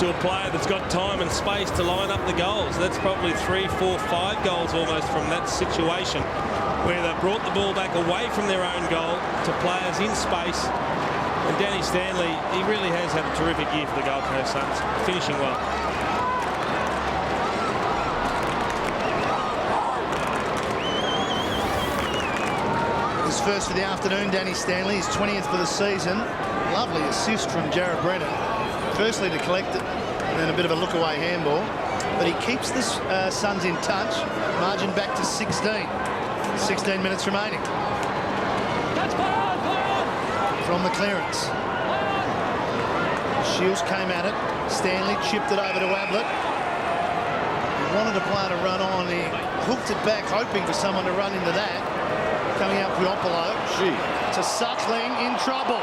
to a player that's got time and space to line up the goals. That's probably 3, 4, 5 goals almost from that situation where they've brought the ball back away from their own goal to players in space. And Danny Stanley, he really has had a terrific year for the Gold Coast Suns, finishing well. His first for the afternoon, Danny Stanley, his 20th for the season. Lovely assist from Jared Brennan. Firstly to collect it, and then a bit of a look-away handball. But he keeps the Suns in touch. Margin back to 16. 16 minutes remaining. From the clearance. Shields came at it. Stanley chipped it over to Ablett. He wanted a player to run on. He hooked it back, hoping for someone to run into that. Coming out Puopolo. To Suckling, in trouble.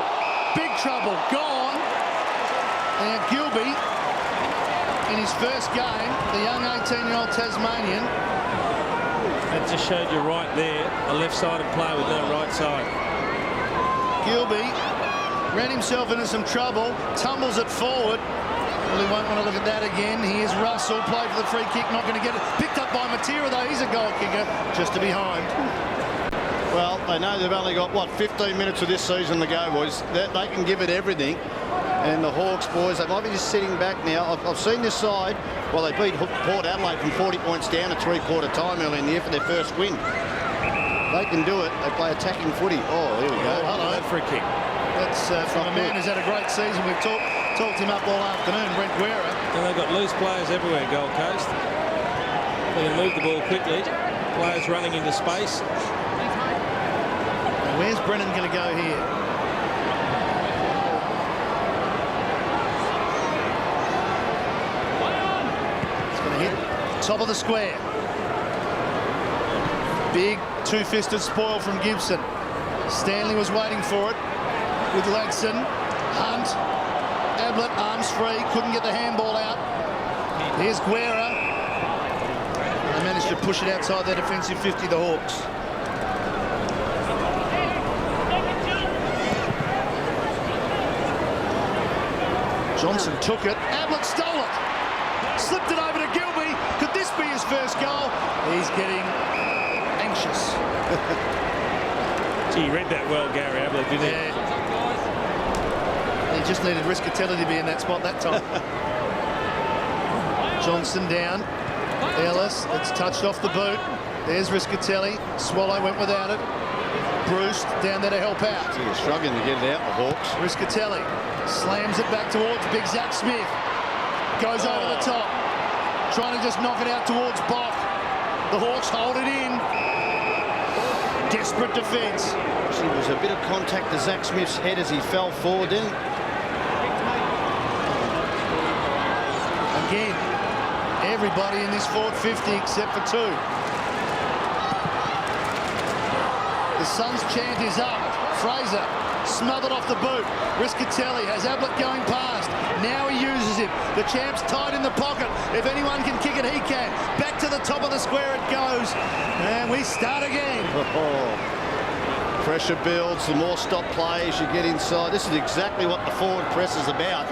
Big trouble. Gone. Now Gilby, in his first game, the young 18-year-old Tasmanian. That just showed you right there, a left-sided player with no right side. Gilby ran himself into some trouble, tumbles it forward. Well, he won't want to look at that again. Here's Russell, played for the free kick, not going to get it. Picked up by Matera, though. He's a goal kicker, just to behind. Well, they know they've only got, what, 15 minutes of this season to go, boys. They can give it everything. And the Hawks, boys, they might be just sitting back now. I've seen this side, well, they beat Port Adelaide from 40 points down at three-quarter time early in the year for their first win. They can do it. They play attacking footy. Oh, there we go. Oh, hello. That free kick. That's from a man who's had a great season. We've talked him up all afternoon, Brent Guerra. And they've got loose players everywhere, Gold Coast. They can move the ball quickly. Players running into space. Now, where's Brennan going to go here? It's going to hit top of the square. Big two-fisted spoil from Gibson. Stanley was waiting for it with Ladson. Hunt. Ablett, arms free, couldn't get the handball out. Here's Guerra. They managed to push it outside their defensive 50, the Hawks. Johnson took it. Ablett stole it. Slipped it over to Gilby. Could this be his first goal? He's getting anxious. Gee, he read that well, Gary Ablett, didn't he? Yeah. He just needed Riscatelli to be in that spot that time. Johnson down. Ellis, it's touched off the boot. There's Riscatelli. Swallow went without it. Bruce down there to help out. Gee, struggling to get it out, the Hawks. Riscatelli slams it back towards Big Zach Smith. Goes over the top. Trying to just knock it out towards Bock. The Hawks hold it in. Desperate defence. There was a bit of contact to Zach Smith's head as he fell forward, didn't he? Again, Everybody in this forward 50 except for two. The Suns' chant is up. Fraser smothered off the boot. Riscatelli has Ablett going past. Now he uses him. The champ's tight in the pocket. If anyone can kick it, he can. Back to the top of the square it goes. And we start again. Pressure builds, the more stop plays you get inside. This is exactly what the forward press is about.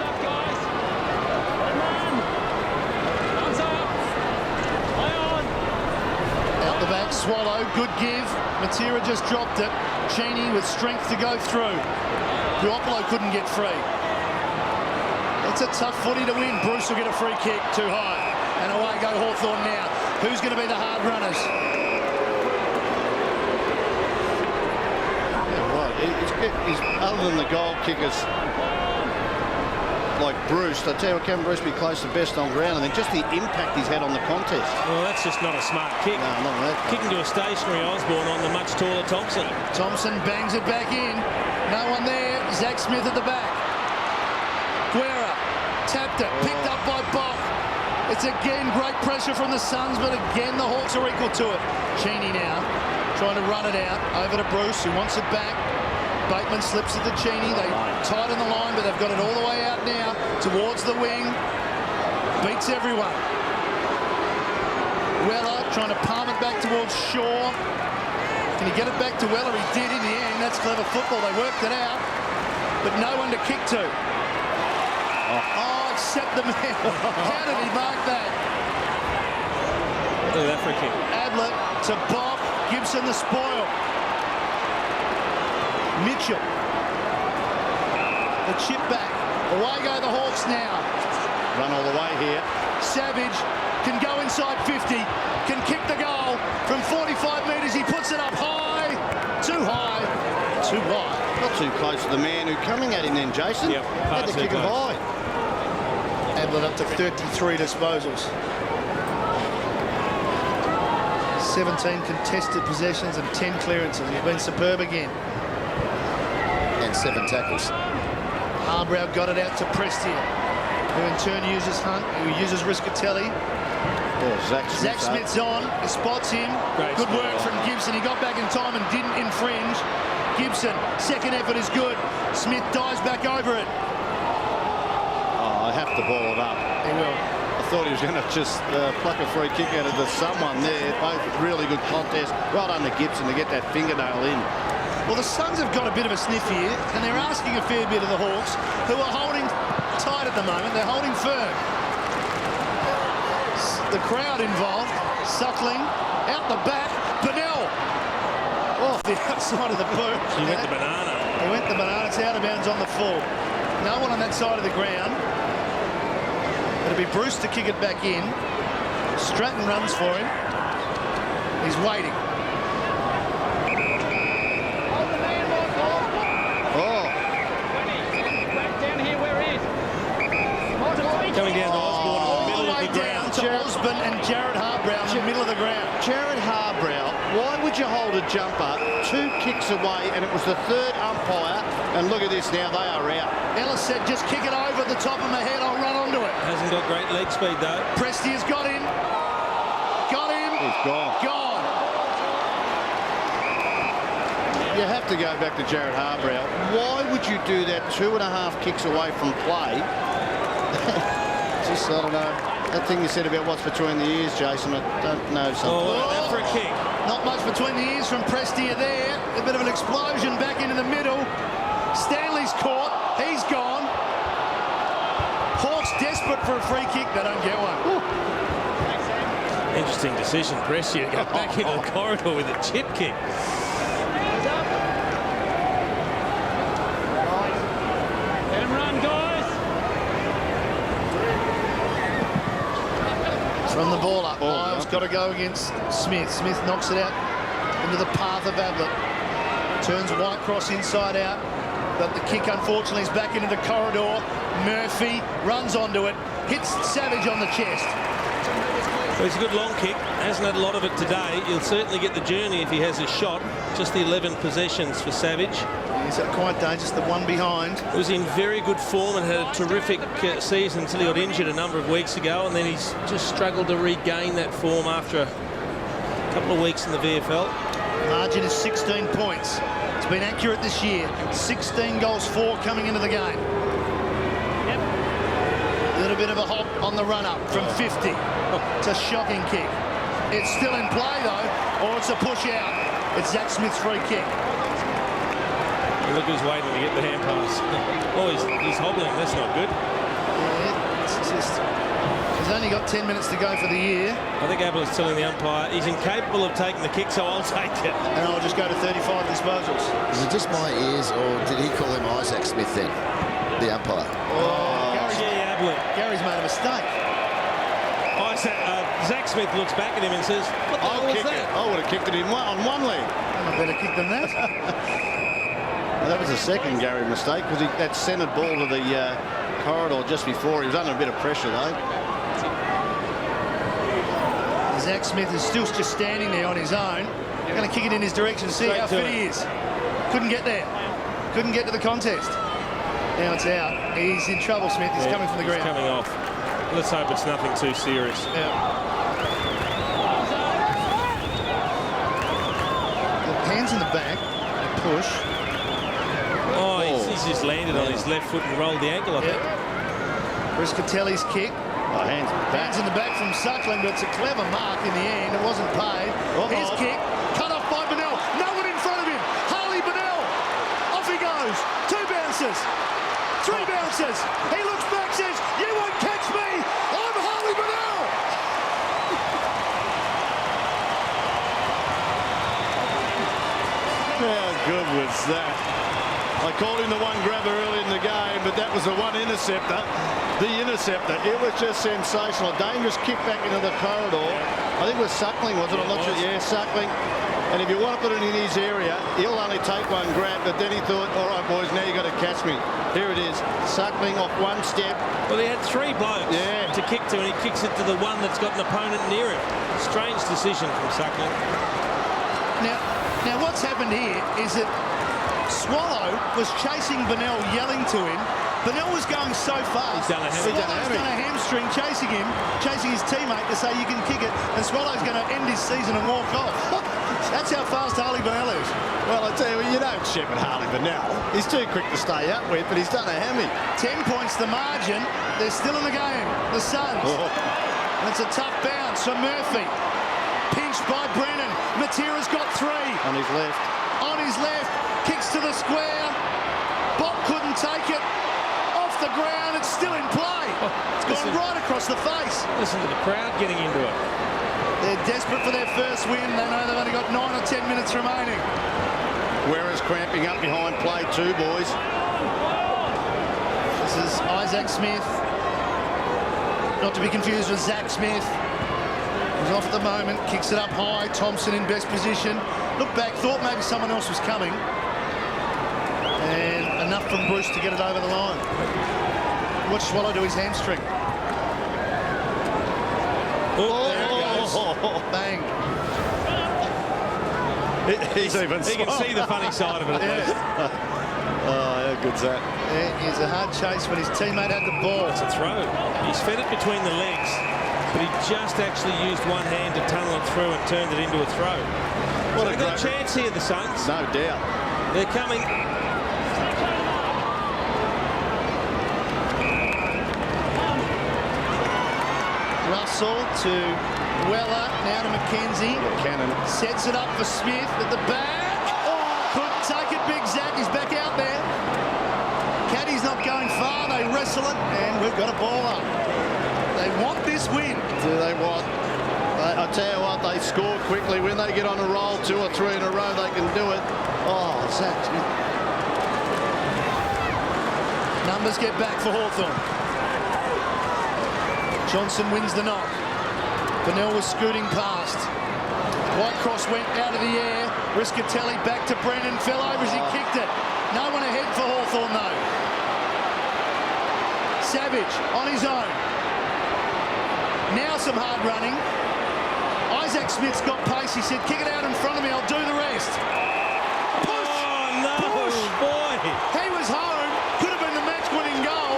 Out the back, Swallow, good give. Matera just dropped it. Cheney with strength to go through. Guopolo couldn't get free. It's a tough footy to win. Bruce will get a free kick, too high. And away go Hawthorn now. Who's going to be the hard runners? He's other than the goal kickers like Bruce, I tell you what, can Bruce be close to best on ground? I think just the impact he's had on the contest. Well, that's just not a smart kick. No, not that. Kicking to a stationary Osborne on the much taller Thompson. Thompson bangs it back in. No one there. Zach Smith at the back. Guerra tapped it, picked up by Bock. It's again great pressure from the Suns, but again the Hawks are equal to it. Cheney now trying to run it out over to Bruce, who wants it back. Bateman slips it to Cheney. They tighten the line, but they've got it all the way out now towards the wing. Beats everyone. Weller trying to palm it back towards Shaw. Can he get it back to Weller? He did in the end. That's clever football. They worked it out, but no one to kick to. Oh, except the man. How did he mark that? Look at that free kick. Ablett to Bob. Gibson the spoil. Mitchell. The chip back. Away go the Hawks now. Run all the way here. Savage can go inside 50. Can kick the goal from 45 metres. He puts it up high. Too high. Too wide. Not too close to the man who coming at him then, Jason. Yep, had to kick it high. Ablett up to 33 disposals. 17 contested possessions and 10 clearances. He's been superb again. And 7 tackles. Harbrow got it out to Prestia, who in turn uses Hunt, who uses Riscatelli. Oh, Zach Smith's on, he spots him. Good work from Gibson. He got back in time and didn't infringe. Gibson, second effort is good. Smith dives back over it. Oh, I have to ball it up. He will. I thought he was going to just pluck a free kick out of someone there. Both really good contest. Well done to Gibson to get that fingernail in. Well, the Suns have got a bit of a sniff here, and they're asking a fair bit of the Hawks, who are holding tight at the moment. They're holding firm. The crowd involved. Suckling out the back. Bennell off the outside of the boot. He went the banana. He went the banana. It's out of bounds on the full. No one on that side of the ground. It'll be Bruce to kick it back in. Stratton runs for him. He's waiting. Coming down to Osborne in the middle of the ground. To Osborne and Jared Harbrow in the middle of the ground. Jared Harbrow, why would you hold a jumper 2 kicks away, and it was the third umpire, and look at this now, they are out. Ellis said, just kick it over the top of my head, I'll run onto it. Hasn't got great leg speed though. Prestia's got him. Got him. He's gone. Gone. You have to go back to Jared Harbrow. Why would you do that 2.5 kicks away from play? Just, I don't know. That thing you said about what's between the ears, Jason, I don't know something. Oh, that for a kick. Not much between the ears from Prestia there. A bit of an explosion back into the middle. Stanley's caught. He's gone. Hawks desperate for a free kick. They don't get one. Ooh. Interesting decision. Prestia go back into the corridor with a chip kick. Let him run, guys. From the ball up. Lyle's got to go against Smith. Smith knocks it out into the path of Ablett. Turns Whitecross inside out. But the kick, unfortunately, is back into the corridor. Murphy runs onto it. Hits Savage on the chest. Well, it's a good long kick. Hasn't had a lot of it today. He'll certainly get the journey if he has a shot. Just the 11 possessions for Savage. He's quite dangerous, the one behind. He was in very good form and had a terrific season until he got injured a number of weeks ago, and then he's just struggled to regain that form after a couple of weeks in the VFL. Margin is 16 points. It's been accurate this year. 16 goals for coming into the game. A little bit of a hop on the run-up from 50. It's a shocking kick. It's still in play, though, or it's a push-out. It's Zach Smith's free kick. Look who's waiting to get the hand pass. Oh, he's hobbling. That's not good. Yeah, it's just... He's only got 10 minutes to go for the year. I think Abel is telling the umpire he's incapable of taking the kick, so I'll take it. And I'll just go to 35 disposals. Is it just my ears, or did he call him Isaac Smith then, the umpire? Gary's made a mistake. Zach Smith looks back at him and says, "What the hell was that?" I would have kicked it in on one leg. I'm a better kick than that. That was a second Gary mistake, because that centred ball to the corridor just before. He was under a bit of pressure, though. Zach Smith is still just standing there on his own. Going to kick it in his direction. See how fit he is. Couldn't get there. Couldn't get to the contest. Now it's out. He's in trouble, Smith. He's coming from the ground. He's coming off. Let's hope it's nothing too serious. Yeah. The hands in the back. Push. Oh, he's just landed on his left foot and rolled the ankle, I think. Briscatelli's kick. Oh, hands in the back from Suckling, but it's a clever mark in the end. It wasn't paid. His kick, cut off by Bennell. No one in front of him. Harley Bennell. Off he goes. 2 bounces. 3 bounces. He looks back, says, "You won't catch me. I'm Harley Bennell." How good was that? I called him the one grabber early in the game, but that was the one interceptor. The interceptor. It was just sensational. Dangerous kick back into the corridor. I think it was Suckling, wasn't it? I'm not sure. Yeah, Suckling. And if you want to put it in his area, he'll only take one grab, but then he thought, all right, boys, now you've got to catch me. Here it is. Suckling off one step. Well, he had 3 blokes to kick to, and he kicks it to the one that's got an opponent near him. Strange decision from Suckling. Now what's happened here is that Swallow was chasing Bennell, yelling to him. Bennell was going so fast. Swallow's done a hamstring chasing him, chasing his teammate to say you can kick it, and Swallow's going to end his season and walk off. That's how fast Harley Bennell is. Well, I tell you don't shepherd Harley Bennell. He's too quick to stay up with, but he's done a hammy. 10 points the margin. They're still in the game, the Suns. And it's a tough bounce for Murphy. Pinched by Brennan. Matera's got 3. On his left. On his left. Kicks to the square. Bott couldn't take it. Off the ground. It's still in play. It's gone right across the face. Listen to the crowd getting into it. They're desperate for their first win. They know they've only got 9 or 10 minutes remaining. Whereas cramping up behind play 2, boys. This is Isaac Smith. Not to be confused with Zach Smith. He's off at the moment. Kicks it up high. Thompson in best position. Looked back. Thought maybe someone else was coming. And enough from Bruce to get it over the line. Watch Swallow do his hamstring. Bang. He's even He can see the funny side of it at least. Oh, how good's that? Yeah, it's a hard chase when his teammate had the ball. It's a throw. He's fed it between the legs, but he just actually used one hand to tunnel it through and turned it into a throw. What so they've got a chance here, the Suns. No doubt. They're coming. Russell to Weller, now to McKenzie. Cannon. Sets it up for Smith at the back. Oh, couldn't take it. Big Zach is back out there. Caddy's not going far. They wrestle it, and we've got a ball up. They want this win. Do they want? I tell you what, they score quickly. When they get on a roll 2 or 3 in a row, they can do it. Oh, Zach. Numbers get back for Hawthorn. Johnson wins the knock. Bennell was scooting past. Whitecross went out of the air. Briscatelli back to Brennan. Fell over as he kicked it. No one ahead for Hawthorn though. Savage on his own. Now some hard running. Isaac Smith's got pace. He said, kick it out in front of me, I'll do the rest. Push! Oh, no, Push! boy. He was home. Could have been the match-winning goal.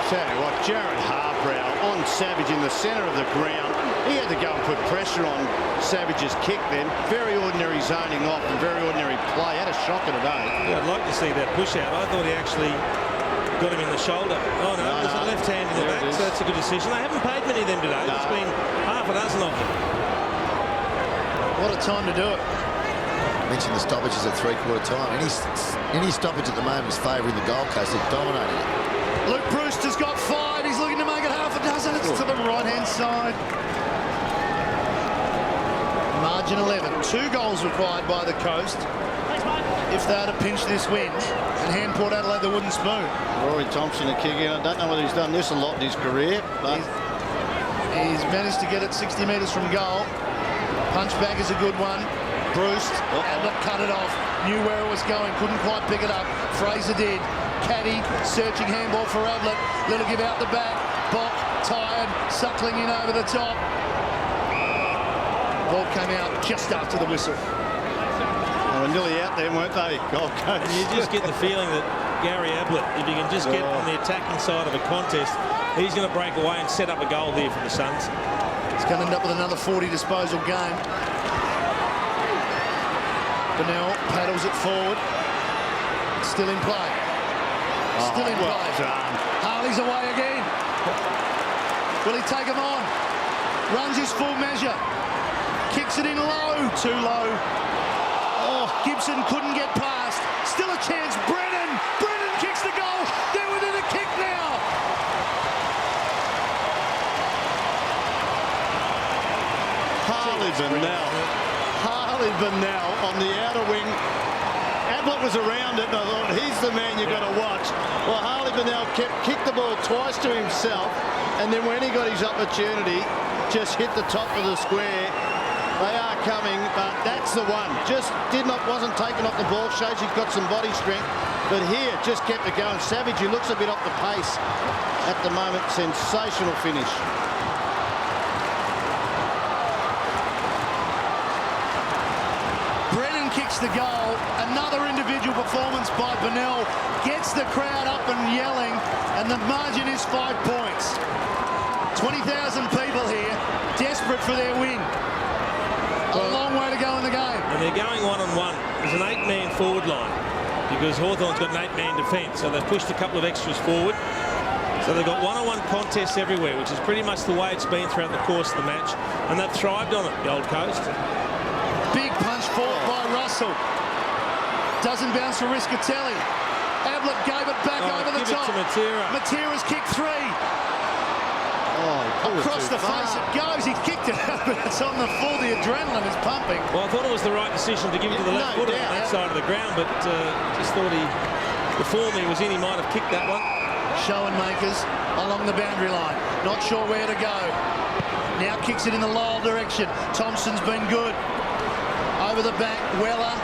Tell you what, Jared Harbrow on Savage in the centre of the ground. He had to go and put pressure on Savage's kick then. Very ordinary zoning off and very ordinary play. Had a shocker today. Yeah, I'd like to see that push out. I thought he actually got him in the shoulder. Oh, no, there's a left hand in the back, so that's a good decision. They haven't paid many of them today. There's been half a dozen of them. What a time to do it. Mentioned the stoppages at three-quarter time. Any stoppage at the moment is favouring the Gold Coast. They're dominating it. Luke Brewster's got 5. He's looking to make it half a dozen. It's to the right-hand side. Margin 11. 2 goals required by the Coast if they had to pinch this win and hand Port Adelaide the wooden spoon. Rory Thompson a kick in. I don't know whether he's done this a lot in his career, but he's managed to get it 60 metres from goal. Punch back is a good one. Bruce, Ablett cut it off. Knew where it was going. Couldn't quite pick it up. Fraser did. Caddy, searching handball for Ablett. Little give out the back. Bock, tired, suckling in over the top. Ball came out just after the whistle. they were nearly out there, weren't they, Gold Coast? You just get the feeling that Gary Ablett, if you can just get on the attacking side of a contest, he's going to break away and set up a goal here for the Suns. It's going to end up with another 40 disposal game. Burnell paddles it forward. It's still in play. Still in play. Harley's away again. Will he take him on? Runs his full measure. Kicks it in low. Too low. Oh, Gibson couldn't get past. Still a chance. Brennan kicks the goal. They're within a kick now. Harley Burnell on the outer wing. Ablett was around it and I thought, he's the man you've got to watch. Well, Harley Burnell kicked the ball twice to himself, and then when he got his opportunity, just hit the top of the square. They are coming, but that's the one. Just wasn't taken off the ball. Shows he's got some body strength. But here, just kept it going. Savage, he looks a bit off the pace at the moment. Sensational finish. Brennan kicks the goal. Another individual performance by Burnell. Gets the crowd up and yelling, and the margin is 5 points. 20,000 people here, desperate for their win. A long way to go in the game. And they're going one-on-one. There's an 8-man forward line because Hawthorn's got an 8-man defence, so they've pushed a couple of extras forward. So they've got one-on-one contests everywhere, which is pretty much the way it's been throughout the course of the match, and they've thrived on it, Gold Coast. Big punch forward by Russell. Doesn't bounce for Riscatelli. Ablett gave it back over the top. Give it to Matera. Matera's kicked 3. Across the face it goes. He kicked it out, but it's on the full. The adrenaline is pumping. Well, I thought it was the right decision to give it to the left footer on that side of the ground, but just thought the form he was in, he might have kicked that one. Schoenmakers along the boundary line. Not sure where to go. Now kicks it in the Lyle direction. Thompson's been good. Over the back, Weller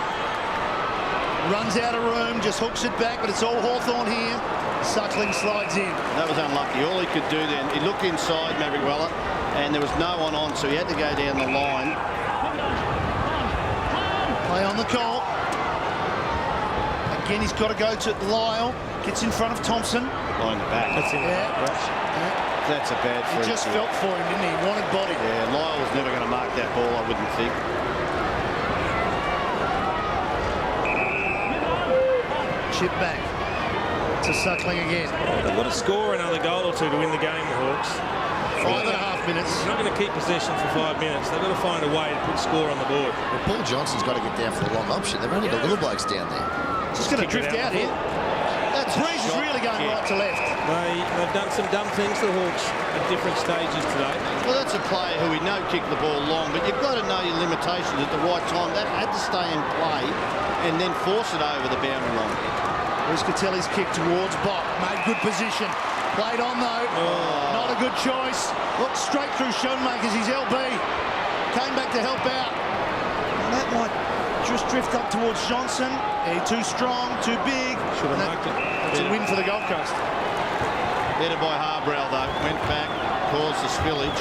runs out of room, just hooks it back, but it's all Hawthorn here. Suckling slides in. That was unlucky. All he could do then, he looked inside Maverick Weller, and there was no one on, so he had to go down the line. Play on the call. Again, he's got to go to Lyle. Gets in front of Thompson. Line the back. That's it. That's a bad free. He just felt for him, didn't he? He wanted body. Yeah, Lyle was never going to mark that ball, I wouldn't think. Chip back to Suckling again. They've got to score another goal or two to win the game, the Hawks. 5.5 minutes. They're not going to keep possession for 5 minutes. They've got to find a way to put score on the board. Well, Paul Johnson's got to get down for the long option. They've only got little blokes down there. Just going to drift out here. That breeze is really going right to left. They've done some dumb things, the Hawks, at different stages today. Well, that's a player who we know kicked the ball long, but you've got to know your limitations at the right time. That had to stay in play and then force it over the boundary line. Riscatelli's kick towards Bock. Made good position. Played on though. Not a good choice. Looked straight through Schoenmakers. His LB. Came back to help out. And that might just drift up towards Johnson. Too strong, too big. Should have marked it. It's a win for the Gold Coast. Headed by Harbrow though. Went back, caused the spillage.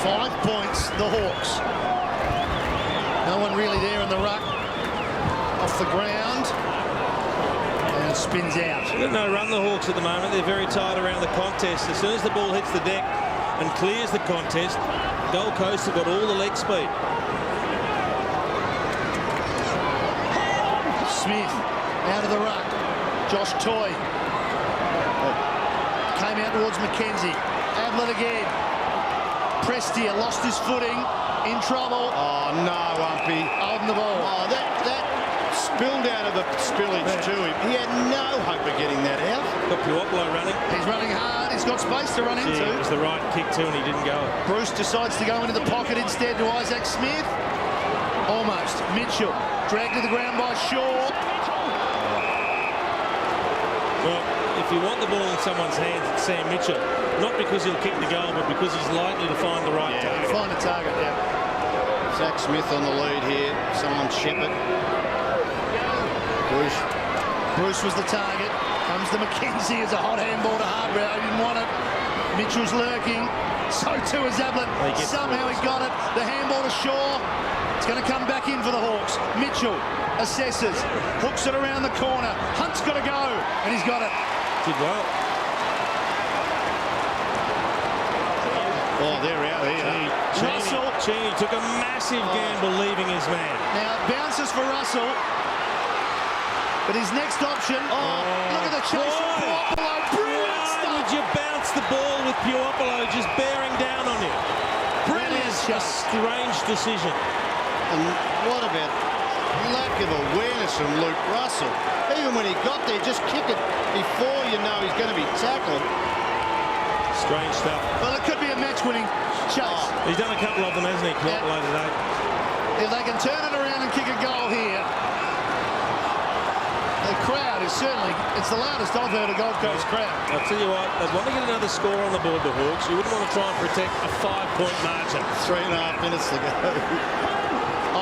5 points, the Hawks. No one really there in the ruck. Off the ground. And it spins out. They've got no run, the Hawks, at the moment. They're very tight around the contest. As soon as the ball hits the deck and clears the contest, Gold Coast have got all the leg speed. Smith out of the ruck. Josh Toy. Came out towards Mackenzie. Ablett again. Prestia lost his footing. In trouble. Oh, no, Umpy. Holding the ball. Oh, that spilled out of the spillage to him. He had no hope of getting that out. Got Puopolo running. He's running hard. He's got space to run into. It was the right kick too, and he didn't go. Bruce decides to go into the pocket instead to Isaac Smith. Almost. Mitchell dragged to the ground by Shaw. Well, if you want the ball in someone's hands, it's Sam Mitchell. Not because he'll kick the goal, but because he's likely to find the right target. Find a target, yeah. Zach Smith on the lead here. Someone Shepherd. Bruce was the target. Comes to Mackenzie as a hot handball to Hardbrow. He didn't want it. Mitchell's lurking. So too is Ablett. Somehow he got it. The handball to Shaw. It's going to come back in for the Hawks. Mitchell assesses. Hooks it around the corner. Hunt's got to go. And he's got it. Did well. Oh, they're out here. Russell. Cheney took a massive gamble leaving his man. Now it bounces for Russell. But his next option, look at the chase from Puopolo. Brilliant Why stuff. would you bounce the ball with Puopolo just bearing down on you? Brilliant A stuff. strange decision. And what about lack of awareness from Luke Russell? Even when he got there, just kick it before you know he's going to be tackled. Strange stuff. Well, it could be a match-winning chase. He's done a couple of them, hasn't he, Puopolo today? If they can turn it around and kick a goal here, the crowd is certainly, it's the loudest I've heard a Gold Coast crowd. I'll tell you what, they'd want to get another score on the board, the Hawks. You wouldn't want to try and protect a 5-point margin. 3.5 minutes to go.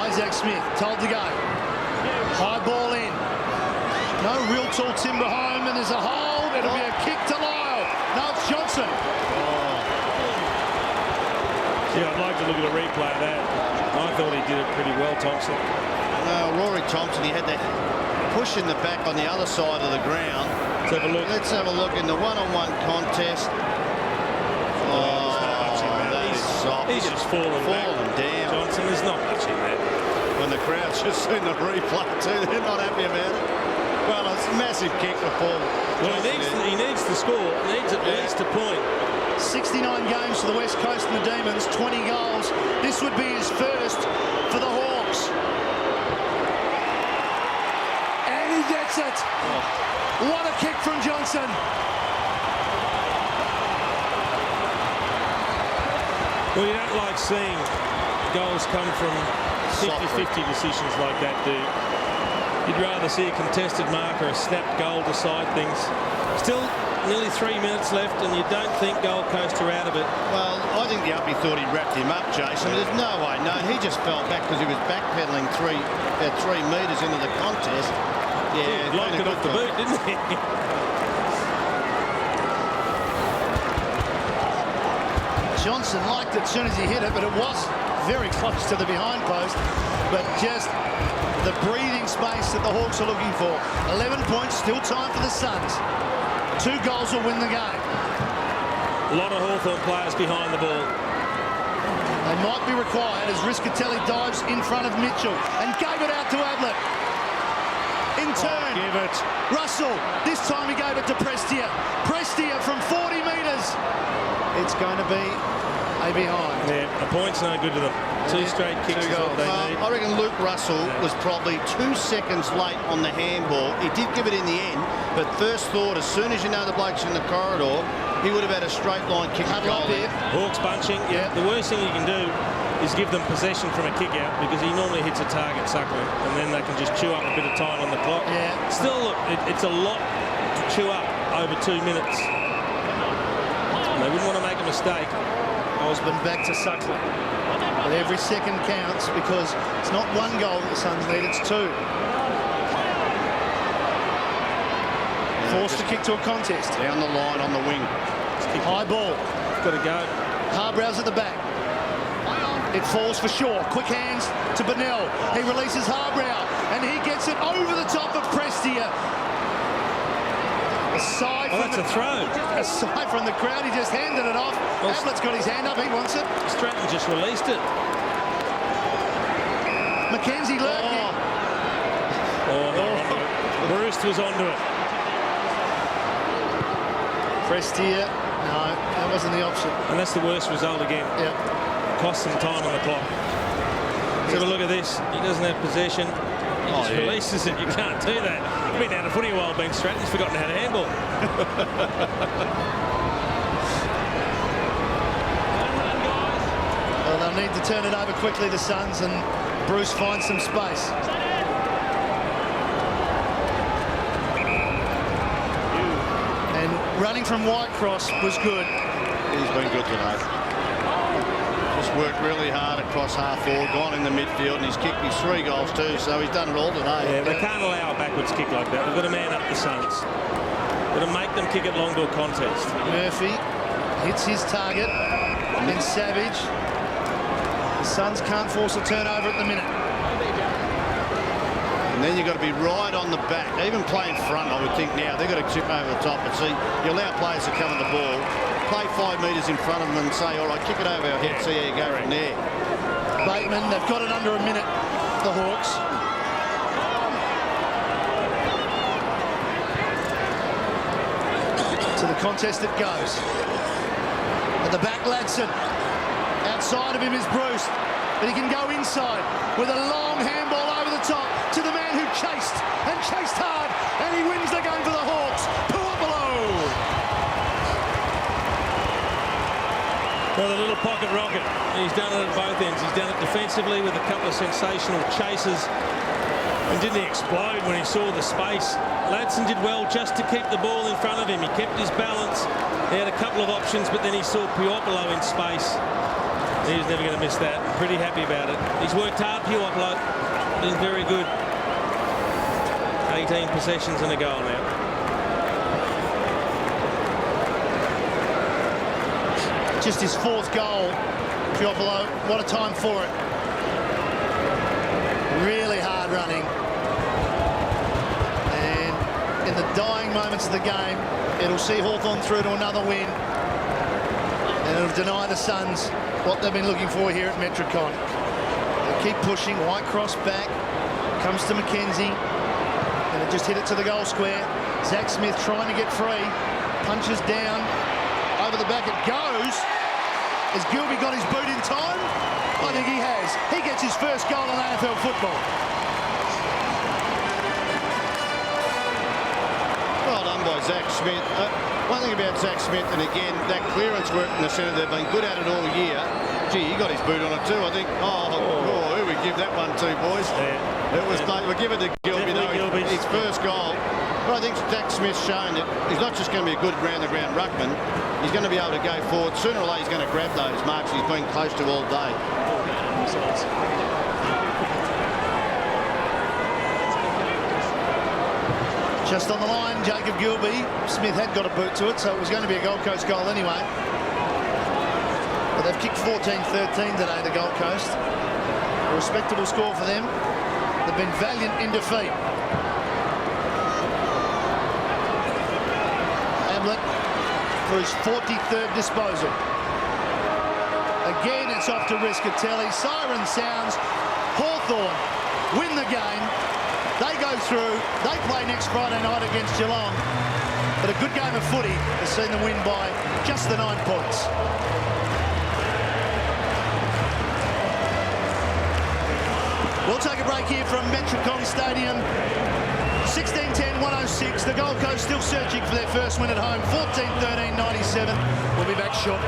Isaac Smith told to go. High ball in. No real tall timber home, and there's a hold. It'll be a kick to Lyle. No, it's Johnson. Yeah, I'd like to look at a replay of that. I thought he did it pretty well, Thompson. Rory Thompson, he had that push in the back on the other side of the ground. Let's have a look. Let's have a look in the one-on-one contest. Oh, that is soft. He's just fallen down. Johnson, there's not much in that. When the crowd's just seen the replay too, they're not happy about it. Well, it's a massive kick for Paul. Well, he needs to score. He needs at least a point. 69 games for the West Coast and the Demons, 20 goals. This would be his first for the Hawks. And he gets it. What a kick from Johnson. Well, you don't like seeing goals come from 50-50 decisions like that, do you? You'd rather see a contested mark or a snapped goal decide things. Still nearly 3 minutes left, and you don't think Gold Coast are out of it. Well, I think the umpy thought he wrapped him up, Jason. There's no way. No, he just fell back because he was backpedaling about 3 metres into the contest. Yeah, He liked it off the boot, didn't he? Johnson liked it as soon as he hit it, but it was very close to the behind post. But just the breathing space that the Hawks are looking for. 11 points, still time for the Suns. 2 goals will win the game. A lot of Hawthorn players behind the ball. They might be required as Riscatelli dives in front of Mitchell and gave it out to Ablett. In turn, give it. Russell, this time he gave it to Prestia. Prestia from 40 metres. It's going to be a behind. Yeah, a point's no good to them. 2 straight kicks is what they need. I reckon Luke Russell was probably 2 seconds late on the handball. He did give it in the end, but first thought, as soon as you know the bloke's in the corridor, he would have had a straight line kick and goal there. Hawks bunching. Yeah. The worst thing you can do is give them possession from a kick out, because he normally hits a target, Suckling, and then they can just chew up a bit of time on the clock. Yeah. Still, look, it's a lot to chew up over 2 minutes. And they wouldn't want to make a mistake. Osborne back to Suckling. But every second counts, because it's not 1 goal that the Suns need, it's 2. Forced to kick to a contest. Down the line on the wing. High ball. Got to go. Harbrow's at the back. It falls for Shaw. Quick hands to Bennell. He releases Harbrow, and he gets it over the top of Prestia. Aside from that's a throw. Aside from the crowd, he just handed it off. Well, Ablett's got his hand up. He wants it. Stratton just released it. Mackenzie lurking. Bruce was onto it. Prestia. No, that wasn't the option. And that's the worst result again. Yep. Cost some time on the clock. Let's have a look at this. He doesn't have possession. He just releases it. You can't do that. You've been out of footy a while, Ben Stratton. He's forgotten how to handball. Well, they'll need to turn it over quickly, the Suns, and Bruce finds some space. And running from Whitecross was good. He's been good today. Just worked really hard across half forward, gone in the midfield, and he's kicked his 3 goals too, so he's done it all today. Yeah, they can't allow a backwards kick like that. We've got to man up the Suns. Got to make them kick it long to a contest. Murphy hits his target, and then Savage. The Suns can't force a turnover at the minute. And then you've got to be right on the back. Even playing front, I would think now, they've got to chip over the top. But see, you allow players to come on the ball, play 5 metres in front of them and say, all right, kick it over our head, see how you go from there. Bateman, they've got it under a minute, the Hawks. To the contest it goes. At the back, Ladson. Outside of him is Bruce, but he can go inside with a long handball over the top to the man who chased and chased hard, and he wins the game for the Hawks. Puopolo. Well, the little pocket rocket, he's done it at both ends. He's done it defensively with a couple of sensational chases. And didn't he explode when he saw the space? Ladson did well just to keep the ball in front of him. He kept his balance. He had a couple of options, but then he saw Puopolo in space. He was never going to miss that. Pretty happy about it. He's worked hard, Puopolo. Been very good. 18 possessions and a goal now. Just his 4th goal, Puopolo. What a time for it. Really hard running. And in the dying moments of the game, it'll see Hawthorn through to another win. And it'll deny the Suns what they've been looking for here at Metricon. They keep pushing. Whitecross back. Comes to Mackenzie. And it just hit it to the goal square. Zach Smith trying to get free. Punches down. Over the back it goes. Has Gilby got his boot in time? I think he has. He gets his first goal in AFL football. Well done by Zach Smith. One thing about Zach Smith, and again, that clearance work in the centre, they've been good at it all year. Gee, he got his boot on it too, I think. Who we give that one to, boys? Yeah. It was great. We'll give it to Gilby, though. His first goal. But I think Zach Smith's shown that he's not just going to be a good round-the-ground ruckman. He's going to be able to go forward. Sooner or later, he's going to grab those marks he's been close to all day. Just on the line, Jacob Gilby. Smith had got a boot to it, so it was going to be a Gold Coast goal anyway. But they've kicked 14-13 today, the Gold Coast. A respectable score for them. They've been valiant in defeat. Ablett for his 43rd disposal. Again, it's off to Riscatelli. Siren sounds. Hawthorn win the game. They go through. They play next Friday night against Geelong. But a good game of footy has seen them win by just the 9 points. We'll take a break here from Metricon Stadium. 16-10-106. The Gold Coast still searching for their first win at home. 14-13-97. We'll be back shortly.